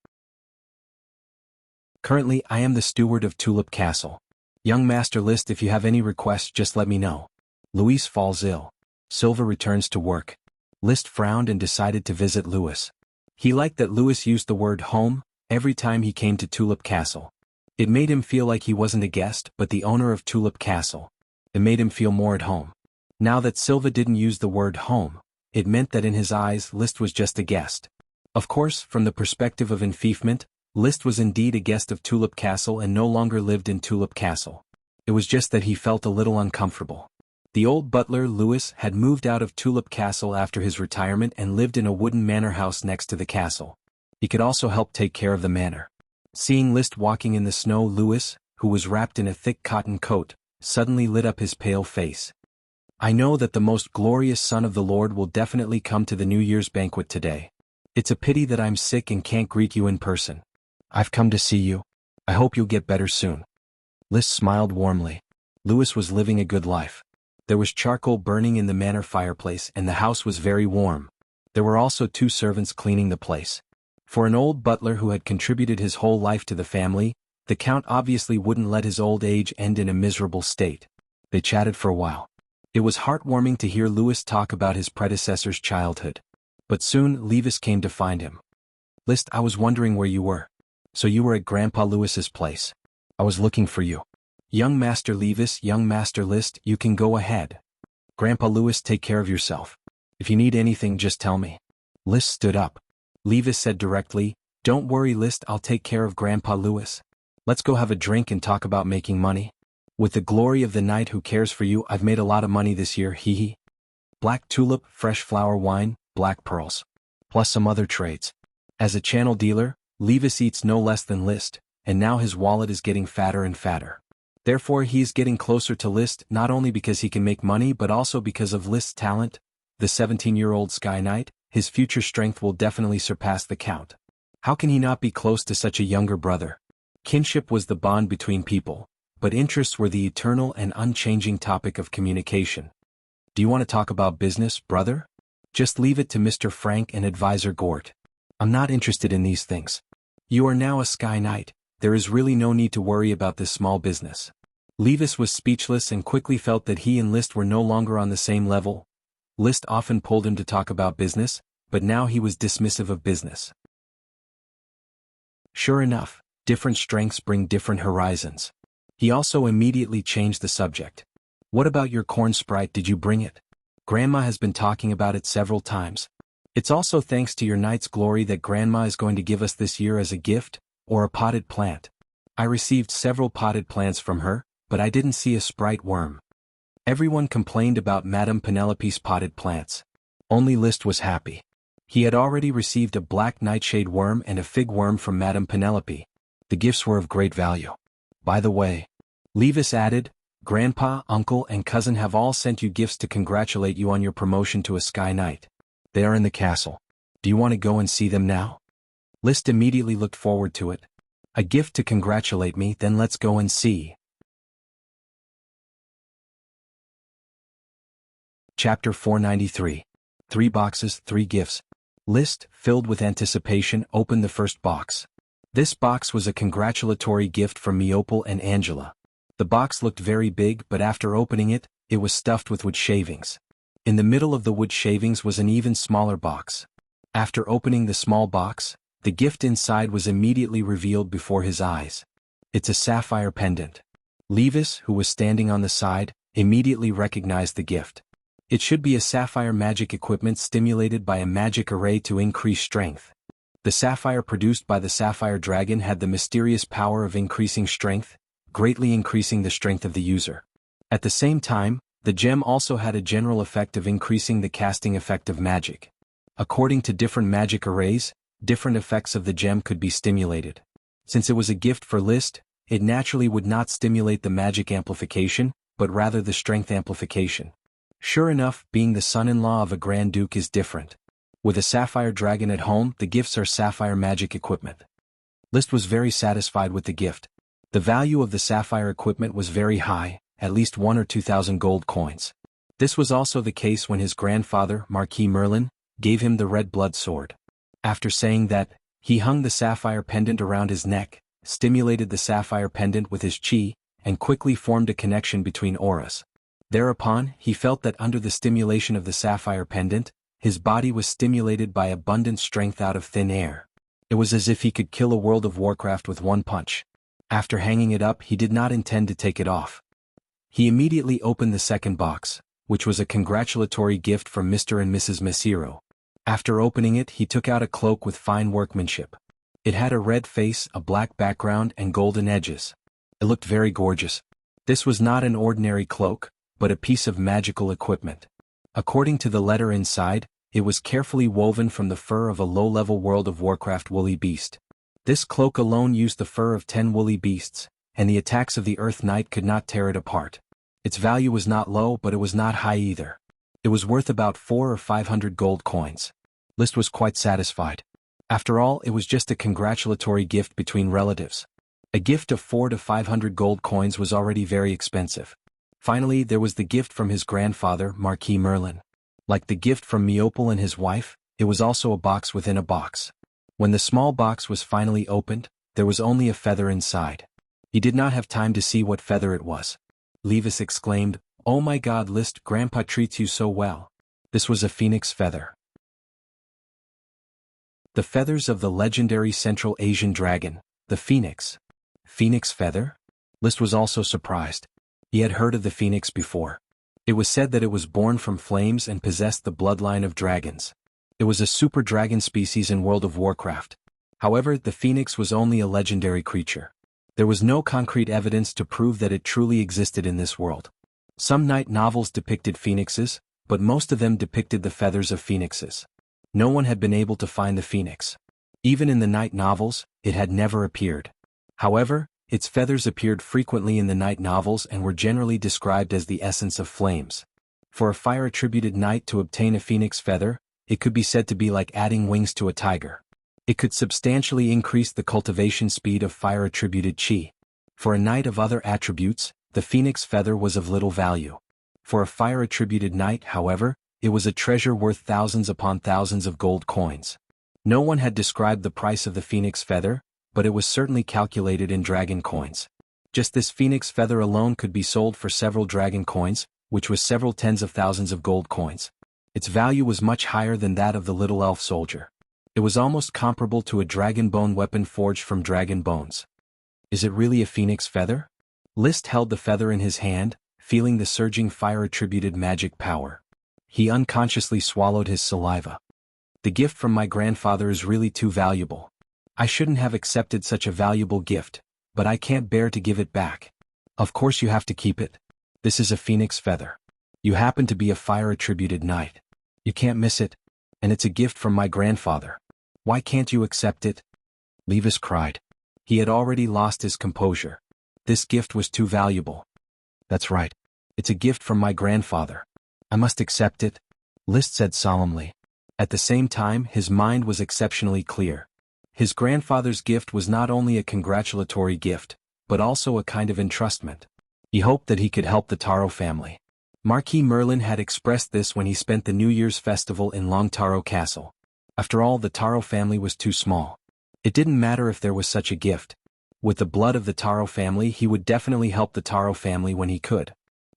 Currently I am the steward of Tulip Castle. Young Master List, if you have any requests just let me know." Louise falls ill. Silva returns to work. List frowned and decided to visit Lewis. He liked that Lewis used the word home every time he came to Tulip Castle. It made him feel like he wasn't a guest but the owner of Tulip Castle. It made him feel more at home. Now that Silva didn't use the word home, it meant that in his eyes List was just a guest. Of course, from the perspective of enfeoffment, Liszt was indeed a guest of Tulip Castle and no longer lived in Tulip Castle. It was just that he felt a little uncomfortable. The old butler, Louis, had moved out of Tulip Castle after his retirement and lived in a wooden manor house next to the castle. He could also help take care of the manor. Seeing Liszt walking in the snow, Louis, who was wrapped in a thick cotton coat, suddenly lit up his pale face. "I know that the most glorious Son of the Lord will definitely come to the New Year's banquet today. It's a pity that I'm sick and can't greet you in person. I've come to see you. I hope you'll get better soon." Liszt smiled warmly. Louis was living a good life. There was charcoal burning in the manor fireplace and the house was very warm. There were also 2 servants cleaning the place. For an old butler who had contributed his whole life to the family, the Count obviously wouldn't let his old age end in a miserable state. They chatted for a while. It was heartwarming to hear Louis talk about his predecessor's childhood. But soon Levis came to find him. "Liszt, I was wondering where you were. So you were at Grandpa Louis's place. I was looking for you." "Young Master Levis, young Master Liszt, you can go ahead. Grandpa Louis, take care of yourself. If you need anything, just tell me." Liszt stood up. Levis said directly, "Don't worry, Liszt, I'll take care of Grandpa Louis. Let's go have a drink and talk about making money. With the glory of the knight who cares for you, I've made a lot of money this year, hee hee. Black tulip, fresh flower wine, black pearls. Plus some other trades. As a channel dealer, Levis eats no less than Liszt, and now his wallet is getting fatter and fatter. Therefore he is getting closer to Liszt not only because he can make money but also because of Liszt's talent. The 17-year-old Sky Knight, his future strength will definitely surpass the Count. How can he not be close to such a younger brother? Kinship was the bond between people, but interests were the eternal and unchanging topic of communication. "Do you want to talk about business, brother? Just leave it to Mr. Frank and Advisor Gort. I'm not interested in these things. You are now a Sky Knight. There is really no need to worry about this small business." Levis was speechless and quickly felt that he and Liszt were no longer on the same level. Liszt often pulled him to talk about business, but now he was dismissive of business. Sure enough, different strengths bring different horizons. He also immediately changed the subject. "What about your corn sprite, did you bring it? Grandma has been talking about it several times. It's also thanks to your knight's glory that Grandma is going to give us this year as a gift, or a potted plant. I received several potted plants from her, but I didn't see a sprite worm." Everyone complained about Madame Penelope's potted plants. Only Liszt was happy. He had already received a black nightshade worm and a fig worm from Madame Penelope. The gifts were of great value. "By the way," Levis added, "Grandpa, uncle and cousin have all sent you gifts to congratulate you on your promotion to a Sky Knight. They are in the castle. Do you want to go and see them now?" Liszt immediately looked forward to it. "A gift to congratulate me, then let's go and see." Chapter 493. 3 boxes, 3 gifts. Liszt, filled with anticipation, opened the first box. This box was a congratulatory gift from Meopel and Angela. The box looked very big, but after opening it, it was stuffed with wood shavings. In the middle of the wood shavings was an even smaller box. After opening the small box, the gift inside was immediately revealed before his eyes. It's a sapphire pendant. Levis, who was standing on the side, immediately recognized the gift. It should be a sapphire magic equipment stimulated by a magic array to increase strength. The sapphire produced by the sapphire dragon had the mysterious power of increasing strength, greatly increasing the strength of the user. At the same time, the gem also had a general effect of increasing the casting effect of magic. According to different magic arrays, different effects of the gem could be stimulated. Since it was a gift for Liszt, it naturally would not stimulate the magic amplification, but rather the strength amplification. Sure enough, being the son-in-law of a Grand Duke is different. With a sapphire dragon at home, the gifts are sapphire magic equipment. Liszt was very satisfied with the gift. The value of the sapphire equipment was very high, at least 1,000 or 2,000 gold coins. This was also the case when his grandfather, Marquis Merlin, gave him the red blood sword. After saying that, he hung the sapphire pendant around his neck, stimulated the sapphire pendant with his chi, and quickly formed a connection between auras. Thereupon, he felt that under the stimulation of the sapphire pendant, his body was stimulated by abundant strength out of thin air. It was as if he could kill a World of Warcraft with one punch. After hanging it up, he did not intend to take it off. He immediately opened the second box, which was a congratulatory gift from Mr. and Mrs. Messiro. After opening it, he took out a cloak with fine workmanship. It had a red face, a black background, and golden edges. It looked very gorgeous. This was not an ordinary cloak, but a piece of magical equipment. According to the letter inside, it was carefully woven from the fur of a low-level World of Warcraft woolly beast. This cloak alone used the fur of 10 woolly beasts, and the attacks of the Earth Knight could not tear it apart. Its value was not low, but it was not high either. It was worth about 400 or 500 gold coins. List was quite satisfied. After all, it was just a congratulatory gift between relatives. A gift of 400 to 500 gold coins was already very expensive. Finally, there was the gift from his grandfather, Marquis Merlin. Like the gift from Meopel and his wife, it was also a box within a box. When the small box was finally opened, there was only a feather inside. He did not have time to see what feather it was. Levis exclaimed, "Oh my God, List, Grandpa treats you so well." This was a phoenix feather. The feathers of the legendary Central Asian dragon, the phoenix. Phoenix feather? List was also surprised. He had heard of the phoenix before. It was said that it was born from flames and possessed the bloodline of dragons. It was a super dragon species in World of Warcraft. However, the phoenix was only a legendary creature. There was no concrete evidence to prove that it truly existed in this world. Some night novels depicted phoenixes, but most of them depicted the feathers of phoenixes. No one had been able to find the phoenix. Even in the night novels, it had never appeared. However, its feathers appeared frequently in the night novels and were generally described as the essence of flames. For a fire-attributed knight to obtain a phoenix feather, it could be said to be like adding wings to a tiger. It could substantially increase the cultivation speed of fire-attributed chi. For a knight of other attributes, the phoenix feather was of little value. For a fire-attributed knight, however, it was a treasure worth thousands upon thousands of gold coins. No one had described the price of the phoenix feather, but it was certainly calculated in dragon coins. Just this phoenix feather alone could be sold for several dragon coins, which was several tens of thousands of gold coins. Its value was much higher than that of the little elf soldier. It was almost comparable to a dragon bone weapon forged from dragon bones. Is it really a phoenix feather? List held the feather in his hand, feeling the surging fire-attributed magic power. He unconsciously swallowed his saliva. The gift from my grandfather is really too valuable. I shouldn't have accepted such a valuable gift, but I can't bear to give it back. Of course you have to keep it. This is a phoenix feather. You happen to be a fire-attributed knight. You can't miss it, and it's a gift from my grandfather. Why can't you accept it? Levis cried. He had already lost his composure. This gift was too valuable. That's right. It's a gift from my grandfather. I must accept it, List said solemnly. At the same time, his mind was exceptionally clear. His grandfather's gift was not only a congratulatory gift, but also a kind of entrustment. He hoped that he could help the Taro family. Marquis Merlin had expressed this when he spent the New Year's festival in Long Taro Castle. After all, the Taro family was too small. It didn't matter if there was such a gift. With the blood of the Taro family, he would definitely help the Taro family when he could.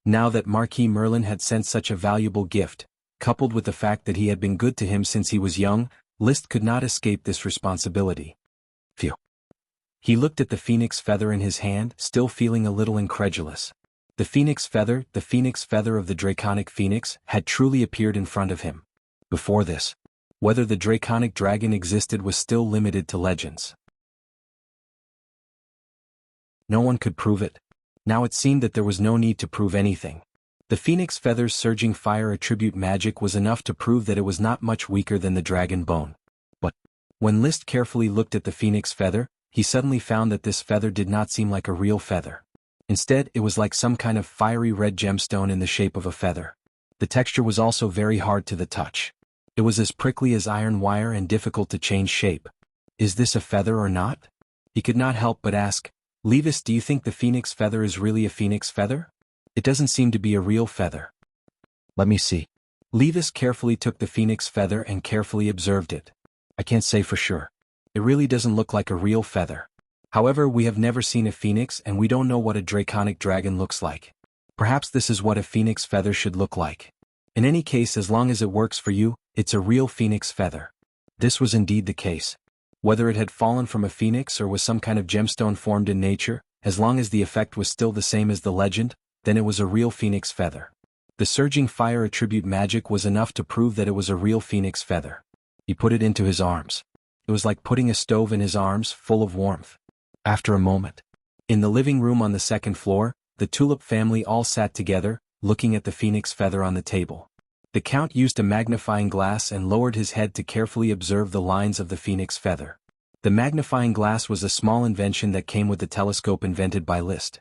Now that Marquis Merlin had sent such a valuable gift, coupled with the fact that he had been good to him since he was young, List could not escape this responsibility. Phew. He looked at the phoenix feather in his hand, still feeling a little incredulous. The phoenix feather of the draconic phoenix, had truly appeared in front of him. Before this, whether the draconic dragon existed was still limited to legends. No one could prove it. Now it seemed that there was no need to prove anything. The phoenix feather's surging fire attribute magic was enough to prove that it was not much weaker than the dragon bone. But when List carefully looked at the phoenix feather, he suddenly found that this feather did not seem like a real feather. Instead, it was like some kind of fiery red gemstone in the shape of a feather. The texture was also very hard to the touch. It was as prickly as iron wire and difficult to change shape. Is this a feather or not? He could not help but ask, Levis, do you think the phoenix feather is really a phoenix feather? It doesn't seem to be a real feather. Let me see. Levis carefully took the phoenix feather and carefully observed it. I can't say for sure. It really doesn't look like a real feather. However, we have never seen a phoenix and we don't know what a draconic dragon looks like. Perhaps this is what a phoenix feather should look like. In any case, as long as it works for you, it's a real phoenix feather. This was indeed the case. Whether it had fallen from a phoenix or was some kind of gemstone formed in nature, as long as the effect was still the same as the legend, then it was a real phoenix feather. The surging fire attribute magic was enough to prove that it was a real phoenix feather. He put it into his arms. It was like putting a stove in his arms, full of warmth. After a moment, in the living room on the second floor, the Tulip family all sat together, looking at the phoenix feather on the table. The Count used a magnifying glass and lowered his head to carefully observe the lines of the phoenix feather. The magnifying glass was a small invention that came with the telescope invented by Liszt.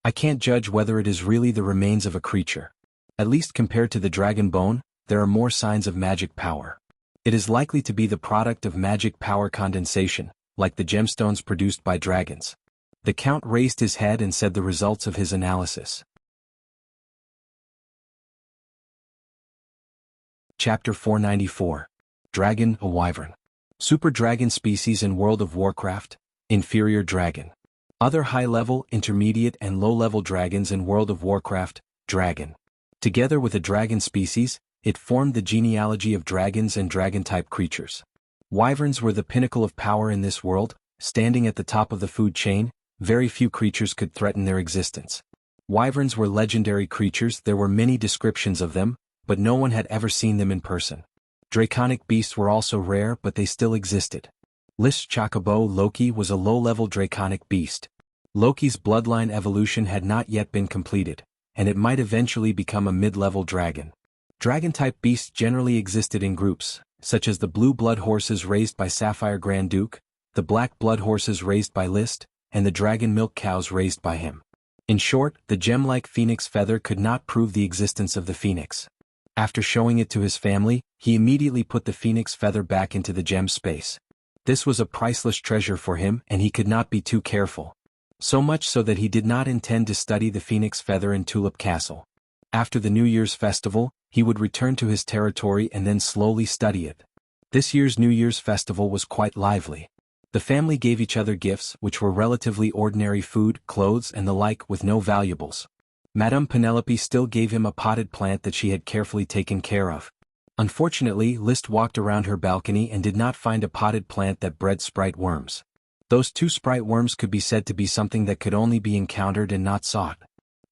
I can't judge whether it is really the remains of a creature. At least compared to the dragon bone, there are more signs of magic power. It is likely to be the product of magic power condensation, like the gemstones produced by dragons. The Count raised his head and said the results of his analysis. Chapter 494. Dragon, a Wyvern. Super Dragon species in World of Warcraft, Inferior Dragon. Other high-level, intermediate and low-level dragons in World of Warcraft, Dragon. Together with a dragon species, it formed the genealogy of dragons and dragon-type creatures. Wyverns were the pinnacle of power in this world, standing at the top of the food chain. Very few creatures could threaten their existence. Wyverns were legendary creatures. There were many descriptions of them, but no one had ever seen them in person. Draconic beasts were also rare, but they still existed. Liszt's chocobo Loki was a low-level draconic beast. Loki's bloodline evolution had not yet been completed, and it might eventually become a mid-level dragon. Dragon-type beasts generally existed in groups, such as the blue blood horses raised by Sapphire Grand Duke, the black blood horses raised by Liszt, and the dragon milk cows raised by him. In short, the gem-like phoenix feather could not prove the existence of the phoenix. After showing it to his family, he immediately put the phoenix feather back into the gem space. This was a priceless treasure for him, and he could not be too careful. So much so that he did not intend to study the phoenix feather in Tulip Castle. After the New Year's festival, he would return to his territory and then slowly study it. This year's New Year's festival was quite lively. The family gave each other gifts, which were relatively ordinary food, clothes and the like, with no valuables. Madame Penelope still gave him a potted plant that she had carefully taken care of. Unfortunately, Liszt walked around her balcony and did not find a potted plant that bred sprite worms. Those 2 sprite worms could be said to be something that could only be encountered and not sought.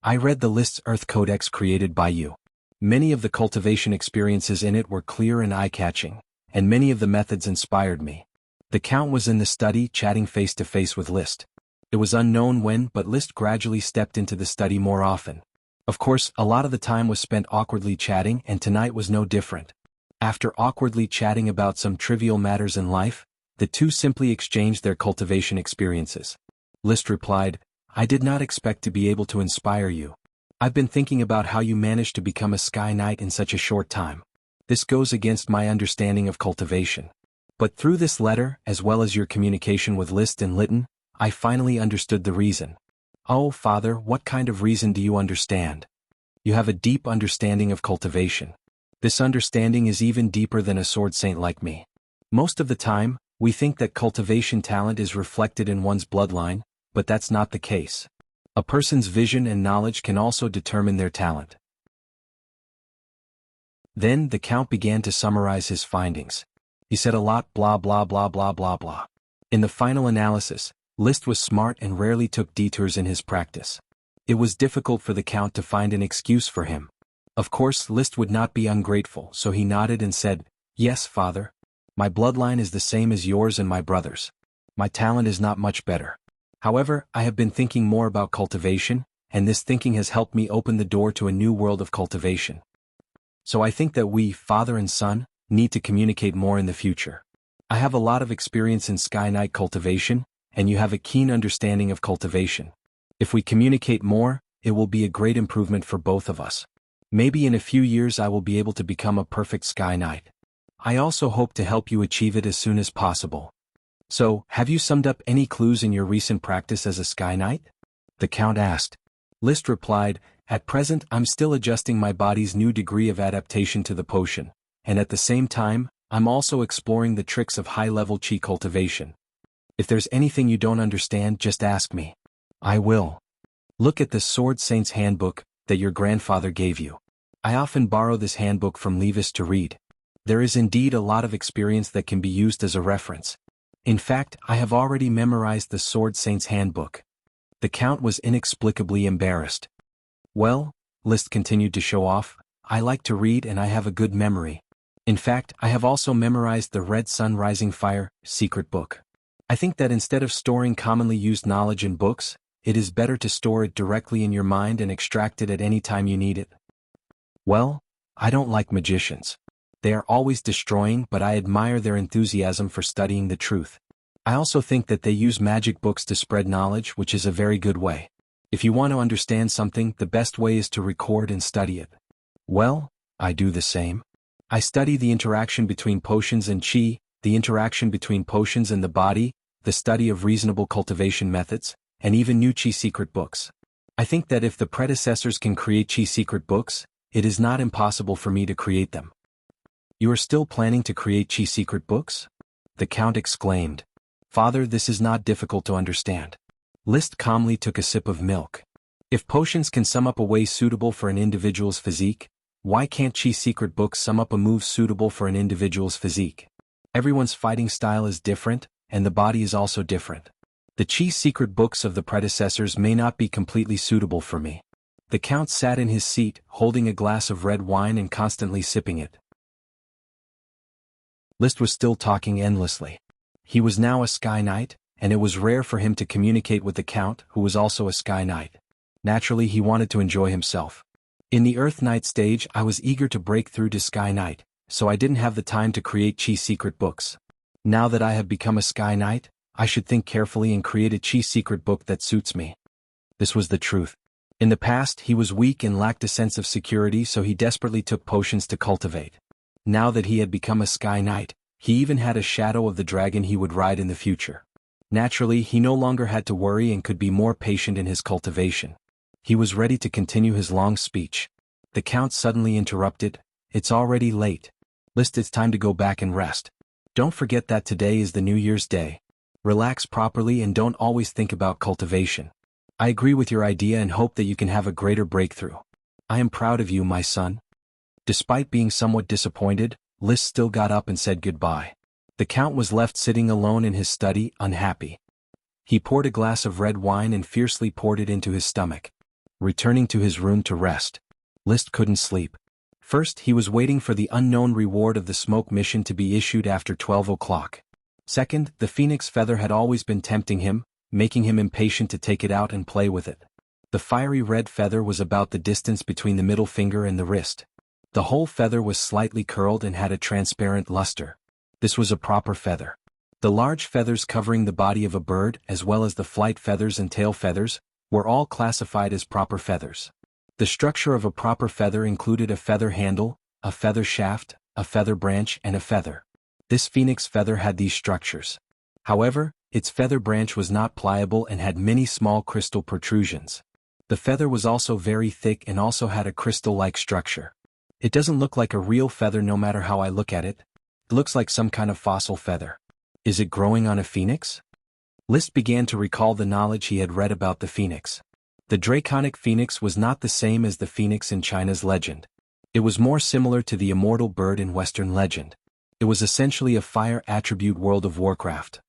I read the Liszt's Earth Codex created by you. Many of the cultivation experiences in it were clear and eye-catching, and many of the methods inspired me. The Count was in the study chatting face-to-face with Liszt. It was unknown when, but Liszt gradually stepped into the study more often. Of course, a lot of the time was spent awkwardly chatting, and tonight was no different. After awkwardly chatting about some trivial matters in life, the two simply exchanged their cultivation experiences. Liszt replied, "I did not expect to be able to inspire you. I've been thinking about how you managed to become a Sky Knight in such a short time. This goes against my understanding of cultivation. But through this letter, as well as your communication with Liszt and Lytton, I finally understood the reason." "Oh, Father, what kind of reason do you understand?" "You have a deep understanding of cultivation. This understanding is even deeper than a sword saint like me. Most of the time, we think that cultivation talent is reflected in one's bloodline, but that's not the case. A person's vision and knowledge can also determine their talent." Then the Count began to summarize his findings. He said a lot blah blah blah blah blah blah. In the final analysis, Liszt was smart and rarely took detours in his practice. It was difficult for the Count to find an excuse for him. Of course, Liszt would not be ungrateful, so he nodded and said, "Yes, Father. My bloodline is the same as yours and my brother's. My talent is not much better. However, I have been thinking more about cultivation, and this thinking has helped me open the door to a new world of cultivation. So I think that we, father and son, need to communicate more in the future. I have a lot of experience in Sky Knight cultivation, and you have a keen understanding of cultivation. If we communicate more, it will be a great improvement for both of us. Maybe in a few years I will be able to become a perfect Sky Knight. I also hope to help you achieve it as soon as possible. So, have you summed up any clues in your recent practice as a Sky Knight?" the Count asked. Liszt replied, "At present I'm still adjusting my body's new degree of adaptation to the potion, and at the same time, I'm also exploring the tricks of high-level chi cultivation. If there's anything you don't understand, just ask me. I will. Look at the Sword Saint's Handbook that your grandfather gave you. I often borrow this handbook from Levis to read. There is indeed a lot of experience that can be used as a reference. In fact, I have already memorized the Sword Saint's Handbook." The Count was inexplicably embarrassed. "Well," Liszt continued to show off, "I like to read and I have a good memory. In fact, I have also memorized the Red Sun Rising Fire secret book. I think that instead of storing commonly used knowledge in books, it is better to store it directly in your mind and extract it at any time you need it. Well, I don't like magicians. They are always destroying, but I admire their enthusiasm for studying the truth. I also think that they use magic books to spread knowledge, which is a very good way. If you want to understand something, the best way is to record and study it. Well, I do the same. I study the interaction between potions and qi, the interaction between potions and the body, the study of reasonable cultivation methods, and even new qi secret books. I think that if the predecessors can create qi secret books, it is not impossible for me to create them. You are still planning to create qi secret books? The Count exclaimed. Father, this is not difficult to understand. Liszt calmly took a sip of milk. If potions can sum up a way suitable for an individual's physique, why can't qi secret books sum up a move suitable for an individual's physique? Everyone's fighting style is different, and the body is also different. The qi secret books of the predecessors may not be completely suitable for me. The Count sat in his seat, holding a glass of red wine and constantly sipping it. Liszt was still talking endlessly. He was now a Sky Knight, and it was rare for him to communicate with the Count, who was also a Sky Knight. Naturally, he wanted to enjoy himself. In the Earth Knight stage, I was eager to break through to Sky Knight, so I didn't have the time to create qi secret books. Now that I have become a Sky Knight, I should think carefully and create a qi secret book that suits me. This was the truth. In the past, he was weak and lacked a sense of security, so he desperately took potions to cultivate. Now that he had become a Sky Knight, he even had a shadow of the dragon he would ride in the future. Naturally, he no longer had to worry and could be more patient in his cultivation. He was ready to continue his long speech. The Count suddenly interrupted. It's already late. Liszt, it's time to go back and rest. Don't forget that today is the New Year's Day. Relax properly and don't always think about cultivation. I agree with your idea and hope that you can have a greater breakthrough. I am proud of you, my son. Despite being somewhat disappointed, Liszt still got up and said goodbye. The Count was left sitting alone in his study, unhappy. He poured a glass of red wine and fiercely poured it into his stomach. Returning to his room to rest, Liszt couldn't sleep. First, he was waiting for the unknown reward of the smoke mission to be issued after 12 o'clock. Second, the phoenix feather had always been tempting him, making him impatient to take it out and play with it. The fiery red feather was about the distance between the middle finger and the wrist. The whole feather was slightly curled and had a transparent luster. This was a proper feather. The large feathers covering the body of a bird, as well as the flight feathers and tail feathers, were all classified as proper feathers. The structure of a proper feather included a feather handle, a feather shaft, a feather branch, and a feather. This phoenix feather had these structures. However, its feather branch was not pliable and had many small crystal protrusions. The feather was also very thick and also had a crystal-like structure. It doesn't look like a real feather no matter how I look at it. It looks like some kind of fossil feather. Is it growing on a phoenix? Liszt began to recall the knowledge he had read about the phoenix. The draconic phoenix was not the same as the phoenix in China's legend. It was more similar to the immortal bird in Western legend. It was essentially a fire attribute World of Warcraft.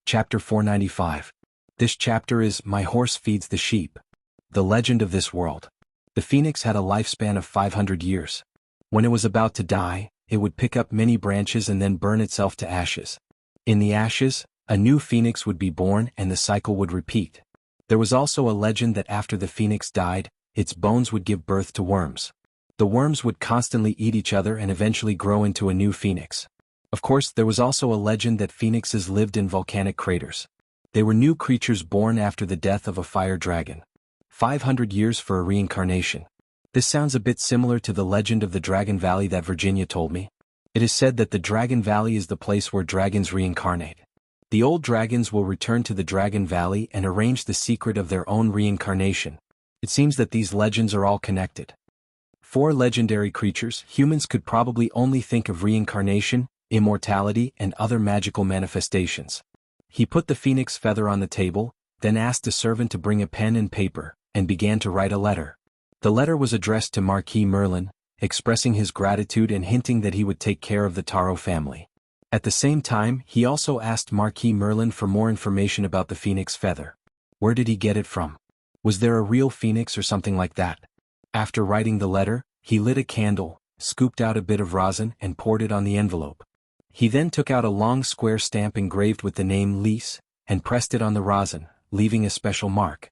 Chapter 495. This chapter is My Horse Feeds the Sheep. The legend of this world. The phoenix had a lifespan of 500 years. When it was about to die, it would pick up many branches and then burn itself to ashes. In the ashes, a new phoenix would be born and the cycle would repeat. There was also a legend that after the phoenix died, its bones would give birth to worms. The worms would constantly eat each other and eventually grow into a new phoenix. Of course, there was also a legend that phoenixes lived in volcanic craters. They were new creatures born after the death of a fire dragon. 500 years for a reincarnation. This sounds a bit similar to the legend of the Dragon Valley that Virginia told me. It is said that the Dragon Valley is the place where dragons reincarnate. The old dragons will return to the Dragon Valley and arrange the secret of their own reincarnation. It seems that these legends are all connected. 4 legendary creatures. Humans could probably only think of reincarnation, immortality, and other magical manifestations. He put the phoenix feather on the table, then asked a servant to bring a pen and paper, and began to write a letter. The letter was addressed to Marquis Merlin, expressing his gratitude and hinting that he would take care of the Taro family. At the same time, he also asked Marquis Merlin for more information about the phoenix feather. Where did he get it from? Was there a real phoenix or something like that? After writing the letter, he lit a candle, scooped out a bit of rosin and poured it on the envelope. He then took out a long square stamp engraved with the name Lys, and pressed it on the rosin, leaving a special mark.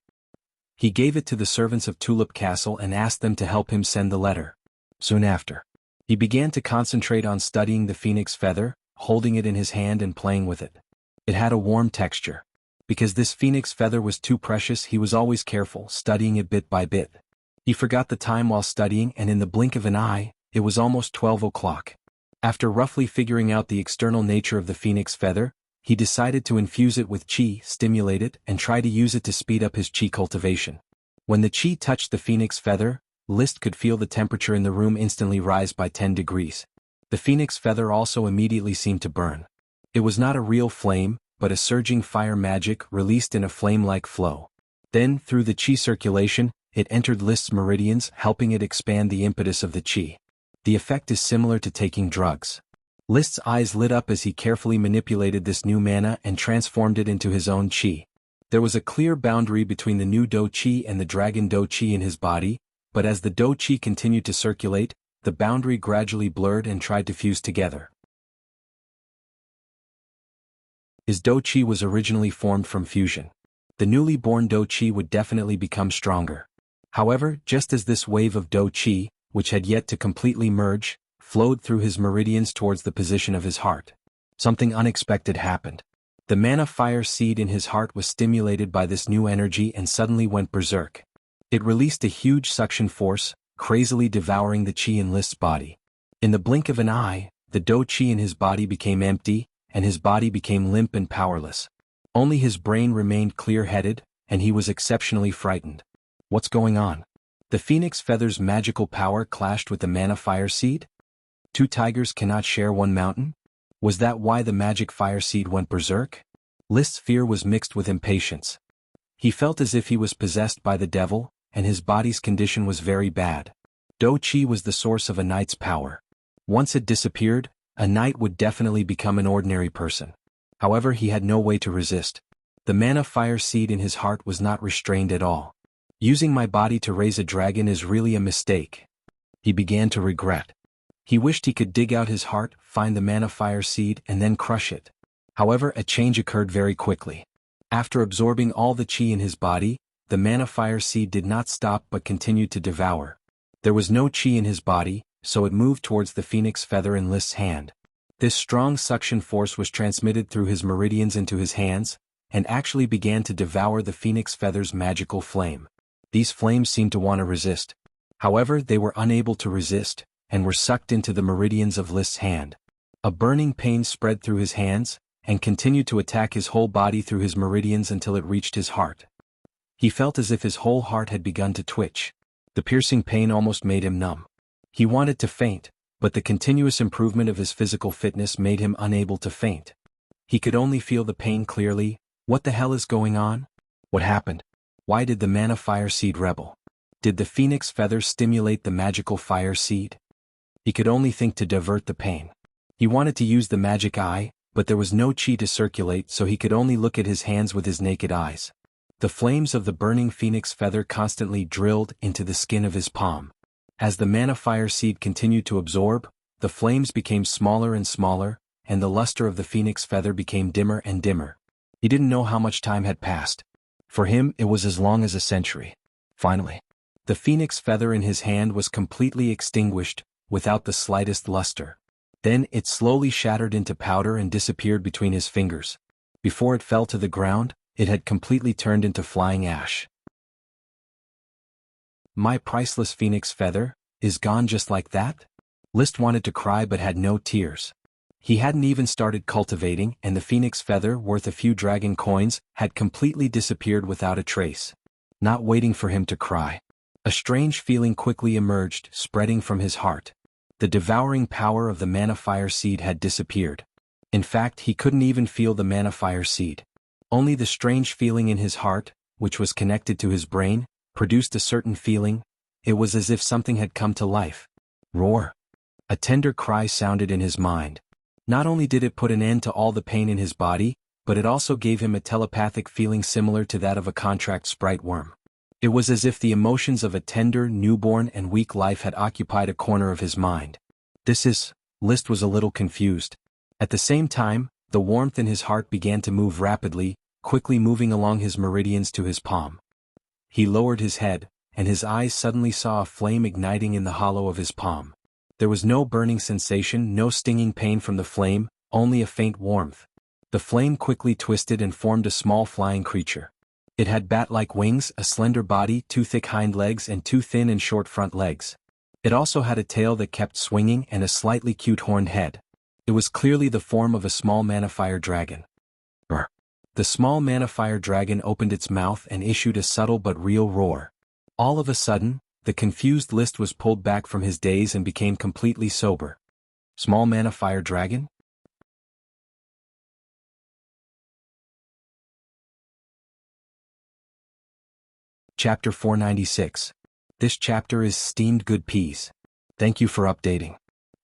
He gave it to the servants of Tulip Castle and asked them to help him send the letter. Soon after, he began to concentrate on studying the phoenix feather, holding it in his hand and playing with it. It had a warm texture. Because this phoenix feather was too precious, he was always careful, studying it bit by bit. He forgot the time while studying, and in the blink of an eye, it was almost 12 o'clock. After roughly figuring out the external nature of the phoenix feather, he decided to infuse it with qi, stimulate it, and try to use it to speed up his qi cultivation. When the qi touched the phoenix feather, Liszt could feel the temperature in the room instantly rise by 10 degrees. The phoenix feather also immediately seemed to burn. It was not a real flame, but a surging fire magic released in a flame-like flow. Then, through the qi circulation, it entered Liszt's meridians, helping it expand the impetus of the qi. The effect is similar to taking drugs. Liszt's eyes lit up as he carefully manipulated this new mana and transformed it into his own qi. There was a clear boundary between the new Do qi and the dragon Do qi in his body, but as the Do qi continued to circulate, the boundary gradually blurred and tried to fuse together. His Do qi was originally formed from fusion. The newly born Do qi would definitely become stronger. However, just as this wave of Do qi, which had yet to completely merge, flowed through his meridians towards the position of his heart, something unexpected happened. The mana fire seed in his heart was stimulated by this new energy and suddenly went berserk. It released a huge suction force, crazily devouring the qi in Liszt's body. In the blink of an eye, the Do qi in his body became empty, and his body became limp and powerless. Only his brain remained clear-headed, and he was exceptionally frightened. What's going on? The phoenix feather's magical power clashed with the mana fire seed? Two tigers cannot share one mountain? Was that why the magic fire seed went berserk? Liszt's fear was mixed with impatience. He felt as if he was possessed by the devil, and his body's condition was very bad. Do qi was the source of a knight's power. Once it disappeared, a knight would definitely become an ordinary person. However, he had no way to resist. The mana fire seed in his heart was not restrained at all. Using my body to raise a dragon is really a mistake. He began to regret. He wished he could dig out his heart, find the mana fire seed, and then crush it. However, a change occurred very quickly. After absorbing all the qi in his body, the mana fire seed did not stop but continued to devour. There was no qi in his body, so it moved towards the phoenix feather in Liszt's hand. This strong suction force was transmitted through his meridians into his hands, and actually began to devour the phoenix feather's magical flame. These flames seemed to want to resist. However, they were unable to resist, and were sucked into the meridians of Liszt's hand. A burning pain spread through his hands, and continued to attack his whole body through his meridians until it reached his heart. He felt as if his whole heart had begun to twitch. The piercing pain almost made him numb. He wanted to faint, but the continuous improvement of his physical fitness made him unable to faint. He could only feel the pain clearly. What the hell is going on? What happened? Why did the mana fire seed rebel? Did the phoenix feather stimulate the magical fire seed? He could only think to divert the pain. He wanted to use the magic eye, but there was no qi to circulate, so he could only look at his hands with his naked eyes. The flames of the burning phoenix feather constantly drilled into the skin of his palm. As the mana fire seed continued to absorb, the flames became smaller and smaller, and the luster of the phoenix feather became dimmer and dimmer. He didn't know how much time had passed. For him, it was as long as a century. Finally, the phoenix feather in his hand was completely extinguished, without the slightest luster. Then it slowly shattered into powder and disappeared between his fingers. Before it fell to the ground, it had completely turned into flying ash. My priceless phoenix feather is gone just like that? Liszt wanted to cry but had no tears. He hadn't even started cultivating, and the phoenix feather, worth a few dragon coins, had completely disappeared without a trace. Not waiting for him to cry. A strange feeling quickly emerged, spreading from his heart. The devouring power of the mana fire seed had disappeared. In fact, he couldn't even feel the mana fire seed. Only the strange feeling in his heart, which was connected to his brain, produced a certain feeling. It was as if something had come to life. Roar! A tender cry sounded in his mind. Not only did it put an end to all the pain in his body, but it also gave him a telepathic feeling similar to that of a contract sprite worm. It was as if the emotions of a tender, newborn and weak life had occupied a corner of his mind. List was a little confused. At the same time, the warmth in his heart began to move rapidly, quickly moving along his meridians to his palm. He lowered his head, and his eyes suddenly saw a flame igniting in the hollow of his palm. There was no burning sensation, no stinging pain from the flame, only a faint warmth. The flame quickly twisted and formed a small flying creature. It had bat-like wings, a slender body, 2 thick hind legs and 2 thin and short front legs. It also had a tail that kept swinging and a slightly cute horned head. It was clearly the form of a small mana-fire dragon. Brr. The small mana-fire dragon opened its mouth and issued a subtle but real roar. All of a sudden, the confused List was pulled back from his daze and became completely sober. Small mana-fire dragon? Chapter 496. This chapter is steamed good peas. Thank you for updating.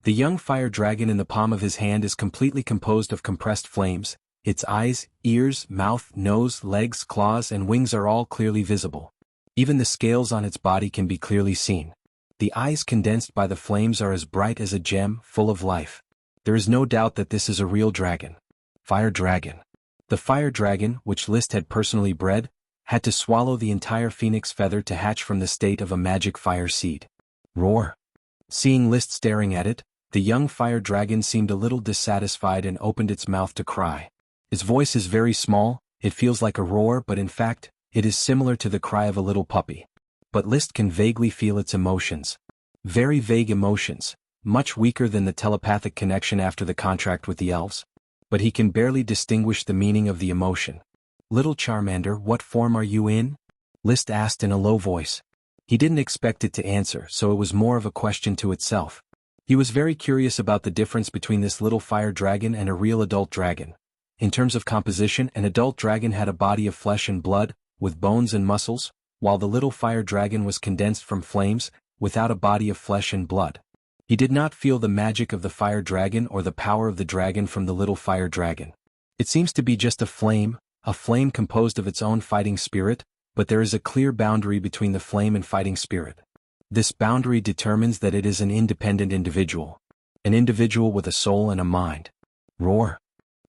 The young fire dragon in the palm of his hand is completely composed of compressed flames. Its eyes, ears, mouth, nose, legs, claws and wings are all clearly visible. Even the scales on its body can be clearly seen. The eyes condensed by the flames are as bright as a gem, full of life. There is no doubt that this is a real dragon. Fire dragon. The fire dragon, which List had personally bred, had to swallow the entire phoenix feather to hatch from the state of a magic fire seed. Roar. Seeing List staring at it, the young fire dragon seemed a little dissatisfied and opened its mouth to cry. Its voice is very small, it feels like a roar, but in fact, it is similar to the cry of a little puppy. But List can vaguely feel its emotions. Very vague emotions, much weaker than the telepathic connection after the contract with the elves. But he can barely distinguish the meaning of the emotion. Little Charmander, what form are you in? List asked in a low voice. He didn't expect it to answer, so it was more of a question to itself. He was very curious about the difference between this little fire dragon and a real adult dragon. In terms of composition, an adult dragon had a body of flesh and blood, with bones and muscles, while the little fire dragon was condensed from flames, without a body of flesh and blood. He did not feel the magic of the fire dragon or the power of the dragon from the little fire dragon. It seems to be just a flame composed of its own fighting spirit, but there is a clear boundary between the flame and fighting spirit. This boundary determines that it is an independent individual. An individual with a soul and a mind. Roar.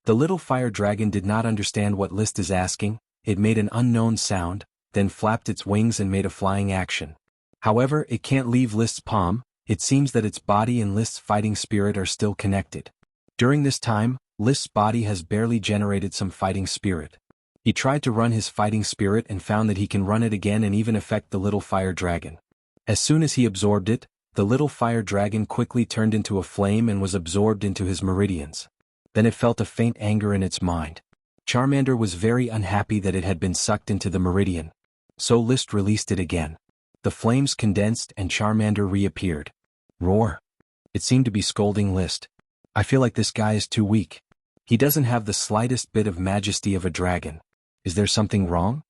The little fire dragon did not understand what List is asking. It made an unknown sound, then flapped its wings and made a flying action. However, it can't leave List's palm. It seems that its body and List's fighting spirit are still connected. During this time, List's body has barely generated some fighting spirit. He tried to run his fighting spirit and found that he can run it again and even affect the little fire dragon. As soon as he absorbed it, the little fire dragon quickly turned into a flame and was absorbed into his meridians. Then it felt a faint anger in its mind. Charmander was very unhappy that it had been sucked into the meridian. So List released it again. The flames condensed and Charmander reappeared. Roar. It seemed to be scolding List. I feel like this guy is too weak. He doesn't have the slightest bit of majesty of a dragon. Is there something wrong?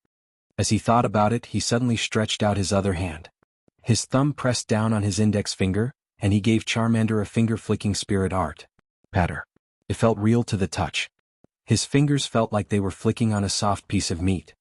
As he thought about it, he suddenly stretched out his other hand. His thumb pressed down on his index finger, and he gave Charmander a finger-flicking spirit art. Patter. It felt real to the touch. His fingers felt like they were flicking on a soft piece of meat.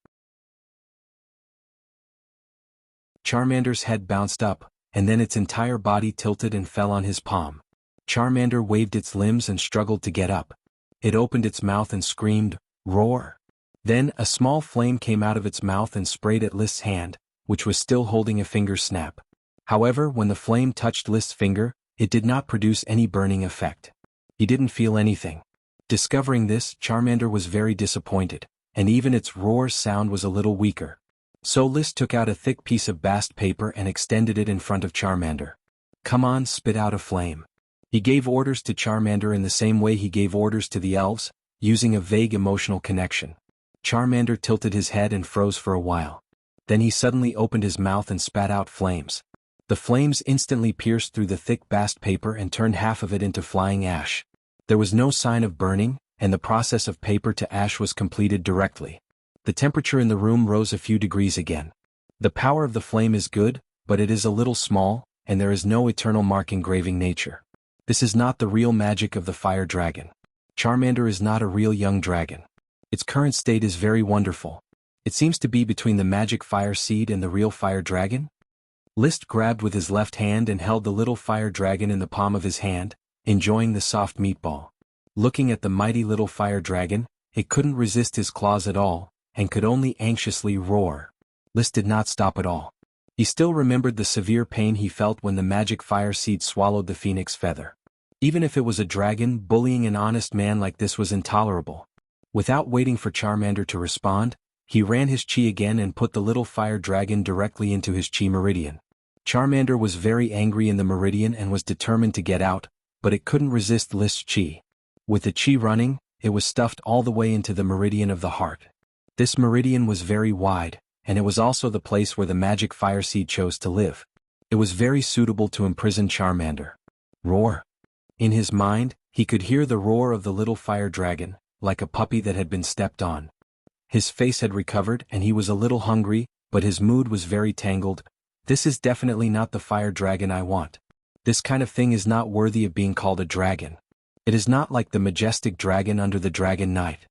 Charmander's head bounced up, and then its entire body tilted and fell on his palm. Charmander waved its limbs and struggled to get up. It opened its mouth and screamed, "Roar!" Then a small flame came out of its mouth and sprayed at List's hand, which was still holding a finger snap. However, when the flame touched List's finger, it did not produce any burning effect. He didn't feel anything. Discovering this, Charmander was very disappointed, and even its roar sound was a little weaker. So List took out a thick piece of bast paper and extended it in front of Charmander. "Come on, spit out a flame." He gave orders to Charmander in the same way he gave orders to the elves, using a vague emotional connection. Charmander tilted his head and froze for a while. Then he suddenly opened his mouth and spat out flames. The flames instantly pierced through the thick bast paper and turned half of it into flying ash. There was no sign of burning, and the process of paper to ash was completed directly. The temperature in the room rose a few degrees again. The power of the flame is good, but it is a little small, and there is no eternal mark engraving nature. This is not the real magic of the fire dragon. Charmander is not a real young dragon. Its current state is very wonderful. It seems to be between the magic fire seed and the real fire dragon. List grabbed with his left hand and held the little fire dragon in the palm of his hand, enjoying the soft meatball. Looking at the mighty little fire dragon, it couldn't resist his claws at all, and could only anxiously roar. List did not stop at all. He still remembered the severe pain he felt when the magic fire seed swallowed the phoenix feather. Even if it was a dragon, bullying an honest man like this was intolerable. Without waiting for Charmander to respond, he ran his chi again and put the little fire dragon directly into his chi meridian. Charmander was very angry in the meridian and was determined to get out, but it couldn't resist List's chi. With the chi running, it was stuffed all the way into the meridian of the heart. This meridian was very wide, and it was also the place where the magic fire seed chose to live. It was very suitable to imprison Charmander. Roar! In his mind, he could hear the roar of the little fire dragon, like a puppy that had been stepped on. His face had recovered and he was a little hungry, but his mood was very tangled. This is definitely not the fire dragon I want. This kind of thing is not worthy of being called a dragon. It is not like the majestic dragon under the Dragon Knight.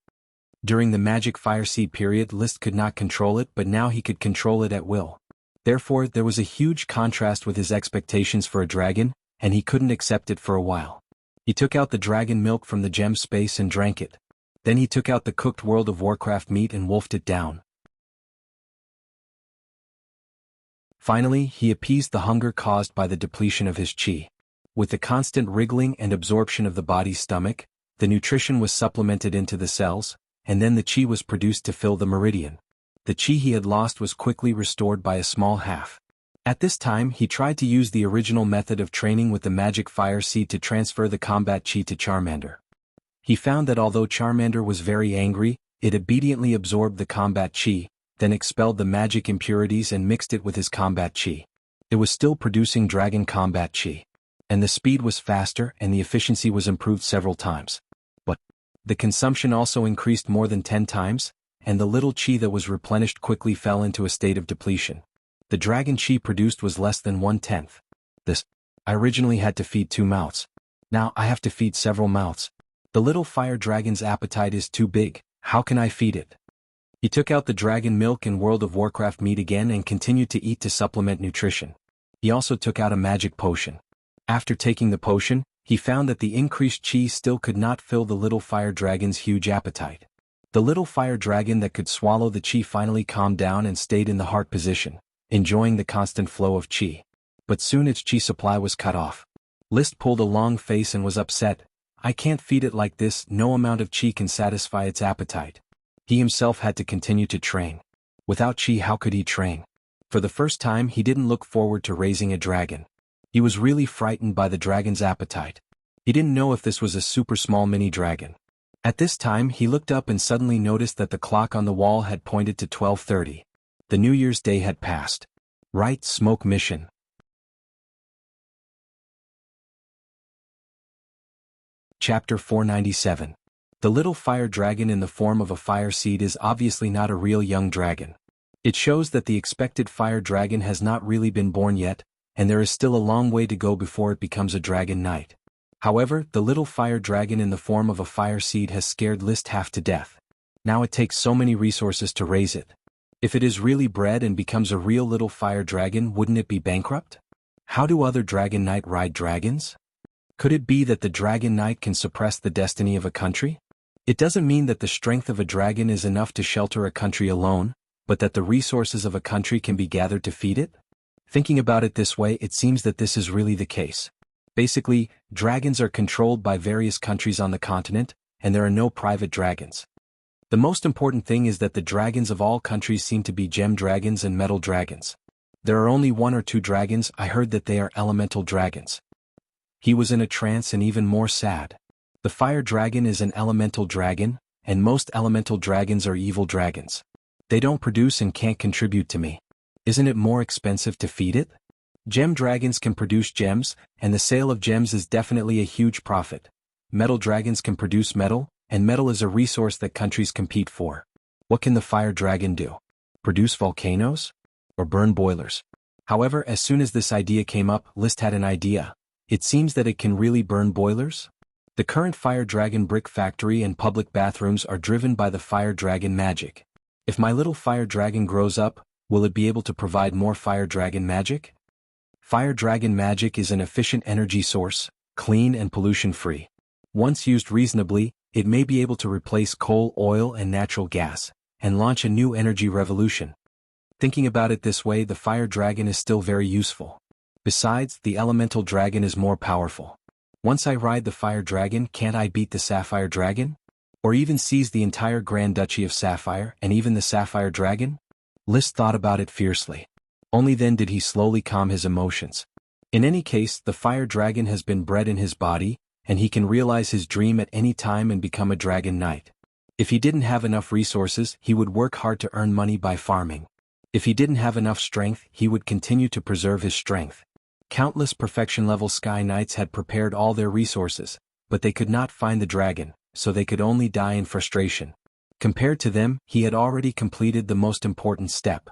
During the magic fire seed period, List could not control it, but now he could control it at will. Therefore, there was a huge contrast with his expectations for a dragon, and he couldn't accept it for a while. He took out the dragon milk from the gem space and drank it. Then he took out the cooked World of Warcraft meat and wolfed it down. Finally, he appeased the hunger caused by the depletion of his chi. With the constant wriggling and absorption of the body's stomach, the nutrition was supplemented into the cells, and then the chi was produced to fill the meridian. The chi he had lost was quickly restored by a small half. At this time, he tried to use the original method of training with the magic fire seed to transfer the combat chi to Charmander. He found that although Charmander was very angry, it obediently absorbed the combat chi, then expelled the magic impurities and mixed it with his combat chi. It was still producing dragon combat chi. And the speed was faster and the efficiency was improved several times. But the consumption also increased more than 10 times, and the little chi that was replenished quickly fell into a state of depletion. The dragon chi produced was less than 1/10. I originally had to feed 2 mouths. Now I have to feed several mouths. The little fire dragon's appetite is too big. How can I feed it? He took out the dragon milk and World of Warcraft meat again and continued to eat to supplement nutrition. He also took out a magic potion. After taking the potion, he found that the increased chi still could not fill the little fire dragon's huge appetite. The little fire dragon that could swallow the chi finally calmed down and stayed in the heart position, enjoying the constant flow of chi. But soon its chi supply was cut off. List pulled a long face and was upset. I can't feed it like this, no amount of chi can satisfy its appetite. He himself had to continue to train. Without chi, how could he train? For the first time, he didn't look forward to raising a dragon. He was really frightened by the dragon's appetite. He didn't know if this was a super small mini dragon. At this time, he looked up and suddenly noticed that the clock on the wall had pointed to 12:30. The New Year's Day had passed. Right, smoke mission. Chapter 497. The little fire dragon in the form of a fire seed is obviously not a real young dragon. It shows that the expected fire dragon has not really been born yet, and there is still a long way to go before it becomes a dragon knight. However, the little fire dragon in the form of a fire seed has scared List half to death. Now it takes so many resources to raise it. If it is really bred and becomes a real little fire dragon, wouldn't it be bankrupt? How do other dragon knight ride dragons? Could it be that the dragon knight can suppress the destiny of a country? It doesn't mean that the strength of a dragon is enough to shelter a country alone, but that the resources of a country can be gathered to feed it? Thinking about it this way, it seems that this is really the case. Basically, dragons are controlled by various countries on the continent, and there are no private dragons. The most important thing is that the dragons of all countries seem to be gem dragons and metal dragons. There are only 1 or 2 dragons. I heard that they are elemental dragons. He was in a trance and even more sad. The fire dragon is an elemental dragon, and most elemental dragons are evil dragons. They don't produce and can't contribute to me. Isn't it more expensive to feed it? Gem dragons can produce gems, and the sale of gems is definitely a huge profit. Metal dragons can produce metal, and metal is a resource that countries compete for. What can the fire dragon do? Produce volcanoes? Or burn boilers? However, as soon as this idea came up, List had an idea. It seems that it can really burn boilers? The current fire dragon brick factory and public bathrooms are driven by the fire dragon magic. If my little fire dragon grows up, will it be able to provide more fire dragon magic? Fire dragon magic is an efficient energy source, clean and pollution-free. Once used reasonably, it may be able to replace coal, oil, and natural gas, and launch a new energy revolution. Thinking about it this way, the fire dragon is still very useful. Besides, the elemental dragon is more powerful. Once I ride the fire dragon, can't I beat the sapphire dragon? Or even seize the entire Grand Duchy of Sapphire and even the sapphire dragon? List thought about it fiercely. Only then did he slowly calm his emotions. In any case, the fire dragon has been bred in his body, and he can realize his dream at any time and become a dragon knight. If he didn't have enough resources, he would work hard to earn money by farming. If he didn't have enough strength, he would continue to preserve his strength. Countless perfection-level Sky Knights had prepared all their resources, but they could not find the dragon, so they could only die in frustration. Compared to them, he had already completed the most important step.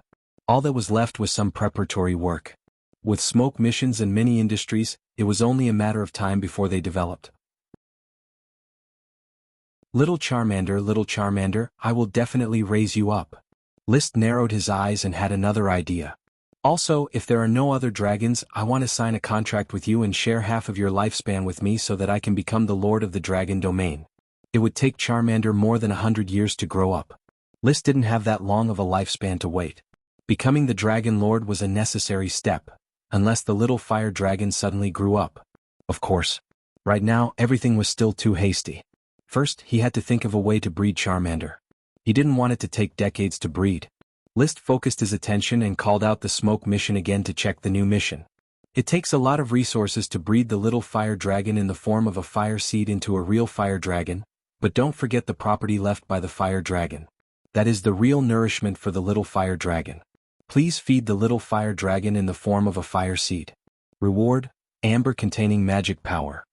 All that was left was some preparatory work. With smoke missions and many industries, it was only a matter of time before they developed. Little Charmander, I will definitely raise you up. List narrowed his eyes and had another idea. Also, if there are no other dragons, I want to sign a contract with you and share half of your lifespan with me so that I can become the Lord of the Dragon Domain. It would take Charmander more than 100 years to grow up. List didn't have that long of a lifespan to wait. Becoming the Dragon Lord was a necessary step, unless the little fire dragon suddenly grew up. Of course. Right now, everything was still too hasty. First, he had to think of a way to breed Charmander. He didn't want it to take decades to breed. List focused his attention and called out the smoke mission again to check the new mission. It takes a lot of resources to breed the little fire dragon in the form of a fire seed into a real fire dragon, but don't forget the property left by the fire dragon. That is the real nourishment for the little fire dragon. Please feed the little fire dragon in the form of a fire seed. Reward: amber containing magic power.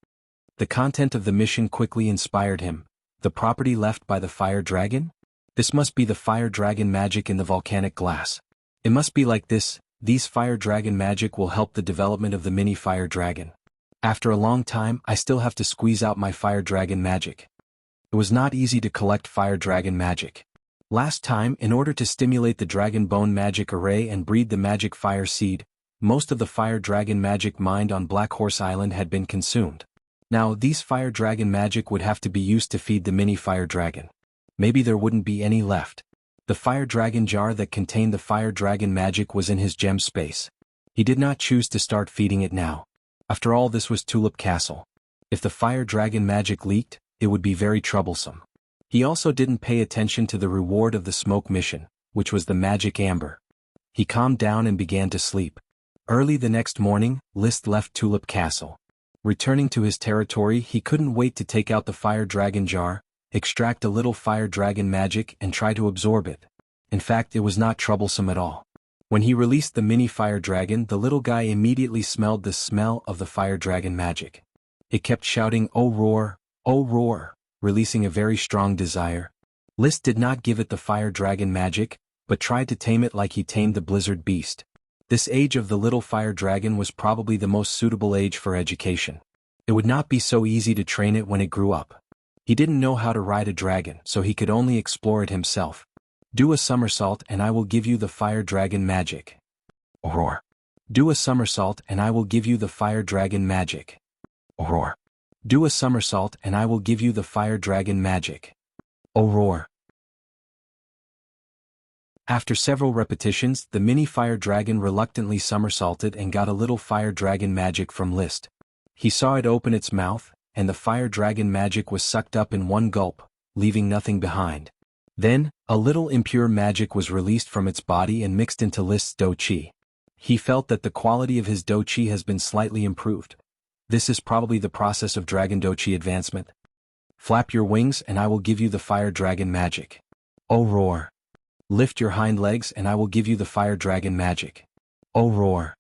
The content of the mission quickly inspired him. The property left by the fire dragon? This must be the fire dragon magic in the volcanic glass. It must be like this. These fire dragon magic will help the development of the mini fire dragon. After a long time, I still have to squeeze out my fire dragon magic. It was not easy to collect fire dragon magic. Last time, in order to stimulate the dragon bone magic array and breed the magic fire seed, most of the fire dragon magic mined on Black Horse Island had been consumed. Now, these fire dragon magic would have to be used to feed the mini fire dragon. Maybe there wouldn't be any left. The fire dragon jar that contained the fire dragon magic was in his gem space. He did not choose to start feeding it now. After all, this was Tulip Castle. If the fire dragon magic leaked, it would be very troublesome. He also didn't pay attention to the reward of the smoke mission, which was the magic amber. He calmed down and began to sleep. Early the next morning, List left Tulip Castle. Returning to his territory, he couldn't wait to take out the fire dragon jar, extract a little fire dragon magic and try to absorb it. In fact, it was not troublesome at all. When he released the mini fire dragon, the little guy immediately smelled the smell of the fire dragon magic. It kept shouting, "Oh roar," releasing a very strong desire. List did not give it the fire dragon magic, but tried to tame it like he tamed the blizzard beast. This age of the little fire dragon was probably the most suitable age for education. It would not be so easy to train it when it grew up. He didn't know how to ride a dragon, so he could only explore it himself. Do a somersault and I will give you the fire dragon magic. Roar. Do a somersault and I will give you the fire dragon magic. Roar. Do a somersault and I will give you the fire dragon magic. Roar. After several repetitions, the mini fire dragon reluctantly somersaulted and got a little fire dragon magic from List. He saw it open its mouth, and the fire dragon magic was sucked up in one gulp, leaving nothing behind. Then, a little impure magic was released from its body and mixed into List's Do-Chi. He felt that the quality of his Do-Chi has been slightly improved. This is probably the process of Dragon Do-Chi advancement. Flap your wings and I will give you the fire dragon magic. Roar. Lift your hind legs and I will give you the fire dragon magic. Roar.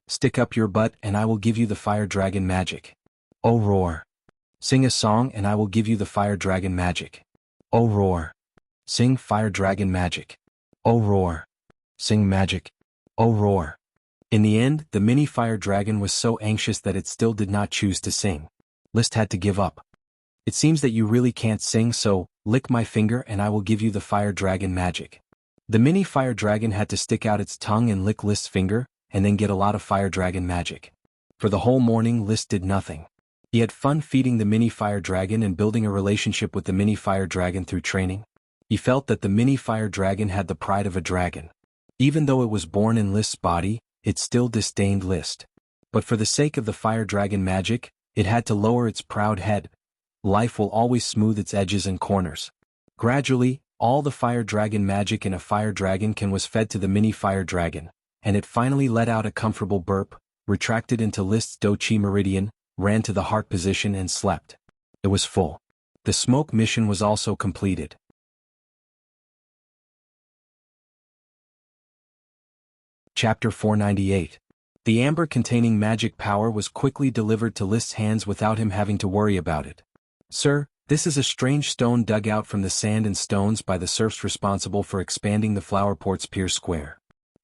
Stick up your butt and I will give you the fire dragon magic. Roar. Sing a song and I will give you the fire dragon magic. Roar. Sing fire dragon magic. Roar. Sing magic. Roar. In the end, the mini fire dragon was so anxious that it still did not choose to sing. List had to give up. It seems that you really can't sing, so lick my finger and I will give you the fire dragon magic. The mini fire dragon had to stick out its tongue and lick List's finger, and then get a lot of fire dragon magic. For the whole morning List did nothing. He had fun feeding the mini fire dragon and building a relationship with the mini fire dragon through training. He felt that the mini fire dragon had the pride of a dragon. Even though it was born in List's body, it still disdained List. But for the sake of the fire dragon magic, it had to lower its proud head. Life will always smooth its edges and corners. Gradually, all the fire dragon magic in a fire dragonkin was fed to the mini fire dragon, and it finally let out a comfortable burp, retracted into List's Do-Chi meridian, ran to the heart position and slept. It was full. The smoke mission was also completed. Chapter 498. The amber containing magic power was quickly delivered to List's hands without him having to worry about it. Sir, this is a strange stone dug out from the sand and stones by the serfs responsible for expanding the Flowerport's Pier Square.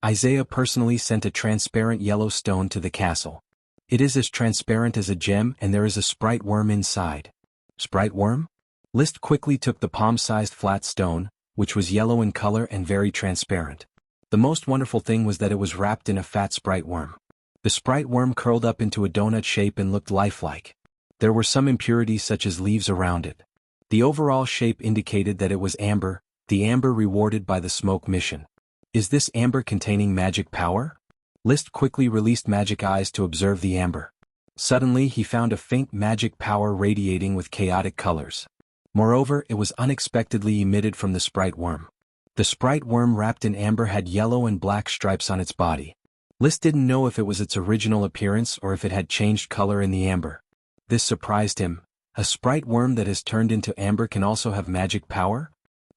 Isaiah personally sent a transparent yellow stone to the castle. It is as transparent as a gem and there is a sprite worm inside. Sprite worm? List quickly took the palm-sized flat stone, which was yellow in color and very transparent. The most wonderful thing was that it was wrapped in a fat sprite worm. The sprite worm curled up into a donut shape and looked lifelike. There were some impurities such as leaves around it. The overall shape indicated that it was amber, the amber rewarded by the smoke mission. Is this amber containing magic power? List quickly released magic eyes to observe the amber. Suddenly he found a faint magic power radiating with chaotic colors. Moreover, it was unexpectedly emitted from the sprite worm. The sprite worm wrapped in amber had yellow and black stripes on its body. List didn't know if it was its original appearance or if it had changed color in the amber. This surprised him. A sprite worm that has turned into amber can also have magic power?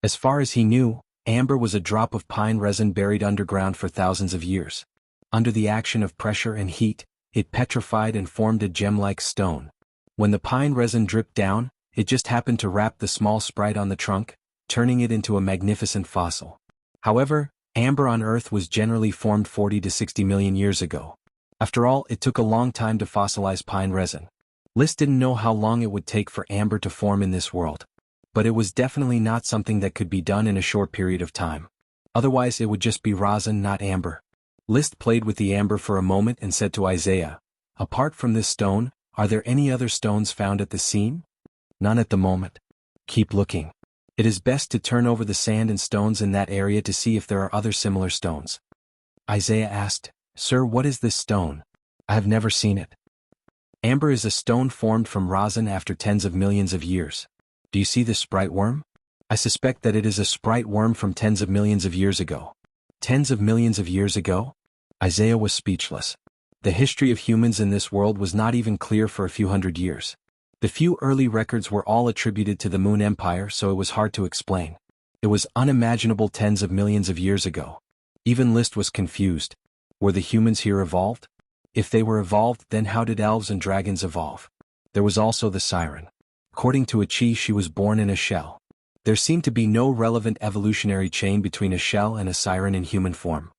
As far as he knew, amber was a drop of pine resin buried underground for thousands of years. Under the action of pressure and heat, it petrified and formed a gem-like stone. When the pine resin dripped down, it just happened to wrap the small sprite on the trunk, turning it into a magnificent fossil. However, amber on Earth was generally formed 40 to 60 million years ago. After all, it took a long time to fossilize pine resin. List didn't know how long it would take for amber to form in this world. But it was definitely not something that could be done in a short period of time. Otherwise it would just be rosin, not amber. List played with the amber for a moment and said to Isaiah, "Apart from this stone, are there any other stones found at the scene?" "None at the moment." "Keep looking. It is best to turn over the sand and stones in that area to see if there are other similar stones." Isaiah asked, "Sir, what is this stone? I have never seen it." "Amber is a stone formed from rosin after tens of millions of years. Do you see this sprite worm? I suspect that it is a sprite worm from tens of millions of years ago." Tens of millions of years ago? Isaiah was speechless. The history of humans in this world was not even clear for a few hundred years. The few early records were all attributed to the Moon Empire, so it was hard to explain. It was unimaginable tens of millions of years ago. Even List was confused. Were the humans here evolved? If they were evolved, then how did elves and dragons evolve? There was also the siren. According to Achi, she was born in a shell. There seemed to be no relevant evolutionary chain between a shell and a siren in human form.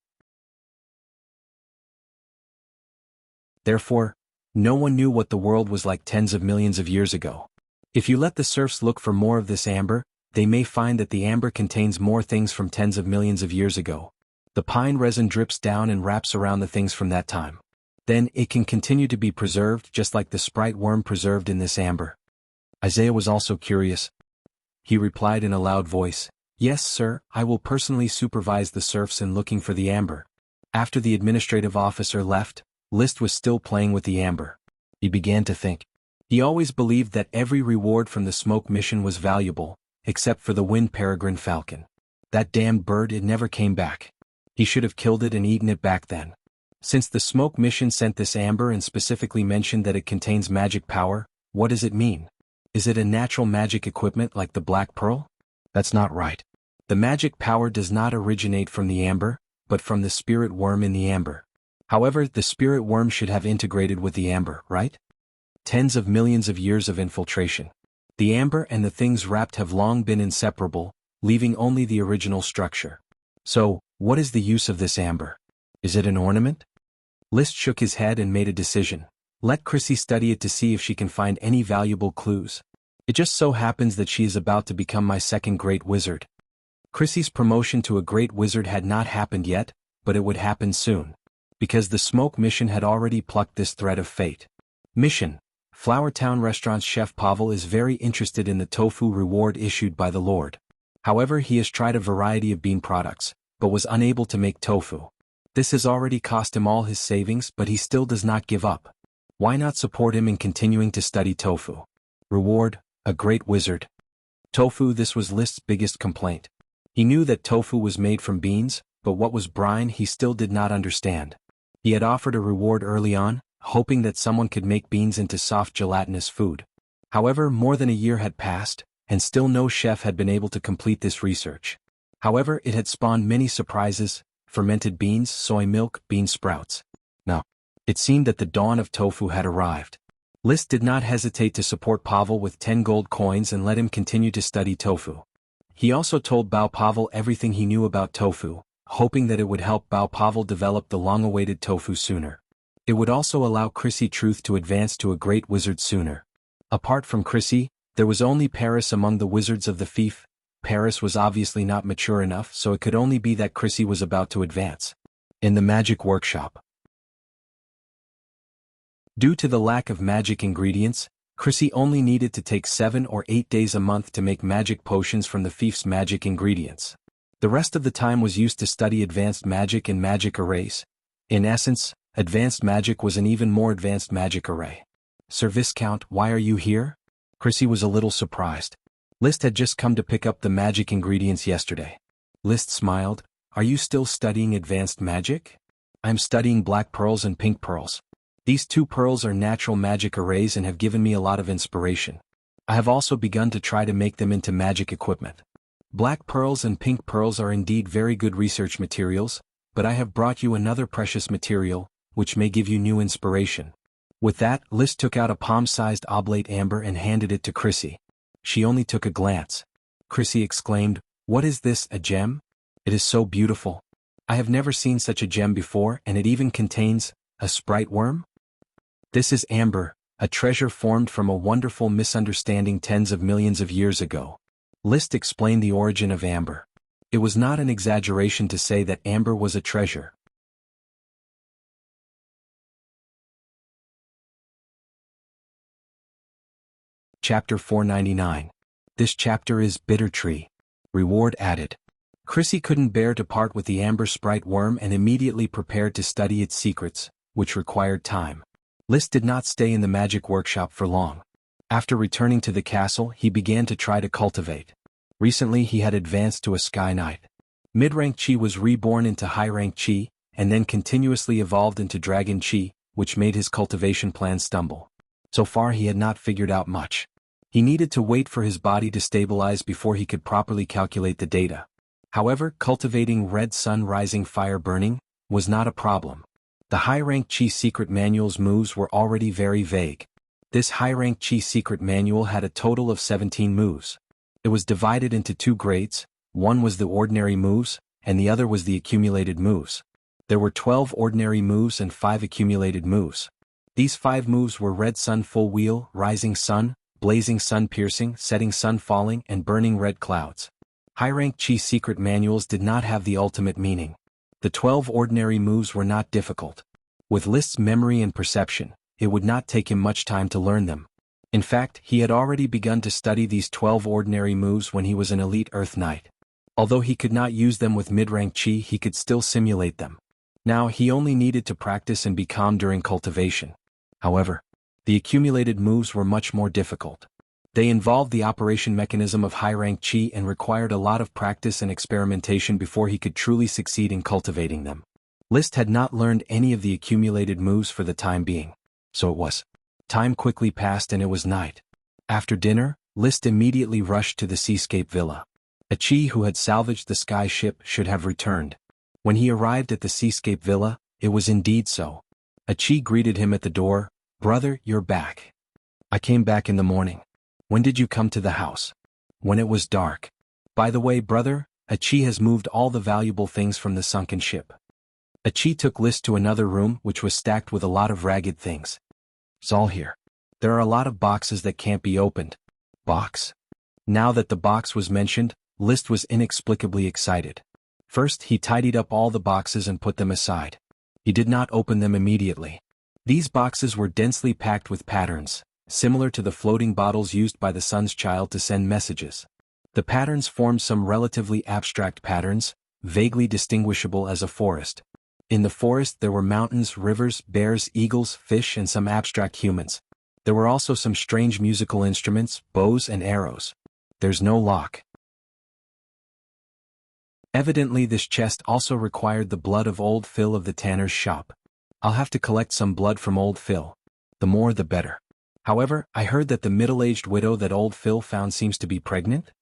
Therefore, no one knew what the world was like tens of millions of years ago. If you let the serfs look for more of this amber, they may find that the amber contains more things from tens of millions of years ago. The pine resin drips down and wraps around the things from that time. Then it can continue to be preserved just like the sprite worm preserved in this amber. Isaiah was also curious. He replied in a loud voice, "Yes, sir, I will personally supervise the serfs in looking for the amber." After the administrative officer left, List was still playing with the amber. He began to think. He always believed that every reward from the smoke mission was valuable, except for the wind peregrine falcon. That damned bird, it never came back. He should have killed it and eaten it back then. Since the smoke mission sent this amber and specifically mentioned that it contains magic power, what does it mean? Is it a natural magic equipment like the Black Pearl? That's not right. The magic power does not originate from the amber, but from the spirit worm in the amber. However, the spirit worm should have integrated with the amber, right? Tens of millions of years of infiltration. The amber and the things wrapped have long been inseparable, leaving only the original structure. So, what is the use of this amber? Is it an ornament? List shook his head and made a decision. Let Chrissy study it to see if she can find any valuable clues. It just so happens that she is about to become my second great wizard. Chrissy's promotion to a great wizard had not happened yet, but it would happen soon. Because the smoke mission had already plucked this thread of fate. Mission: Flower Town Restaurant's chef Pavel is very interested in the tofu reward issued by the Lord. However, he has tried a variety of bean products, but was unable to make tofu. This has already cost him all his savings, but he still does not give up. Why not support him in continuing to study tofu? Reward: a great wizard. Tofu. This was List's biggest complaint. He knew that tofu was made from beans, but what was brine he still did not understand. He had offered a reward early on, hoping that someone could make beans into soft gelatinous food. However, more than a year had passed, and still no chef had been able to complete this research. However, it had spawned many surprises: fermented beans, soy milk, bean sprouts. Now, it seemed that the dawn of tofu had arrived. List did not hesitate to support Pavel with 10 gold coins and let him continue to study tofu. He also told Bao Pavel everything he knew about tofu, hoping that it would help Bao Pavel develop the long-awaited tofu sooner. It would also allow Chrissy Truth to advance to a great wizard sooner. Apart from Chrissy, there was only Paris among the wizards of the fief. Paris was obviously not mature enough, so it could only be that Chrissy was about to advance. In the magic workshop. Due to the lack of magic ingredients, Chrissy only needed to take 7 or 8 days a month to make magic potions from the fief's magic ingredients. The rest of the time was used to study advanced magic and magic arrays. In essence, advanced magic was an even more advanced magic array. Sir Viscount, why are you here? Chrissy was a little surprised. List had just come to pick up the magic ingredients yesterday. List smiled. Are you still studying advanced magic? I'm studying black pearls and pink pearls. These 2 pearls are natural magic arrays and have given me a lot of inspiration. I have also begun to try to make them into magic equipment. Black pearls and pink pearls are indeed very good research materials, but I have brought you another precious material, which may give you new inspiration. With that, List took out a palm-sized oblate amber and handed it to Chrissy. She only took a glance. Chrissy exclaimed, "What is this, a gem? It is so beautiful. I have never seen such a gem before, and it even contains a sprite worm? This is amber, a treasure formed from a wonderful misunderstanding tens of millions of years ago." List explained the origin of amber. It was not an exaggeration to say that amber was a treasure. Chapter 499. This chapter is Bitter Tree. Reward added. Chrissy couldn't bear to part with the amber sprite worm and immediately prepared to study its secrets, which required time. List did not stay in the magic workshop for long. After returning to the castle, he began to try to cultivate. Recently he had advanced to a Sky Knight. Mid-rank Chi was reborn into high-rank Chi, and then continuously evolved into Dragon Chi, which made his cultivation plan stumble. So far he had not figured out much. He needed to wait for his body to stabilize before he could properly calculate the data. However, cultivating Red Sun Rising Fire Burning was not a problem. The high-rank Chi secret manual's moves were already very vague. This high-rank Chi secret manual had a total of 17 moves. It was divided into 2 grades. One was the ordinary moves, and the other was the accumulated moves. There were 12 ordinary moves and 5 accumulated moves. These 5 moves were Red Sun Full Wheel, Rising Sun, Blazing Sun Piercing, Setting Sun Falling, and Burning Red Clouds. High-rank Chi secret manuals did not have the ultimate meaning. The 12 ordinary moves were not difficult. With List's memory and perception, it would not take him much time to learn them. In fact, he had already begun to study these 12 ordinary moves when he was an elite Earth Knight. Although he could not use them with mid-rank Chi, he could still simulate them. Now he only needed to practice and be calm during cultivation. However, the accumulated moves were much more difficult. They involved the operation mechanism of high-rank Chi and required a lot of practice and experimentation before he could truly succeed in cultivating them. List had not learned any of the accumulated moves for the time being. So it was. Time quickly passed and it was night. After dinner, List immediately rushed to the Seascape Villa. A Chi who had salvaged the sky ship should have returned. When he arrived at the Seascape Villa, it was indeed so. A Chi greeted him at the door. "Brother, you're back. I came back in the morning. When did you come to the house?" "When it was dark. By the way, brother, a Chi has moved all the valuable things from the sunken ship." A Chi took List to another room which was stacked with a lot of ragged things. "It's all here. There are a lot of boxes that can't be opened." "Box?" Now that the box was mentioned, List was inexplicably excited. First, he tidied up all the boxes and put them aside. He did not open them immediately. These boxes were densely packed with patterns, similar to the floating bottles used by the Sun's Child to send messages. The patterns formed some relatively abstract patterns, vaguely distinguishable as a forest. In the forest there were mountains, rivers, bears, eagles, fish, and some abstract humans. There were also some strange musical instruments, bows and arrows. There's no lock. Evidently this chest also required the blood of old Phil of the tanner's shop. I'll have to collect some blood from old Phil. The more the better. However, I heard that the middle-aged widow that old Phil found seems to be pregnant?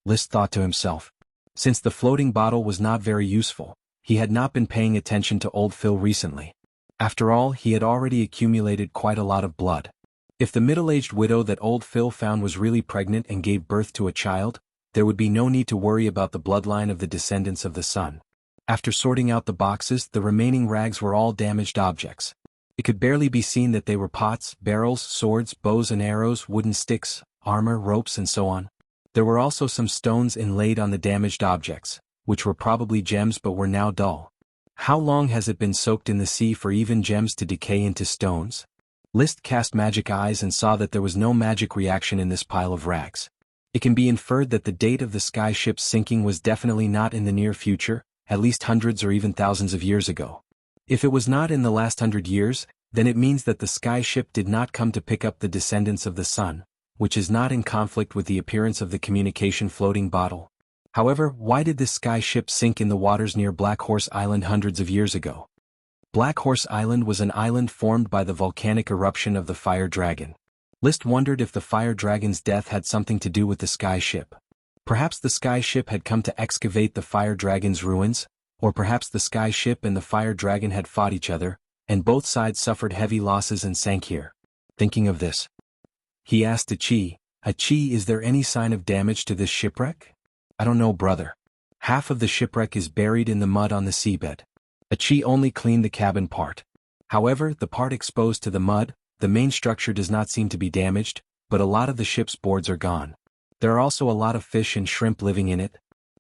List thought to himself. Since the floating bottle was not very useful, he had not been paying attention to old Phil recently. After all, he had already accumulated quite a lot of blood. If the middle-aged widow that old Phil found was really pregnant and gave birth to a child, there would be no need to worry about the bloodline of the descendants of the sun. After sorting out the boxes, the remaining rags were all damaged objects. It could barely be seen that they were pots, barrels, swords, bows and arrows, wooden sticks, armor, ropes and so on. There were also some stones inlaid on the damaged objects, which were probably gems but were now dull. How long has it been soaked in the sea for even gems to decay into stones? List cast magic eyes and saw that there was no magic reaction in this pile of rags. It can be inferred that the date of the sky ship's sinking was definitely not in the near future, at least hundreds or even thousands of years ago. If it was not in the last 100 years, then it means that the sky ship did not come to pick up the descendants of the sun, which is not in conflict with the appearance of the communication floating bottle. However, why did this sky ship sink in the waters near Black Horse Island hundreds of years ago? Black Horse Island was an island formed by the volcanic eruption of the fire dragon. List wondered if the fire dragon's death had something to do with the sky ship. Perhaps the sky ship had come to excavate the fire dragon's ruins, or perhaps the sky ship and the fire dragon had fought each other, and both sides suffered heavy losses and sank here. Thinking of this, he asked Achi, is there any sign of damage to this shipwreck? I don't know, brother. Half of the shipwreck is buried in the mud on the seabed. Achi only cleaned the cabin part. However, the part exposed to the mud, the main structure does not seem to be damaged, but a lot of the ship's boards are gone. There are also a lot of fish and shrimp living in it.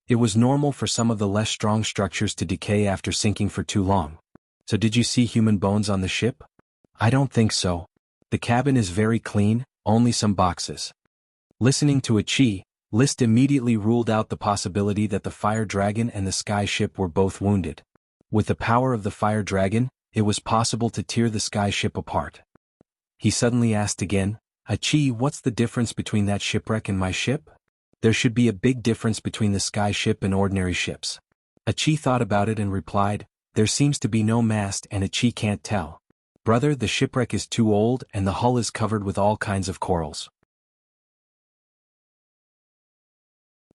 It was normal for some of the less strong structures to decay after sinking for too long. So did you see human bones on the ship? I don't think so. The cabin is very clean, only some boxes. Listening to Achi, List immediately ruled out the possibility that the fire dragon and the sky ship were both wounded. With the power of the fire dragon, it was possible to tear the sky ship apart. He suddenly asked again, Achi, what's the difference between that shipwreck and my ship? There should be a big difference between the sky ship and ordinary ships. Achi thought about it and replied, there seems to be no mast and Achi can't tell. Brother, the shipwreck is too old and the hull is covered with all kinds of corals.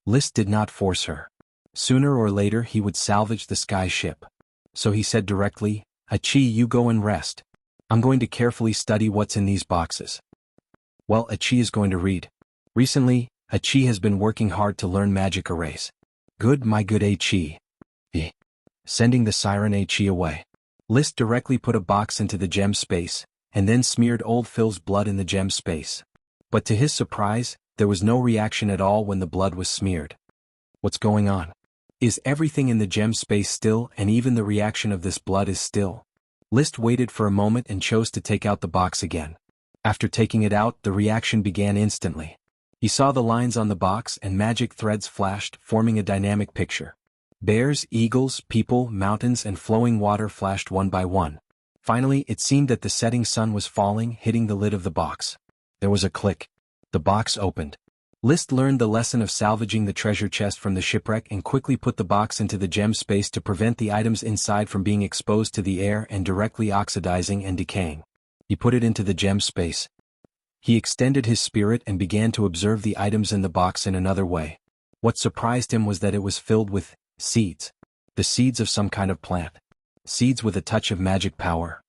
List did not force her. Sooner or later he would salvage the sky ship. So he said directly, Achi, you go and rest. I'm going to carefully study what's in these boxes. Well, Achi is going to read. Recently, Achi has been working hard to learn magic arrays. Good, my good Achi. Sending the siren Achi away. List directly put a box into the gem space, and then smeared old Phil's blood in the gem space. But to his surprise, there was no reaction at all when the blood was smeared. What's going on? Is everything in the gem space still, and even the reaction of this blood is still? List waited for a moment and chose to take out the box again. After taking it out, the reaction began instantly. He saw the lines on the box and magic threads flashed, forming a dynamic picture. Bears, eagles, people, mountains and flowing water flashed one by one. Finally, it seemed that the setting sun was falling, hitting the lid of the box. There was a click. The box opened. List learned the lesson of salvaging the treasure chest from the shipwreck and quickly put the box into the gem space to prevent the items inside from being exposed to the air and directly oxidizing and decaying. He put it into the gem space. He extended his spirit and began to observe the items in the box in another way. What surprised him was that it was filled with seeds. The seeds of some kind of plant. Seeds with a touch of magic power.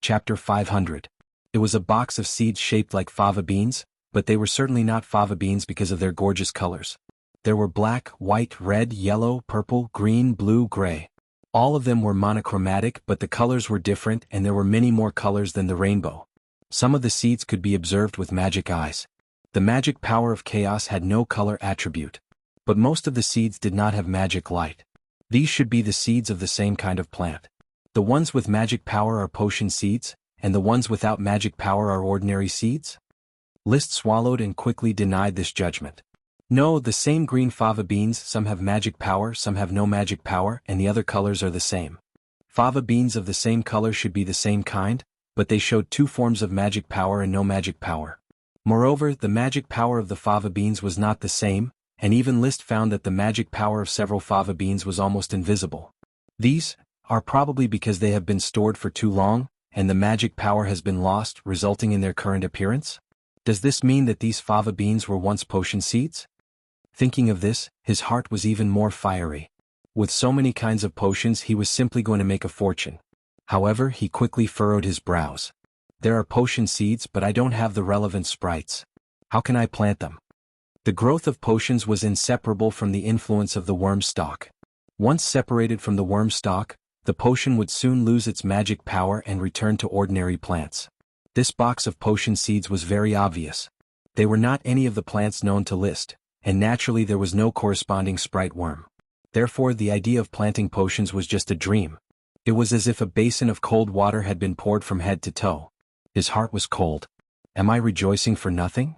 Chapter 500. It was a box of seeds shaped like fava beans, but they were certainly not fava beans because of their gorgeous colors. There were black, white, red, yellow, purple, green, blue, gray. All of them were monochromatic, but the colors were different and there were many more colors than the rainbow. Some of the seeds could be observed with magic eyes. The magic power of chaos had no color attribute. But most of the seeds did not have magic light. These should be the seeds of the same kind of plant. The ones with magic power are potion seeds, and the ones without magic power are ordinary seeds? Liszt swallowed and quickly denied this judgment. No, the same green fava beans, some have magic power, some have no magic power, and the other colors are the same. Fava beans of the same color should be the same kind, but they showed two forms of magic power and no magic power. Moreover, the magic power of the fava beans was not the same, and even Liszt found that the magic power of several fava beans was almost invisible. These are probably because they have been stored for too long, and the magic power has been lost, resulting in their current appearance? Does this mean that these fava beans were once potion seeds? Thinking of this, his heart was even more fiery. With so many kinds of potions he was simply going to make a fortune. However, he quickly furrowed his brows. There are potion seeds, but I don't have the relevant sprites. How can I plant them? The growth of potions was inseparable from the influence of the worm stalk. Once separated from the worm stalk, the potion would soon lose its magic power and return to ordinary plants. This box of potion seeds was very obvious. They were not any of the plants known to Liszt, and naturally there was no corresponding sprite worm. Therefore the idea of planting potions was just a dream. It was as if a basin of cold water had been poured from head to toe. His heart was cold. Am I rejoicing for nothing?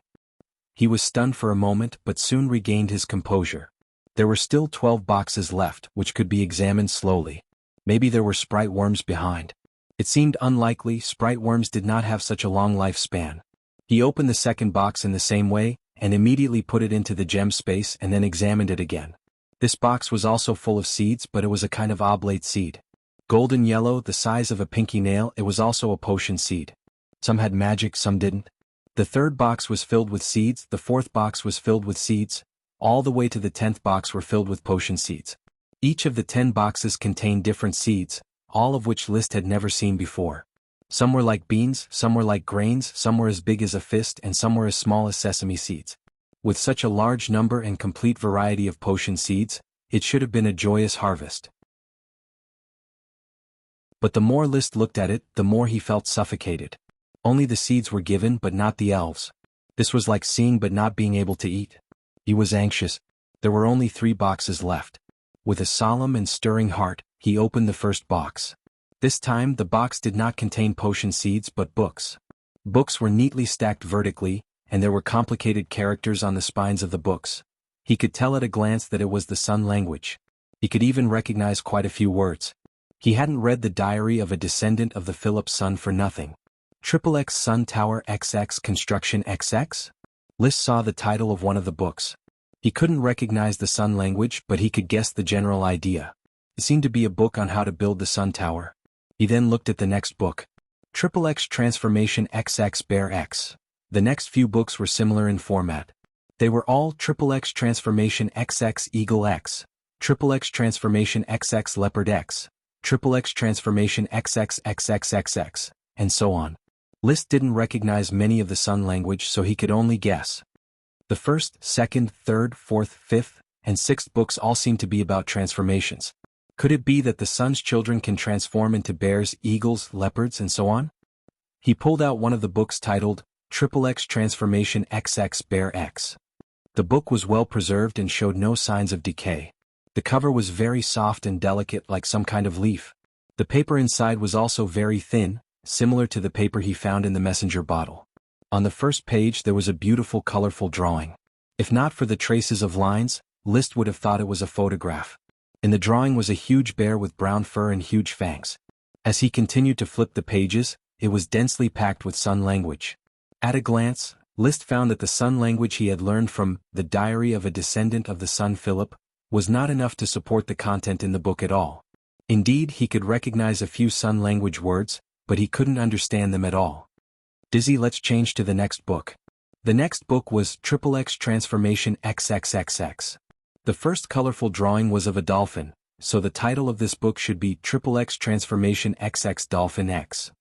He was stunned for a moment but soon regained his composure. There were still 12 boxes left, which could be examined slowly. Maybe there were sprite worms behind. It seemed unlikely. Sprite worms did not have such a long lifespan. He opened the second box in the same way, and immediately put it into the gem space and then examined it again. This box was also full of seeds, but it was a kind of oblate seed. Golden yellow, the size of a pinky nail, it was also a potion seed. Some had magic, some didn't. The third box was filled with seeds, the fourth box was filled with seeds, all the way to the 10th box were filled with potion seeds. Each of the 10 boxes contained different seeds, all of which Liszt had never seen before. Some were like beans, some were like grains, some were as big as a fist, and some were as small as sesame seeds. With such a large number and complete variety of potion seeds, it should have been a joyous harvest. But the more Liszt looked at it, the more he felt suffocated. Only the seeds were given but not the elves. This was like seeing but not being able to eat. He was anxious. There were only 3 boxes left. With a solemn and stirring heart, he opened the first box. This time the box did not contain potion seeds but books. Books were neatly stacked vertically, and there were complicated characters on the spines of the books. He could tell at a glance that it was the Sun language. He could even recognize quite a few words. He hadn't read the diary of a descendant of the Philip Sun for nothing. XXX Sun Tower XX Construction XX? Liszt saw the title of one of the books. He couldn't recognize the Sun language, but he could guess the general idea. It seemed to be a book on how to build the Sun Tower. He then looked at the next book. XXX Transformation XX Bear X. The next few books were similar in format. They were all XXX Transformation XX Eagle X, XXX Transformation XX Leopard X, XXX Transformation XXXXXX, and so on. Liszt didn't recognize many of the Sun language, so he could only guess. The first, second, third, fourth, fifth, and sixth books all seemed to be about transformations. Could it be that the Sun's children can transform into bears, eagles, leopards, and so on? He pulled out one of the books titled XXX Transformation XX Bear X. The book was well preserved and showed no signs of decay. The cover was very soft and delicate, like some kind of leaf. The paper inside was also very thin, similar to the paper he found in the messenger bottle. On the first page there was a beautiful colorful drawing. If not for the traces of lines, Liszt would have thought it was a photograph. In the drawing was a huge bear with brown fur and huge fangs. As he continued to flip the pages, it was densely packed with Sun language. At a glance, Liszt found that the Sun language he had learned from the diary of a descendant of the Sun Philip was not enough to support the content in the book at all. Indeed, he could recognize a few Sun language words, but he couldn't understand them at all. Dizzy, let's change to the next book. The next book was XXX Transformation XXXX. The first colorful drawing was of a dolphin, so the title of this book should be XXX Transformation XX Dolphin X.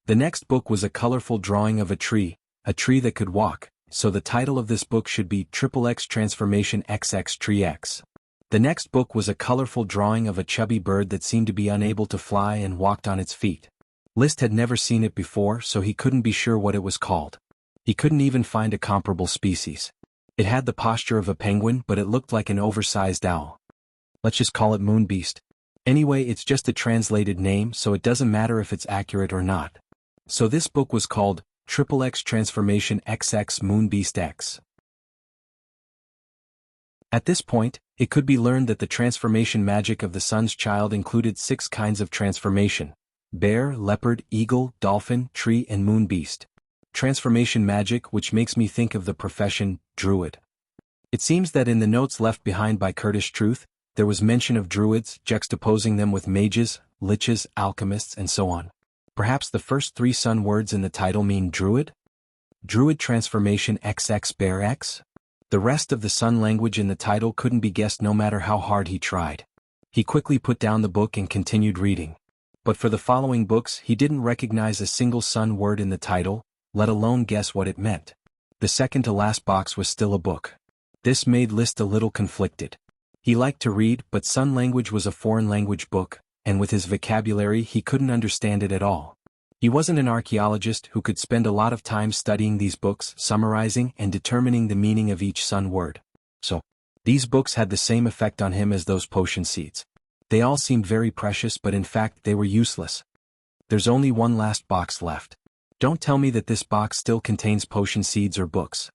The next book was a colorful drawing of a tree that could walk, so the title of this book should be XXX Transformation XX Tree X. The next book was a colorful drawing of a chubby bird that seemed to be unable to fly and walked on its feet. Liszt had never seen it before, so he couldn't be sure what it was called. He couldn't even find a comparable species. It had the posture of a penguin, but it looked like an oversized owl. Let's just call it Moonbeast. Anyway, it's just a translated name, so it doesn't matter if it's accurate or not. So this book was called XXX Transformation XX Moonbeast X. At this point, it could be learned that the transformation magic of the sun's child included 6 kinds of transformation: bear, leopard, eagle, dolphin, tree, and moon beast. Transformation magic, which makes me think of the profession, druid. It seems that in the notes left behind by Curtis Truth, there was mention of druids, juxtaposing them with mages, liches, alchemists, and so on. Perhaps the first 3 sun words in the title mean druid? Druid transformation XX bear X? The rest of the sun language in the title couldn't be guessed no matter how hard he tried. He quickly put down the book and continued reading. But for the following books he didn't recognize a single sun word in the title, let alone guess what it meant. The second to last box was still a book. This made Liszt a little conflicted. He liked to read, but sun language was a foreign language book, and with his vocabulary he couldn't understand it at all. He wasn't an archaeologist who could spend a lot of time studying these books, summarizing and determining the meaning of each sun word. So, these books had the same effect on him as those potion seeds. They all seemed very precious, but in fact they were useless. There's only one last box left. Don't tell me that this box still contains potion seeds or books.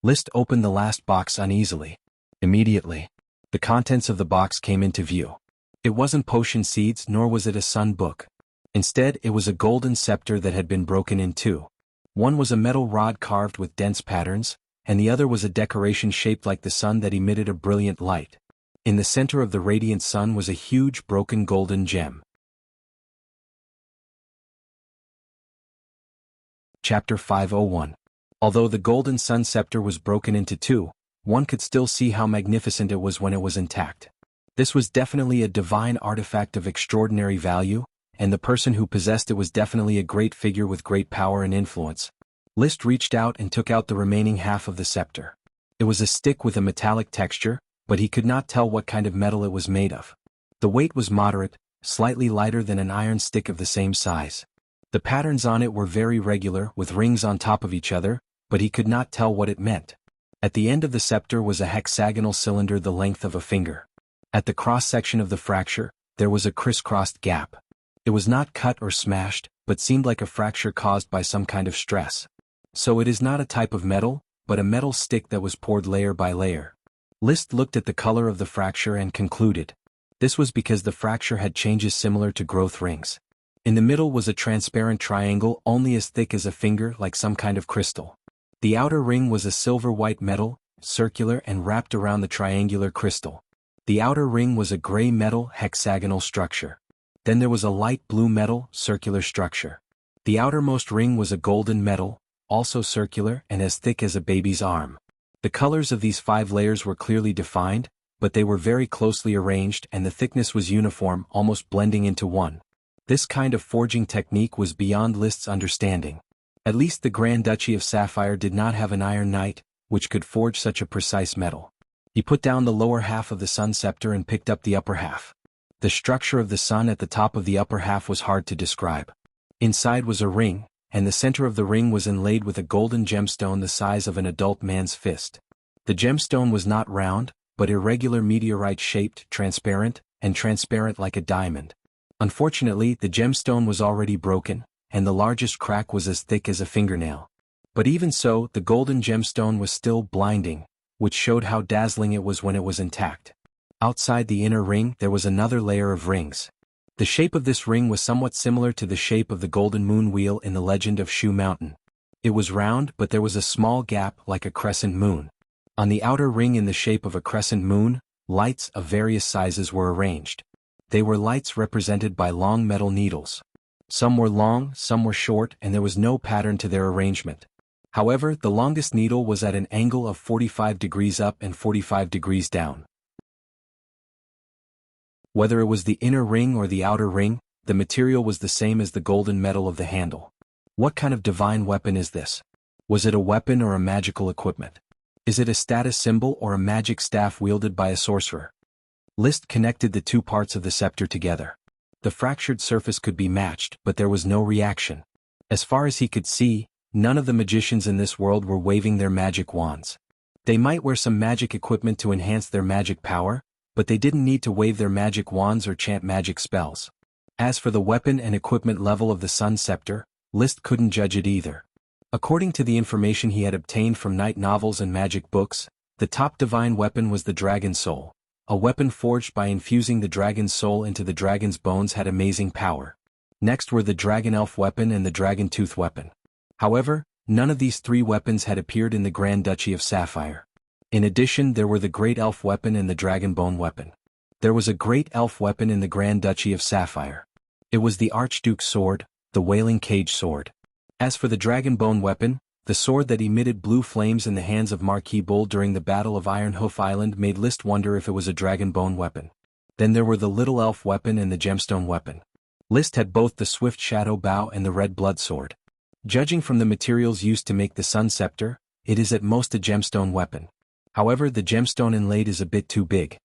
Liszt opened the last box uneasily. Immediately, the contents of the box came into view. It wasn't potion seeds, nor was it a sun book. Instead, it was a golden scepter that had been broken in 2. One was a metal rod carved with dense patterns, and the other was a decoration shaped like the sun that emitted a brilliant light. In the center of the radiant sun was a huge broken golden gem. Chapter 501. Although the golden sun scepter was broken into 2, one could still see how magnificent it was when it was intact. This was definitely a divine artifact of extraordinary value, and the person who possessed it was definitely a great figure with great power and influence. Liszt reached out and took out the remaining half of the scepter. It was a stick with a metallic texture, but he could not tell what kind of metal it was made of. The weight was moderate, slightly lighter than an iron stick of the same size. The patterns on it were very regular, with rings on top of each other, but he could not tell what it meant. At the end of the scepter was a hexagonal cylinder the length of a finger. At the cross-section of the fracture, there was a crisscrossed gap. It was not cut or smashed, but seemed like a fracture caused by some kind of stress. So it is not a type of metal, but a metal stick that was poured layer by layer. Liszt looked at the color of the fracture and concluded. This was because the fracture had changes similar to growth rings. In the middle was a transparent triangle only as thick as a finger, like some kind of crystal. The outer ring was a silver-white metal, circular and wrapped around the triangular crystal. The outer ring was a gray metal hexagonal structure. Then there was a light blue metal, circular structure. The outermost ring was a golden metal, also circular and as thick as a baby's arm. The colors of these 5 layers were clearly defined, but they were very closely arranged and the thickness was uniform, almost blending into one. This kind of forging technique was beyond Liszt's understanding. At least the Grand Duchy of Sapphire did not have an iron knight, which could forge such a precise metal. He put down the lower half of the sun scepter and picked up the upper half. The structure of the sun at the top of the upper half was hard to describe. Inside was a ring, and the center of the ring was inlaid with a golden gemstone the size of an adult man's fist. The gemstone was not round, but irregular meteorite-shaped, transparent like a diamond. Unfortunately, the gemstone was already broken, and the largest crack was as thick as a fingernail. But even so, the golden gemstone was still blinding, which showed how dazzling it was when it was intact. Outside the inner ring there was another layer of rings. The shape of this ring was somewhat similar to the shape of the golden moon wheel in the legend of Shu Mountain. It was round, but there was a small gap like a crescent moon. On the outer ring in the shape of a crescent moon, lights of various sizes were arranged. They were lights represented by long metal needles. Some were long, some were short, and there was no pattern to their arrangement. However, the longest needle was at an angle of 45 degrees up and 45 degrees down. Whether it was the inner ring or the outer ring, the material was the same as the golden metal of the handle. What kind of divine weapon is this? Was it a weapon or a magical equipment? Is it a status symbol or a magic staff wielded by a sorcerer? List connected the two parts of the scepter together. The fractured surface could be matched, but there was no reaction. As far as he could see, none of the magicians in this world were waving their magic wands. They might wear some magic equipment to enhance their magic power, but they didn't need to wave their magic wands or chant magic spells. As for the weapon and equipment level of the Sun Scepter, List couldn't judge it either. According to the information he had obtained from night novels and magic books, the top divine weapon was the Dragon Soul. A weapon forged by infusing the dragon's soul into the dragon's bones had amazing power. Next were the Dragon Elf weapon and the Dragon Tooth weapon. However, none of these three weapons had appeared in the Grand Duchy of Sapphire. In addition, there were the Great Elf weapon and the Dragon Bone weapon. There was a Great Elf weapon in the Grand Duchy of Sapphire. It was the Archduke's sword, the Wailing Cage sword. As for the Dragon Bone weapon, the sword that emitted blue flames in the hands of Marquis Bull during the Battle of Iron Hoof Island made List wonder if it was a Dragon Bone weapon. Then there were the Little Elf weapon and the Gemstone weapon. List had both the Swift Shadow Bow and the Red Blood Sword. Judging from the materials used to make the Sun Scepter, it is at most a gemstone weapon. However, the gemstone inlaid is a bit too big.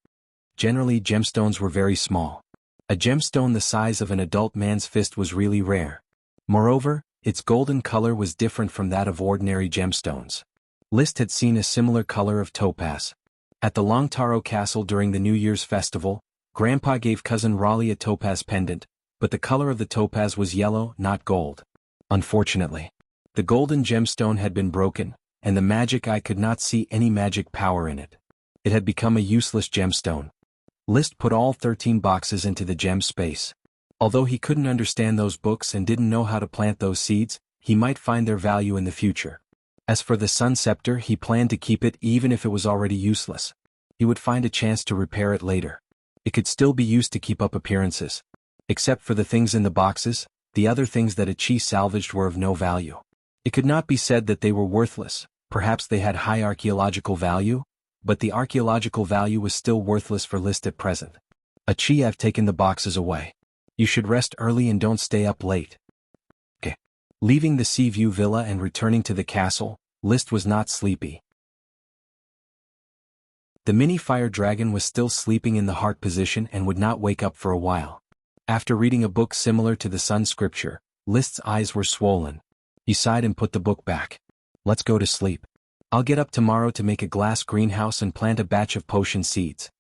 Generally, gemstones were very small. A gemstone the size of an adult man's fist was really rare. Moreover, its golden color was different from that of ordinary gemstones. List had seen a similar color of topaz. At the Longtaro Castle during the New Year's festival, Grandpa gave cousin Raleigh a topaz pendant, but the color of the topaz was yellow, not gold. Unfortunately, the golden gemstone had been broken, and the magic eye could not see any magic power in it. It had become a useless gemstone. List put all 13 boxes into the gem space. Although he couldn't understand those books and didn't know how to plant those seeds, he might find their value in the future. As for the Sun Scepter, he planned to keep it even if it was already useless. He would find a chance to repair it later. It could still be used to keep up appearances. Except for the things in the boxes, the other things that Achi salvaged were of no value. It could not be said that they were worthless, perhaps they had high archaeological value, but the archaeological value was still worthless for List at present. Achi, I've taken the boxes away. You should rest early and don't stay up late. Okay. Leaving the Seaview Villa and returning to the castle, List was not sleepy. The mini fire dragon was still sleeping in the heart position and would not wake up for a while. After reading a book similar to the Sun Scripture, List's eyes were swollen. He sighed and put the book back. Let's go to sleep. I'll get up tomorrow to make a glass greenhouse and plant a batch of potion seeds.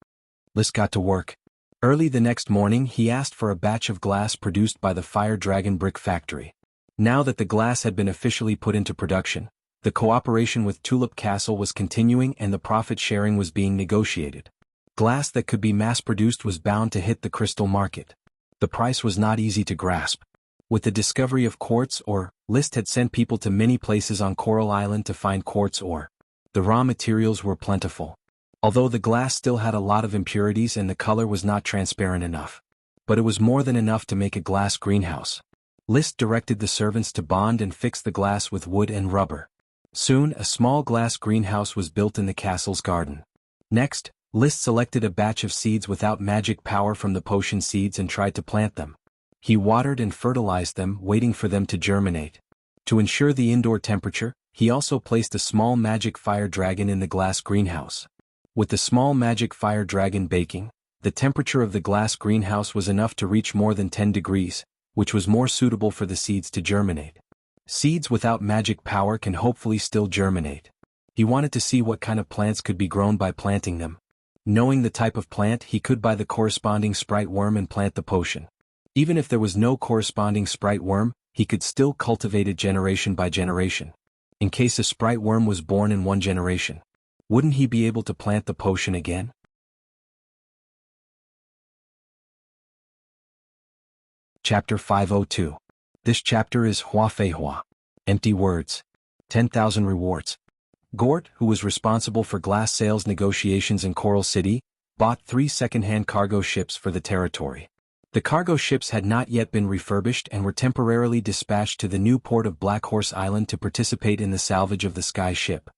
List got to work. Early the next morning he asked for a batch of glass produced by the Fire Dragon Brick Factory. Now that the glass had been officially put into production, the cooperation with Tulip Castle was continuing and the profit sharing was being negotiated. Glass that could be mass-produced was bound to hit the crystal market. The price was not easy to grasp. With the discovery of quartz ore, List had sent people to many places on Coral Island to find quartz ore. The raw materials were plentiful. Although the glass still had a lot of impurities and the color was not transparent enough. But it was more than enough to make a glass greenhouse. List directed the servants to bond and fix the glass with wood and rubber. Soon, a small glass greenhouse was built in the castle's garden. Next, List selected a batch of seeds without magic power from the potion seeds and tried to plant them. He watered and fertilized them, waiting for them to germinate. To ensure the indoor temperature, he also placed a small magic fire dragon in the glass greenhouse. With the small magic fire dragon baking, the temperature of the glass greenhouse was enough to reach more than 10 degrees, which was more suitable for the seeds to germinate. Seeds without magic power can hopefully still germinate. He wanted to see what kind of plants could be grown by planting them. Knowing the type of plant, he could buy the corresponding sprite worm and plant the potion. Even if there was no corresponding sprite worm, he could still cultivate it generation by generation. In case a sprite worm was born in one generation, wouldn't he be able to plant the potion again? Chapter 502. This chapter is Hua Fei Hua. Empty words. 10,000 rewards. Gort, who was responsible for glass sales negotiations in Coral City, bought 3 second-hand cargo ships for the territory. The cargo ships had not yet been refurbished and were temporarily dispatched to the new port of Black Horse Island to participate in the salvage of the Sky Ship.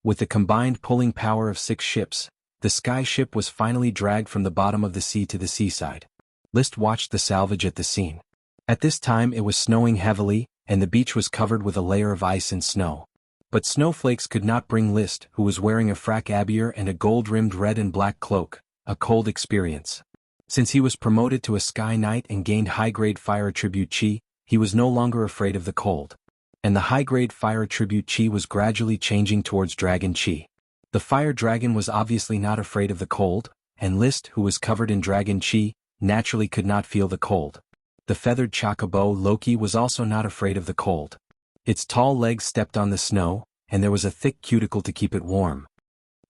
With the combined pulling power of 6 ships, the Sky Ship was finally dragged from the bottom of the sea to the seaside. List watched the salvage at the scene. At this time it was snowing heavily, and the beach was covered with a layer of ice and snow. But snowflakes could not bring List, who was wearing a frac abier and a gold-rimmed red and black cloak, a cold experience. Since he was promoted to a Sky Knight and gained high-grade fire attribute chi, he was no longer afraid of the cold. And the high-grade fire attribute chi was gradually changing towards dragon chi. The fire dragon was obviously not afraid of the cold, and List, who was covered in dragon chi, naturally could not feel the cold. The feathered chocobo Loki was also not afraid of the cold. Its tall legs stepped on the snow, and there was a thick cuticle to keep it warm.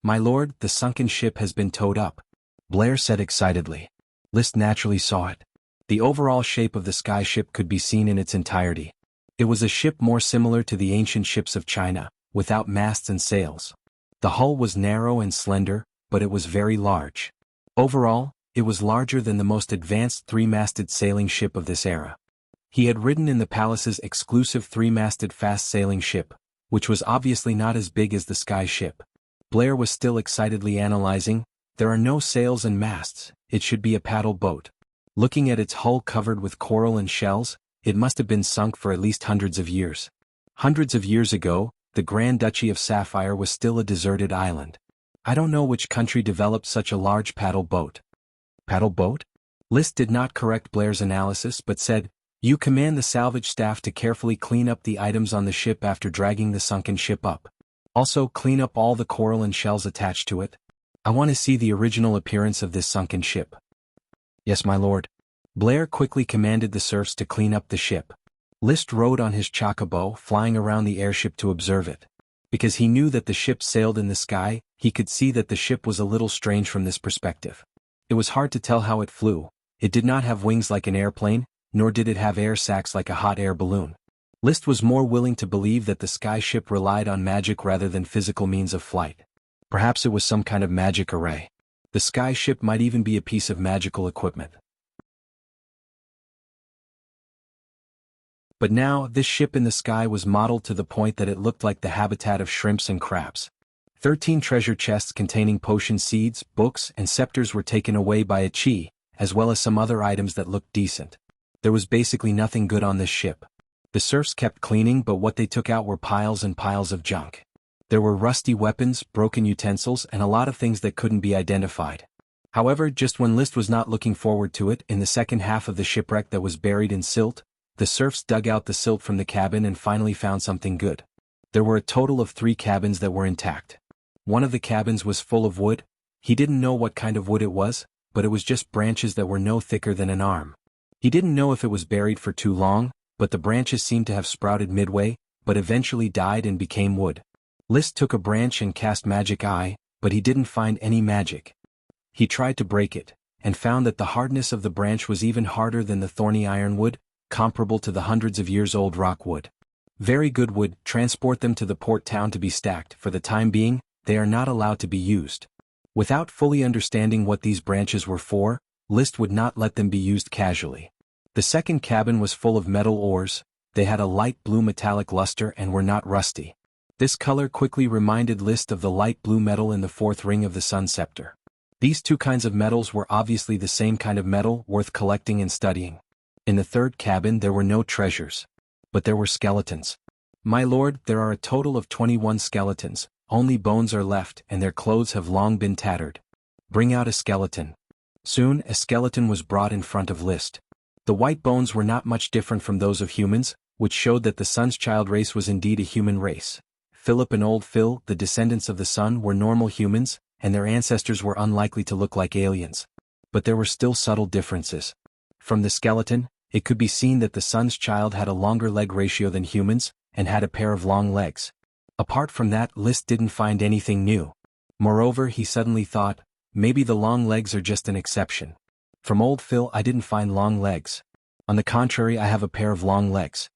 "My lord, the sunken ship has been towed up," Blair said excitedly. List naturally saw it. The overall shape of the sky ship could be seen in its entirety. It was a ship more similar to the ancient ships of China, without masts and sails. The hull was narrow and slender, but it was very large. Overall, it was larger than the most advanced three-masted sailing ship of this era. He had ridden in the palace's exclusive three-masted fast-sailing ship, which was obviously not as big as the sky ship. Blair was still excitedly analyzing. "There are no sails and masts, it should be a paddle boat." Looking at its hull covered with coral and shells, it must have been sunk for at least hundreds of years. Hundreds of years ago, the Grand Duchy of Sapphire was still a deserted island. I don't know which country developed such a large paddle boat. Paddle boat? List did not correct Blair's analysis but said, "You command the salvage staff to carefully clean up the items on the ship after dragging the sunken ship up. Also clean up all the coral and shells attached to it. I want to see the original appearance of this sunken ship." "Yes, my lord." Blair quickly commanded the serfs to clean up the ship. List rode on his chocobo, flying around the airship to observe it. Because he knew that the ship sailed in the sky, he could see that the ship was a little strange from this perspective. It was hard to tell how it flew. It did not have wings like an airplane, nor did it have air sacs like a hot air balloon. List was more willing to believe that the sky ship relied on magic rather than physical means of flight. Perhaps it was some kind of magic array. The sky ship might even be a piece of magical equipment. But now, this ship in the sky was modeled to the point that it looked like the habitat of shrimps and crabs. 13 treasure chests containing potion seeds, books, and scepters were taken away by a chi, as well as some other items that looked decent. There was basically nothing good on this ship. The serfs kept cleaning, but what they took out were piles and piles of junk. There were rusty weapons, broken utensils, and a lot of things that couldn't be identified. However, just when List was not looking forward to it, in the second half of the shipwreck that was buried in silt, the serfs dug out the silt from the cabin and finally found something good. There were a total of 3 cabins that were intact. One of the cabins was full of wood. He didn't know what kind of wood it was, but it was just branches that were no thicker than an arm. He didn't know if it was buried for too long, but the branches seemed to have sprouted midway, but eventually died and became wood. List took a branch and cast Magic Eye, but he didn't find any magic. He tried to break it, and found that the hardness of the branch was even harder than the thorny ironwood, comparable to the hundreds of years old rockwood. Very good wood, transport them to the port town to be stacked. For the time being, they are not allowed to be used. Without fully understanding what these branches were for, List would not let them be used casually. The second cabin was full of metal ores. They had a light blue metallic luster and were not rusty. This color quickly reminded List of the light blue metal in the 4th ring of the Sun Scepter. These two kinds of metals were obviously the same kind of metal, worth collecting and studying. In the 3rd cabin there were no treasures. But there were skeletons. "My lord, there are a total of 21 skeletons, only bones are left and their clothes have long been tattered. Bring out a skeleton." Soon, a skeleton was brought in front of List. The white bones were not much different from those of humans, which showed that the Sun's child race was indeed a human race. Philip and Old Phil, the descendants of the Sun, were normal humans, and their ancestors were unlikely to look like aliens. But there were still subtle differences. From the skeleton, it could be seen that the Sun's child had a longer leg ratio than humans, and had a pair of long legs. Apart from that, List didn't find anything new. Moreover, he suddenly thought, maybe the long legs are just an exception. From Old Phil I didn't find long legs. On the contrary, I have a pair of long legs.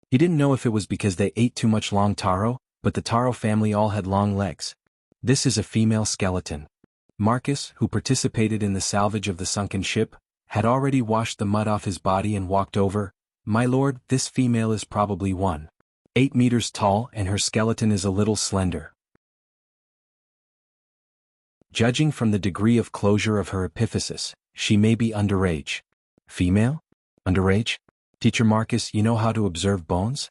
He didn't know if it was because they ate too much long taro, but the taro family all had long legs. This is a female skeleton. Marcus, who participated in the salvage of the sunken ship, had already washed the mud off his body and walked over. "My lord, this female is probably 1.8 meters tall and her skeleton is a little slender. Judging from the degree of closure of her epiphysis, she may be underage." "Female? Underage? Teacher Marcus, you know how to observe bones?"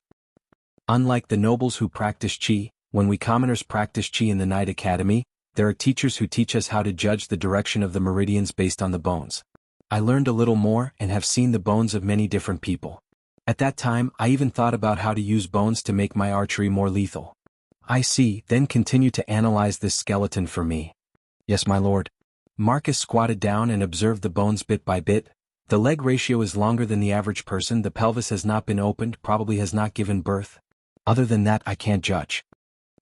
"Unlike the nobles who practice chi, when we commoners practice chi in the Knight Academy, There are teachers who teach us how to judge the direction of the meridians based on the bones. I learned a little more and have seen the bones of many different people. At that time, I even thought about how to use bones to make my archery more lethal. I see, then continue to analyze this skeleton for me. Yes, my lord. Marcus squatted down and observed the bones bit by bit. The leg ratio is longer than the average person. The pelvis has not been opened, probably has not given birth. Other than that, I can't judge.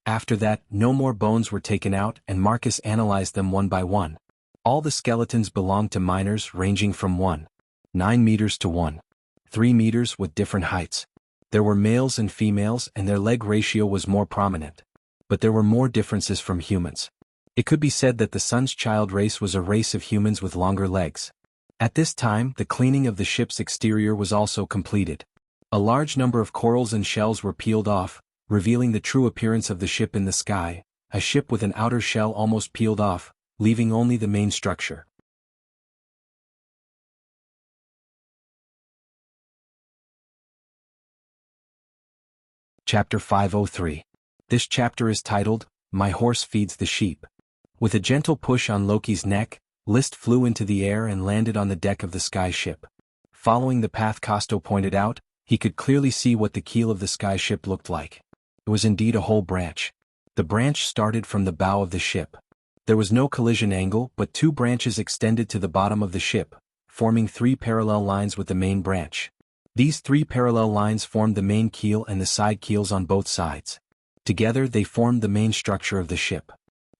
After that, no more bones were taken out and Marcus analyzed them one by one. All the skeletons belonged to minors ranging from 1.9 meters to 1.3 meters with different heights. There were males and females and their leg ratio was more prominent. But there were more differences from humans. It could be said that the sun's child race was a race of humans with longer legs. At this time, the cleaning of the ship's exterior was also completed. A large number of corals and shells were peeled off, revealing the true appearance of the ship in the sky, a ship with an outer shell almost peeled off, leaving only the main structure. Chapter 503. This chapter is titled, My Horse Feeds the Sheep. With a gentle push on Loki's neck, List flew into the air and landed on the deck of the sky ship. Following the path Costo pointed out, he could clearly see what the keel of the sky ship looked like. It was indeed a whole branch. The branch started from the bow of the ship. There was no collision angle, but two branches extended to the bottom of the ship, forming three parallel lines with the main branch. These three parallel lines formed the main keel and the side keels on both sides. Together they formed the main structure of the ship.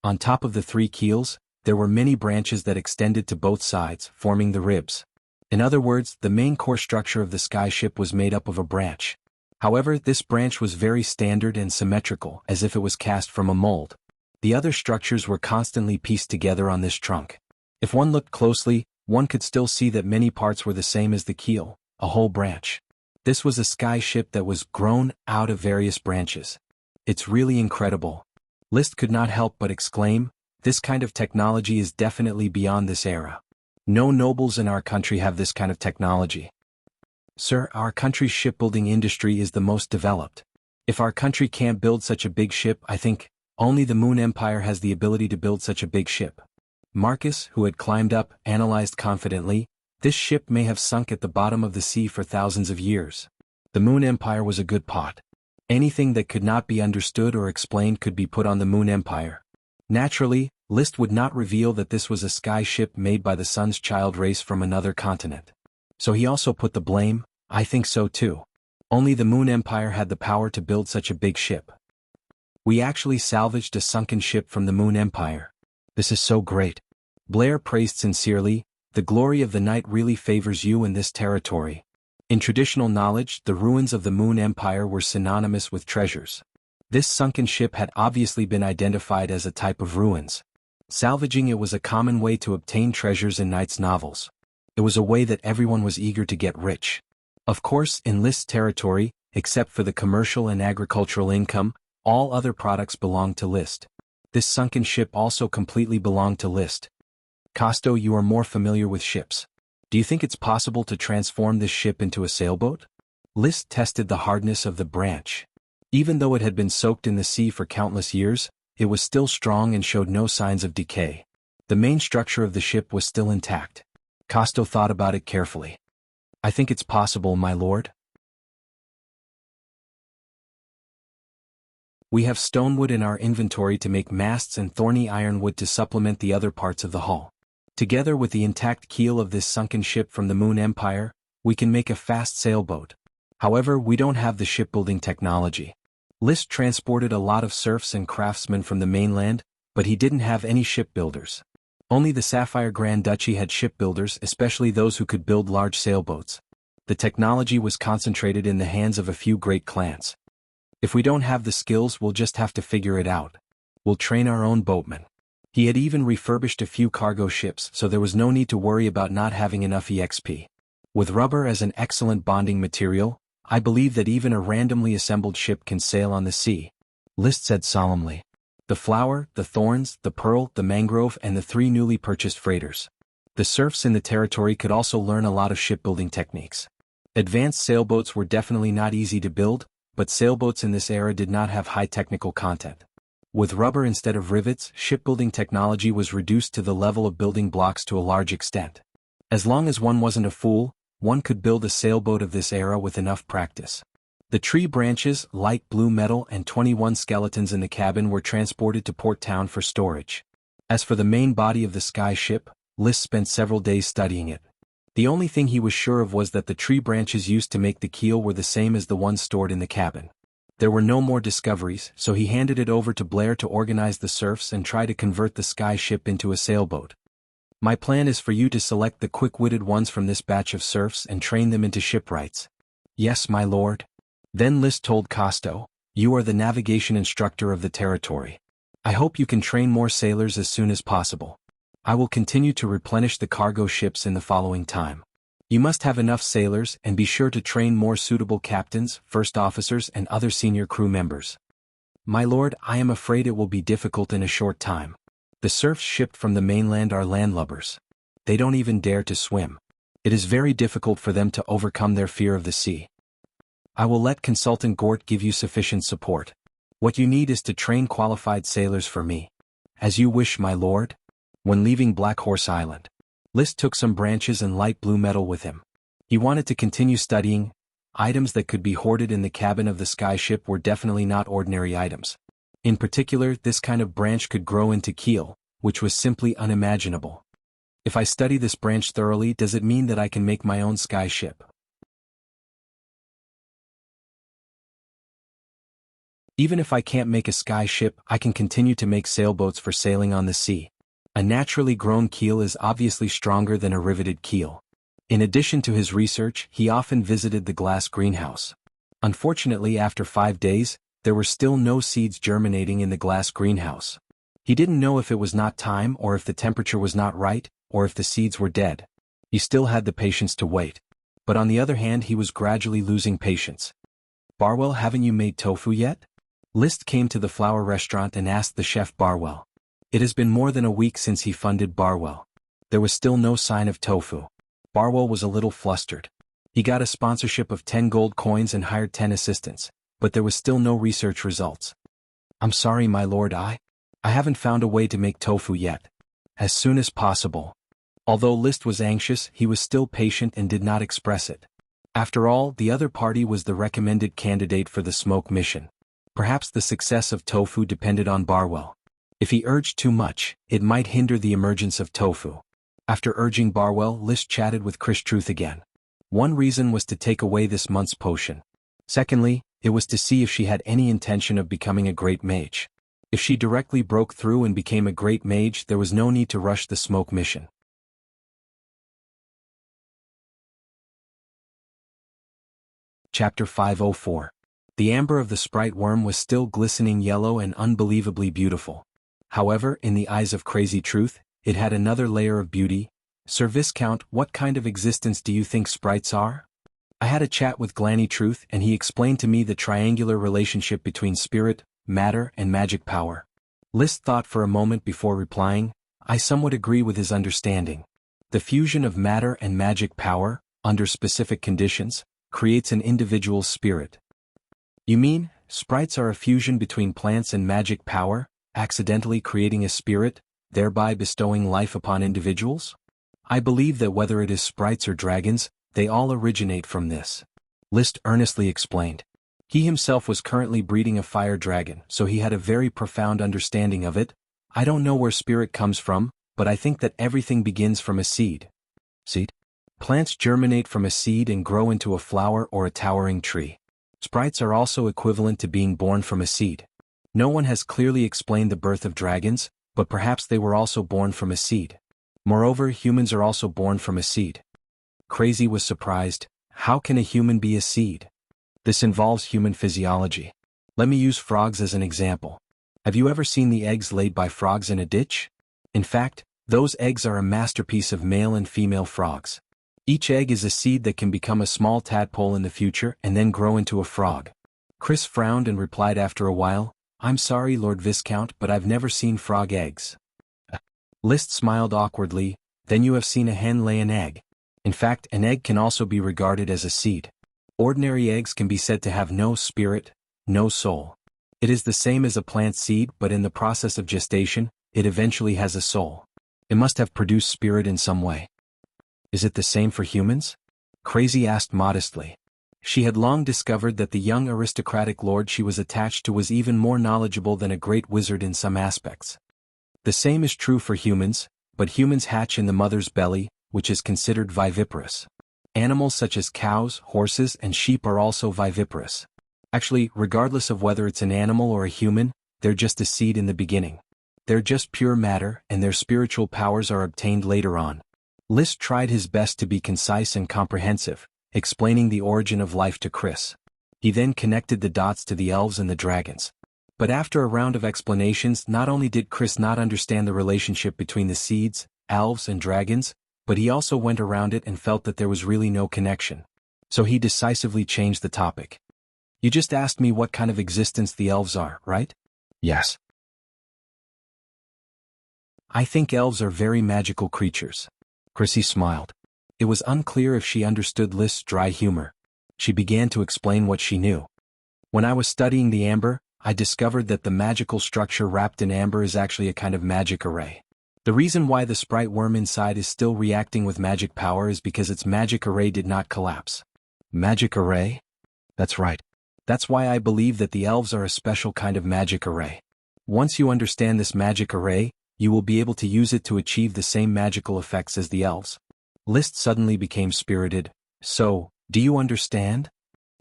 On top of the three keels, there were many branches that extended to both sides, forming the ribs. In other words, the main core structure of the sky ship was made up of a branch. However, this branch was very standard and symmetrical, as if it was cast from a mold. The other structures were constantly pieced together on this trunk. If one looked closely, one could still see that many parts were the same as the keel, a whole branch. This was a sky ship that was grown out of various branches. It's really incredible. List could not help but exclaim, this kind of technology is definitely beyond this era. No nobles in our country have this kind of technology. Sir, our country's shipbuilding industry is the most developed. If our country can't build such a big ship, I think, only the Moon Empire has the ability to build such a big ship. Marcus, who had climbed up, analyzed confidently, this ship may have sunk at the bottom of the sea for thousands of years. The Moon Empire was a good pot. Anything that could not be understood or explained could be put on the Moon Empire. Naturally, List would not reveal that this was a sky ship made by the sun's child race from another continent. So he also put the blame, I think so too. Only the Moon Empire had the power to build such a big ship. We actually salvaged a sunken ship from the Moon Empire. This is so great. Blair praised sincerely, the glory of the night really favors you in this territory. In traditional knowledge, the ruins of the Moon Empire were synonymous with treasures. This sunken ship had obviously been identified as a type of ruins. Salvaging it was a common way to obtain treasures in Knight's novels. It was a way that everyone was eager to get rich. Of course, in List's territory, except for the commercial and agricultural income, all other products belonged to List. This sunken ship also completely belonged to List. Costo, you are more familiar with ships. Do you think it's possible to transform this ship into a sailboat? List tested the hardness of the branch. Even though it had been soaked in the sea for countless years, it was still strong and showed no signs of decay. The main structure of the ship was still intact. Costo thought about it carefully. I think it's possible, my lord. We have stonewood in our inventory to make masts and thorny ironwood to supplement the other parts of the hull. Together with the intact keel of this sunken ship from the Moon Empire, we can make a fast sailboat. However, we don't have the shipbuilding technology. List transported a lot of serfs and craftsmen from the mainland, but he didn't have any shipbuilders. Only the Sapphire Grand Duchy had shipbuilders, especially those who could build large sailboats. The technology was concentrated in the hands of a few great clans. If we don't have the skills, we'll just have to figure it out. We'll train our own boatmen. He had even refurbished a few cargo ships, so there was no need to worry about not having enough EXP. With rubber as an excellent bonding material, I believe that even a randomly assembled ship can sail on the sea. List said solemnly. The flower, the thorns, the pearl, the mangrove, and the 3 newly purchased freighters. The serfs in the territory could also learn a lot of shipbuilding techniques. Advanced sailboats were definitely not easy to build, but sailboats in this era did not have high technical content. With rubber instead of rivets, shipbuilding technology was reduced to the level of building blocks to a large extent. As long as one wasn't a fool, one could build a sailboat of this era with enough practice. The tree branches, light blue metal and 21 skeletons in the cabin were transported to Port Town for storage. As for the main body of the sky ship, List spent several days studying it. The only thing he was sure of was that the tree branches used to make the keel were the same as the ones stored in the cabin. There were no more discoveries, so he handed it over to Blair to organize the serfs and try to convert the sky ship into a sailboat. My plan is for you to select the quick-witted ones from this batch of serfs and train them into shipwrights. Yes, my lord. Then List told Costo, you are the navigation instructor of the territory. I hope you can train more sailors as soon as possible. I will continue to replenish the cargo ships in the following time. You must have enough sailors and be sure to train more suitable captains, first officers and other senior crew members. My lord, I am afraid it will be difficult in a short time. The serfs shipped from the mainland are landlubbers. They don't even dare to swim. It is very difficult for them to overcome their fear of the sea. I will let Consultant Gort give you sufficient support. What you need is to train qualified sailors for me. As you wish, my lord. When leaving Black Horse Island, List took some branches and light blue metal with him. He wanted to continue studying. Items that could be hoarded in the cabin of the sky ship were definitely not ordinary items. In particular, this kind of branch could grow into keel, which was simply unimaginable. If I study this branch thoroughly, does it mean that I can make my own sky ship? Even if I can't make a sky ship, I can continue to make sailboats for sailing on the sea. A naturally grown keel is obviously stronger than a riveted keel. In addition to his research, he often visited the glass greenhouse. Unfortunately, after 5 days, there were still no seeds germinating in the glass greenhouse. He didn't know if it was not time or if the temperature was not right, or if the seeds were dead. He still had the patience to wait. But on the other hand, he was gradually losing patience. Barwell, haven't you made tofu yet? List came to the flower restaurant and asked the chef Barwell. It has been more than a week since he funded Barwell. There was still no sign of tofu. Barwell was a little flustered. He got a sponsorship of 10 gold coins and hired 10 assistants, but there was still no research results. I'm sorry, my lord, I haven't found a way to make tofu yet. As soon as possible. Although List was anxious, he was still patient and did not express it. After all, the other party was the recommended candidate for the smoke mission. Perhaps the success of tofu depended on Barwell. If he urged too much, it might hinder the emergence of tofu. After urging Barwell, List chatted with Chris Truth again. One reason was to take away this month's potion. Secondly, it was to see if she had any intention of becoming a great mage. If she directly broke through and became a great mage, there was no need to rush the smoke mission. Chapter 504. The amber of the sprite worm was still glistening yellow and unbelievably beautiful. However, in the eyes of Crazy Truth, it had another layer of beauty. Sir Viscount, what kind of existence do you think sprites are? I had a chat with Glanny Truth and he explained to me the triangular relationship between spirit, matter and magic power. List thought for a moment before replying. I somewhat agree with his understanding. The fusion of matter and magic power, under specific conditions, creates an individual's spirit. You mean, sprites are a fusion between plants and magic power, accidentally creating a spirit, thereby bestowing life upon individuals? I believe that whether it is sprites or dragons, they all originate from this. List earnestly explained. He himself was currently breeding a fire dragon, so he had a very profound understanding of it. I don't know where spirit comes from, but I think that everything begins from a seed. Seed? Plants germinate from a seed and grow into a flower or a towering tree. Sprites are also equivalent to being born from a seed. No one has clearly explained the birth of dragons, but perhaps they were also born from a seed. Moreover, humans are also born from a seed. Crazy was surprised. How can a human be a seed? This involves human physiology. Let me use frogs as an example. Have you ever seen the eggs laid by frogs in a ditch? In fact, those eggs are a masterpiece of male and female frogs. Each egg is a seed that can become a small tadpole in the future and then grow into a frog. Chris frowned and replied after a while, I'm sorry, Lord Viscount, but I've never seen frog eggs. List smiled awkwardly. Then you have seen a hen lay an egg. In fact, an egg can also be regarded as a seed. Ordinary eggs can be said to have no spirit, no soul. It is the same as a plant seed, but in the process of gestation, it eventually has a soul. It must have produced spirit in some way. Is it the same for humans? Crazy asked modestly. She had long discovered that the young aristocratic lord she was attached to was even more knowledgeable than a great wizard in some aspects. The same is true for humans, but humans hatch in the mother's belly, which is considered viviparous. Animals such as cows, horses, and sheep are also viviparous. Actually, regardless of whether it's an animal or a human, they're just a seed in the beginning. They're just pure matter, and their spiritual powers are obtained later on. Liszt tried his best to be concise and comprehensive, explaining the origin of life to Chris. He then connected the dots to the elves and the dragons. But after a round of explanations, not only did Chris not understand the relationship between the seeds, elves, and dragons, but he also went around it and felt that there was really no connection. So he decisively changed the topic. You just asked me what kind of existence the elves are, right? Yes. I think elves are very magical creatures. Chrissy smiled. It was unclear if she understood Liszt's dry humor. She began to explain what she knew. When I was studying the amber, I discovered that the magical structure wrapped in amber is actually a kind of magic array. The reason why the sprite worm inside is still reacting with magic power is because its magic array did not collapse. Magic array? That's right. That's why I believe that the elves are a special kind of magic array. Once you understand this magic array, you will be able to use it to achieve the same magical effects as the elves. Liszt suddenly became spirited. So, do you understand?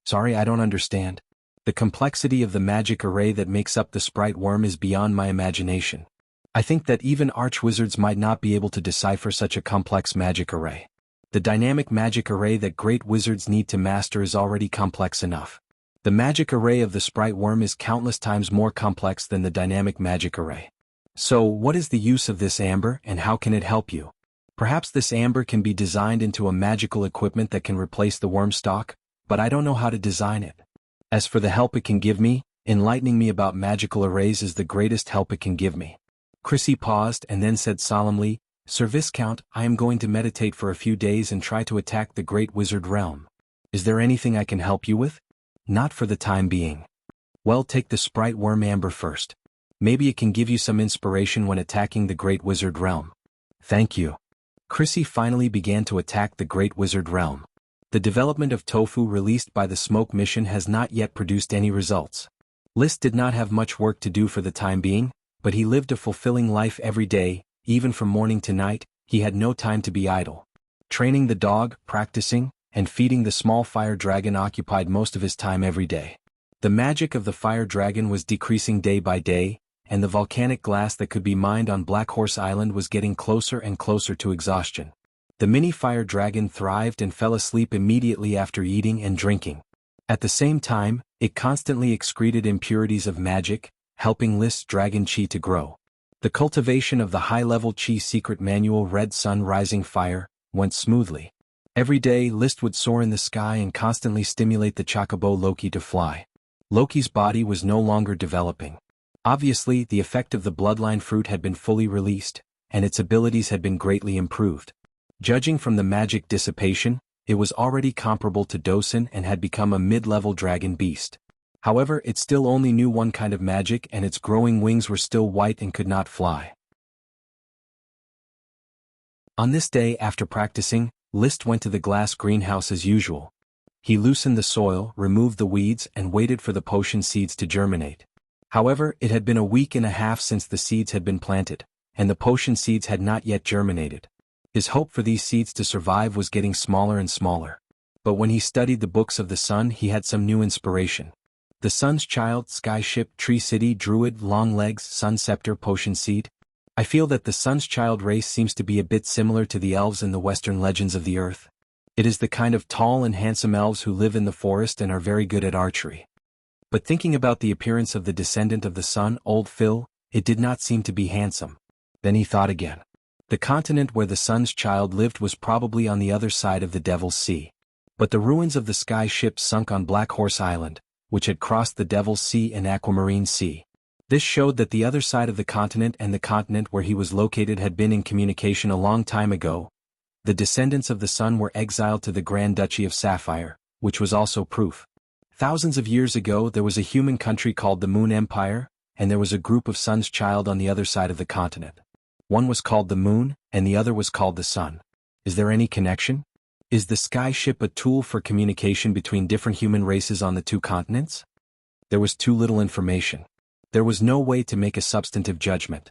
Sorry, I don't understand. The complexity of the magic array that makes up the sprite worm is beyond my imagination. I think that even archwizards might not be able to decipher such a complex magic array. The dynamic magic array that great wizards need to master is already complex enough. The magic array of the sprite worm is countless times more complex than the dynamic magic array. So, what is the use of this amber, and how can it help you? Perhaps this amber can be designed into a magical equipment that can replace the worm stalk, but I don't know how to design it. As for the help it can give me, enlightening me about magical arrays is the greatest help it can give me. Chrissy paused and then said solemnly, Sir Viscount, I am going to meditate for a few days and try to attack the great wizard realm. Is there anything I can help you with? Not for the time being. Well, take the sprite worm amber first. Maybe it can give you some inspiration when attacking the great wizard realm. Thank you. Chrissy finally began to attack the great wizard realm. The development of tofu released by the smoke mission has not yet produced any results. Liszt did not have much work to do for the time being, but he lived a fulfilling life every day, even from morning to night. He had no time to be idle. Training the dog, practicing, and feeding the small fire dragon occupied most of his time every day. The magic of the fire dragon was decreasing day by day, and the volcanic glass that could be mined on Black Horse Island was getting closer and closer to exhaustion. The mini fire dragon thrived and fell asleep immediately after eating and drinking. At the same time, it constantly excreted impurities of magic, helping Liszt's dragon chi to grow. The cultivation of the high-level chi secret manual Red Sun Rising Fire went smoothly. Every day Liszt would soar in the sky and constantly stimulate the chocobo Loki to fly. Loki's body was no longer developing. Obviously, the effect of the bloodline fruit had been fully released, and its abilities had been greatly improved. Judging from the magic dissipation, it was already comparable to Dosen and had become a mid-level dragon beast. However, it still only knew one kind of magic and its growing wings were still white and could not fly. On this day after practicing, Liszt went to the glass greenhouse as usual. He loosened the soil, removed the weeds, and waited for the potion seeds to germinate. However, it had been a week and a half since the seeds had been planted, and the potion seeds had not yet germinated. His hope for these seeds to survive was getting smaller and smaller. But when he studied the books of the sun, he had some new inspiration. The Sun's Child, Sky Ship, Tree City, Druid, Long Legs, Sun Scepter, Potion Seed. I feel that the Sun's Child race seems to be a bit similar to the elves in the Western legends of the Earth. It is the kind of tall and handsome elves who live in the forest and are very good at archery. But thinking about the appearance of the descendant of the sun, Old Phil, it did not seem to be handsome. Then he thought again. The continent where the Sun's Child lived was probably on the other side of the Devil's Sea. But the ruins of the Sky Ship sunk on Black Horse Island, which had crossed the Devil's Sea and Aquamarine Sea. This showed that the other side of the continent and the continent where he was located had been in communication a long time ago. The descendants of the sun were exiled to the Grand Duchy of Sapphire, which was also proof. Thousands of years ago there was a human country called the Moon Empire, and there was a group of Sun's Child on the other side of the continent. One was called the Moon, and the other was called the Sun. Is there any connection? Is the sky ship a tool for communication between different human races on the two continents? There was too little information. There was no way to make a substantive judgment.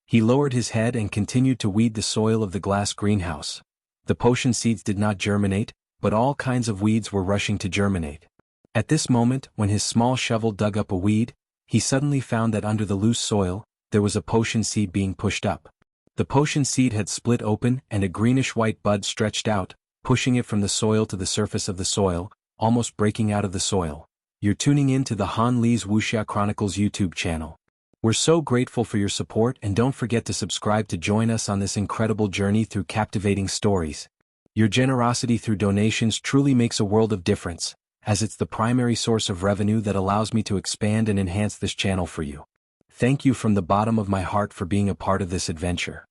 He lowered his head and continued to weed the soil of the glass greenhouse. The potion seeds did not germinate, but all kinds of weeds were rushing to germinate. At this moment, when his small shovel dug up a weed, he suddenly found that under the loose soil, there was a potion seed being pushed up. The potion seed had split open and a greenish-white bud stretched out, pushing it from the soil to the surface of the soil, almost breaking out of the soil. You're tuning in to the Han Lee's Wuxia Chronicles YouTube channel. We're so grateful for your support, and don't forget to subscribe to join us on this incredible journey through captivating stories. Your generosity through donations truly makes a world of difference, as it's the primary source of revenue that allows me to expand and enhance this channel for you. Thank you from the bottom of my heart for being a part of this adventure.